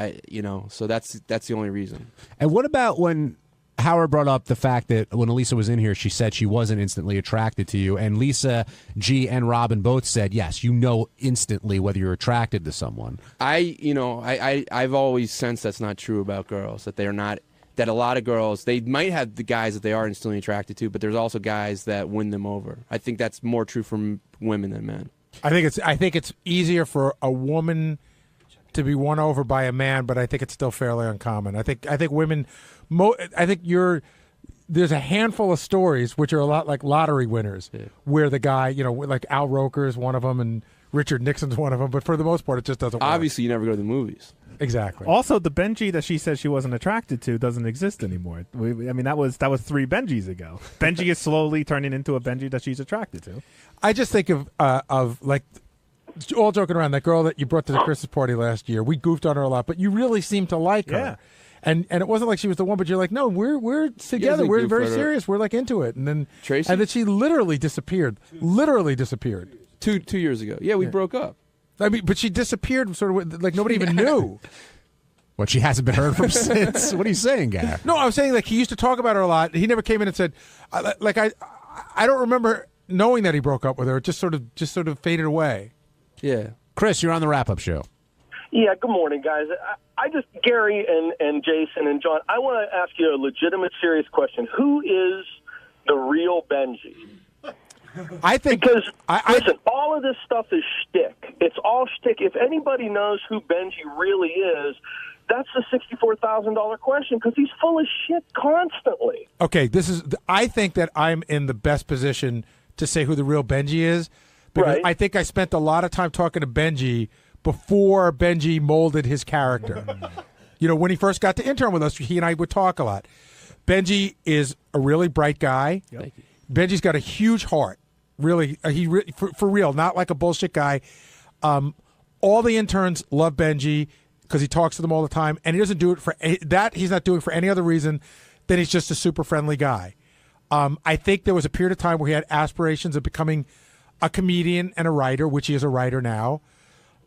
So that's the only reason. And what about when Howard brought up the fact that when Elisa was in here, she said she wasn't instantly attracted to you, and Lisa G and Robin both said, yes, instantly whether you're attracted to someone. I've always sensed that's not true about girls, that they're not. That a lot of girls, they might have the guys that they are instantly attracted to, but there's also guys that win them over. I think that's more true for women than men. I think it's easier for a woman to be won over by a man, but I think it's still fairly uncommon. I think women, there's a handful of stories which are a lot like lottery winners, where the guy, like Al Roker is one of them, and Richard Nixon's one of them. But for the most part, it just doesn't work. Obviously, you never go to the movies. Exactly. Also, the Benji that she said she wasn't attracted to doesn't exist anymore. That was 3 Benjis ago. Benji is slowly turning into a Benji that she's attracted to. I just think of like, all joking around, that girl that you brought to the Christmas party last year. We goofed on her a lot, but you really seemed to like her. Yeah. And it wasn't like she was the one, but you're like, no, we're together. We're very serious. We're like into it. And then Tracy? And then she literally disappeared. Literally disappeared. 2 years ago. Yeah, we broke up. I mean, but she disappeared sort of like nobody even knew. What, she hasn't been heard from since? What are you saying, Gar? No, I was saying, like, he used to talk about her a lot. He never came in and said, I don't remember knowing that he broke up with her. It just sort of faded away. Yeah. Chris, you're on the wrap-up show. Yeah, good morning, guys. I just, Gary and Jason and John, I want to ask you a legitimate, serious question. Who is the real Benji? I think because listen, all of this stuff is shtick. It's all shtick. If anybody knows who Benji really is, that's the $64,000 question, because he's full of shit constantly. Okay, I think that I'm in the best position to say who the real Benji is, because Right. I think I spent a lot of time talking to Benji before Benji molded his character. When he first got to intern with us, he and I would talk a lot. Benji is a really bright guy. Thank you. Benji's got a huge heart. Really, for real, not like a bullshit guy. All the interns love Benji because he talks to them all the time, and he doesn't do it for that. He's not doing it for any other reason than he's just a super friendly guy. I think there was a period of time where he had aspirations of becoming a comedian and a writer, which he is a writer now.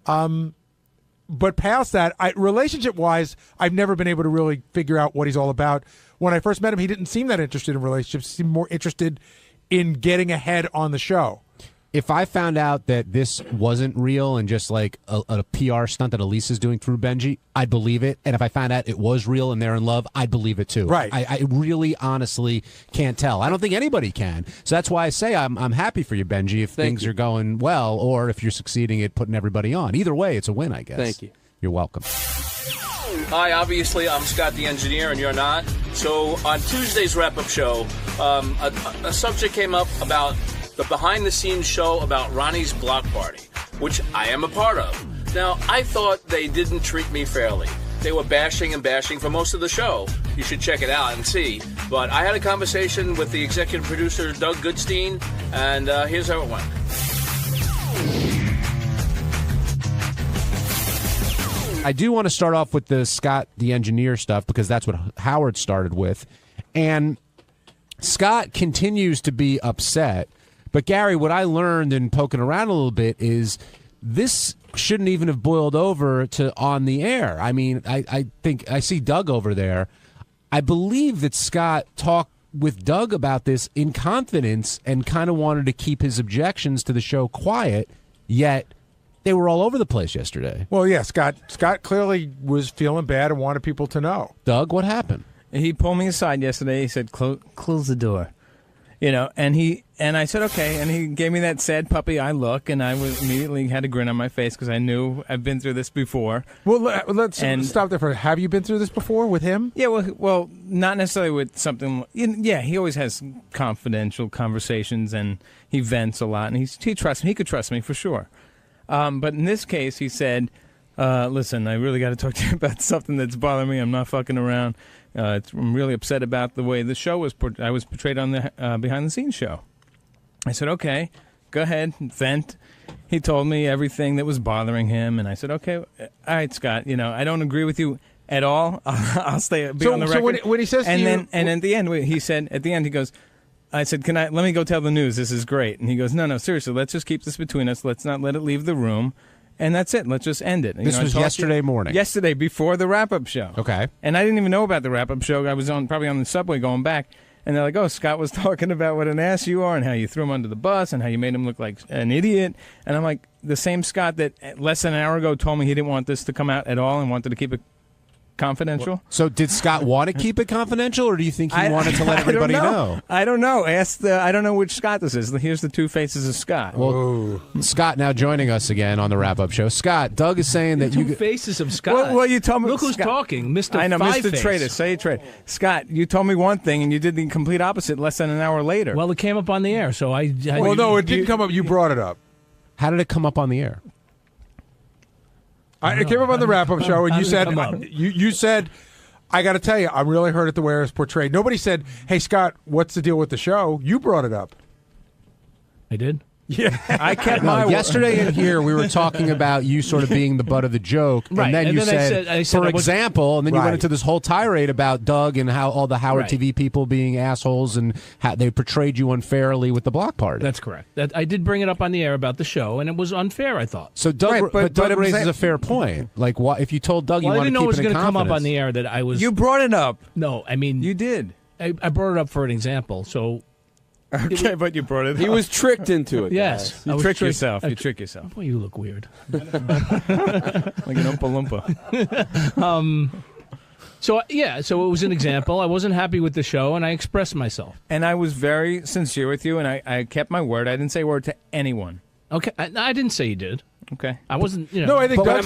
But past that, relationship-wise, I've never been able to really figure out what he's all about. When I first met him, he didn't seem that interested in relationships. He seemed more interested in getting ahead on the show. If I found out that this wasn't real and just like a PR stunt that Elise is doing through Benji, I'd believe it. And if I found out it was real and they're in love, I'd believe it too. Right. I really, honestly can't tell. I don't think anybody can. So that's why I say I'm happy for you, Benji, if things are going well, or if you're succeeding at putting everybody on. Either way, it's a win, I guess. Thank you. You're welcome. Hi, obviously I'm Scott the engineer and you're not. So on Tuesday's wrap-up show, a subject came up about the behind-the-scenes show about Ronnie's block party, which I am a part of. Now, I thought they didn't treat me fairly. They were bashing and bashing for most of the show. You should check it out and see. But I had a conversation with the executive producer, Doug Goodstein, and here's how it went. I do want to start off with the Scott the engineer stuff because that's what Howard started with. And Scott continues to be upset. But, Gary, what I learned in poking around a little bit is this shouldn't even have boiled over to on the air. I mean, I think I see Doug over there. I believe that Scott talked with Doug about this in confidence and kind of wanted to keep his objections to the show quiet, yet they were all over the place yesterday. Well, yeah, Scott clearly was feeling bad and wanted people to know. Doug, what happened? He pulled me aside yesterday. He said, close the door. And I said, okay. And he gave me that sad puppy eye look, and I immediately had a grin on my face because I knew I've been through this before. Well, let's stop there for. Have you been through this before with him? Yeah, well, not necessarily with something. Yeah, he always has confidential conversations, and he vents a lot, and he trusts me. He could trust me for sure. But in this case, he said, listen, I really got to talk to you about something that's bothering me. I'm not fucking around. I'm really upset about the way the show was. I was portrayed on the behind-the-scenes show. I said, okay, go ahead, vent. He told me everything that was bothering him, and I said, okay, all right, Scott. I don't agree with you at all. I'll be on the record. So when he says and to then, you, and at the end, he said, he goes, I said, let me go tell the news. This is great. And he goes, no, seriously, let's just keep this between us. Let's not let it leave the room. And that's it. Let's just end it. This was yesterday morning. Yesterday, before the wrap-up show. Okay. And I didn't even know about the wrap-up show. I was probably on the subway going back. And they're like, oh, Scott was talking about what an ass you are and how you threw him under the bus and how you made him look like an idiot. And I'm like, the same Scott that less than an hour ago told me he didn't want this to come out at all and wanted to keep it confidential. So did Scott want to keep it confidential, or do you think he wanted to let everybody know? I don't know. I don't know which Scott this is. Here's the two faces of Scott. Well, Scott now joining us again on the wrap-up show. Scott, Doug is saying that two faces of Scott. Well, you told me. Look who's talking, Mr. I know, Five-Face. Mr. Trader. Say it, Trader. Scott, you told me one thing, and you did the complete opposite less than an hour later. Well, it came up on the air, so I well, no, it didn't come up. You brought it up. How did it come up on the air? It came up on the wrap-up show, and you said, you said, I got to tell you, I'm really hurt at the way it was portrayed. Nobody said, hey, Scott, what's the deal with the show? You brought it up. I did? Yeah. I kept my word. Yesterday in here, we were talking about you sort of being the butt of the joke. Right. And then And you then I said for I was- example, and then you Right. went into this whole tirade about Doug and how all the Howard Right. TV people being assholes and how they portrayed you unfairly with the block party. That's correct. I did bring it up on the air about the show, and it was unfair, I thought. So Doug, but Doug raises a fair point. Like, if you told Doug Well, you I want didn't to know it keep was it in going to come up on confidence. the air that I was... You brought it up. No, I mean... You did. I brought it up for an example, so... Okay, but you brought it up. He was tricked into it. Yes. guys. You I was trick tricked. yourself. You trick yourself. Boy, you look weird. Like an Oompa Loompa. So it was an example. I wasn't happy with the show, and I expressed myself. And I was very sincere with you, and I kept my word. I didn't say a word to anyone. Okay, I didn't say you did. Okay. I wasn't, No, I think But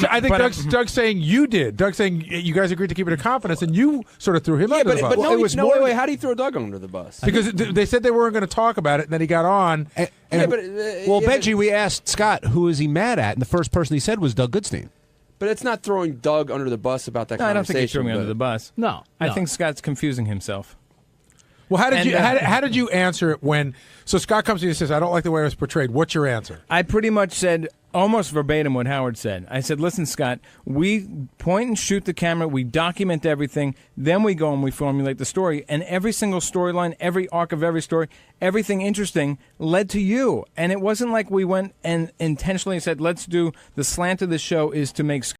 Doug's saying you did. Doug's saying you guys agreed to keep it in confidence, and you sort of threw him under the bus. But wait, how do you throw Doug under the bus? Because they said they weren't going to talk about it, and then he got on. Benji, we asked Scott who is he mad at, and the first person he said was Doug Goodstein. But it's not throwing Doug under the bus about that No, I don't think he conversation. threw me under the bus. No. I think Scott's confusing himself. Well, how did And, you how did you answer it when? So Scott comes to you and says, "I don't like the way it was portrayed." What's your answer? I pretty much said almost verbatim what Howard said. I said, listen, Scott, we point and shoot the camera, we document everything, then we go and we formulate the story. And every single storyline, every arc of every story, everything interesting led to you. And it wasn't like we went and intentionally said, let's do the slant of the show is to make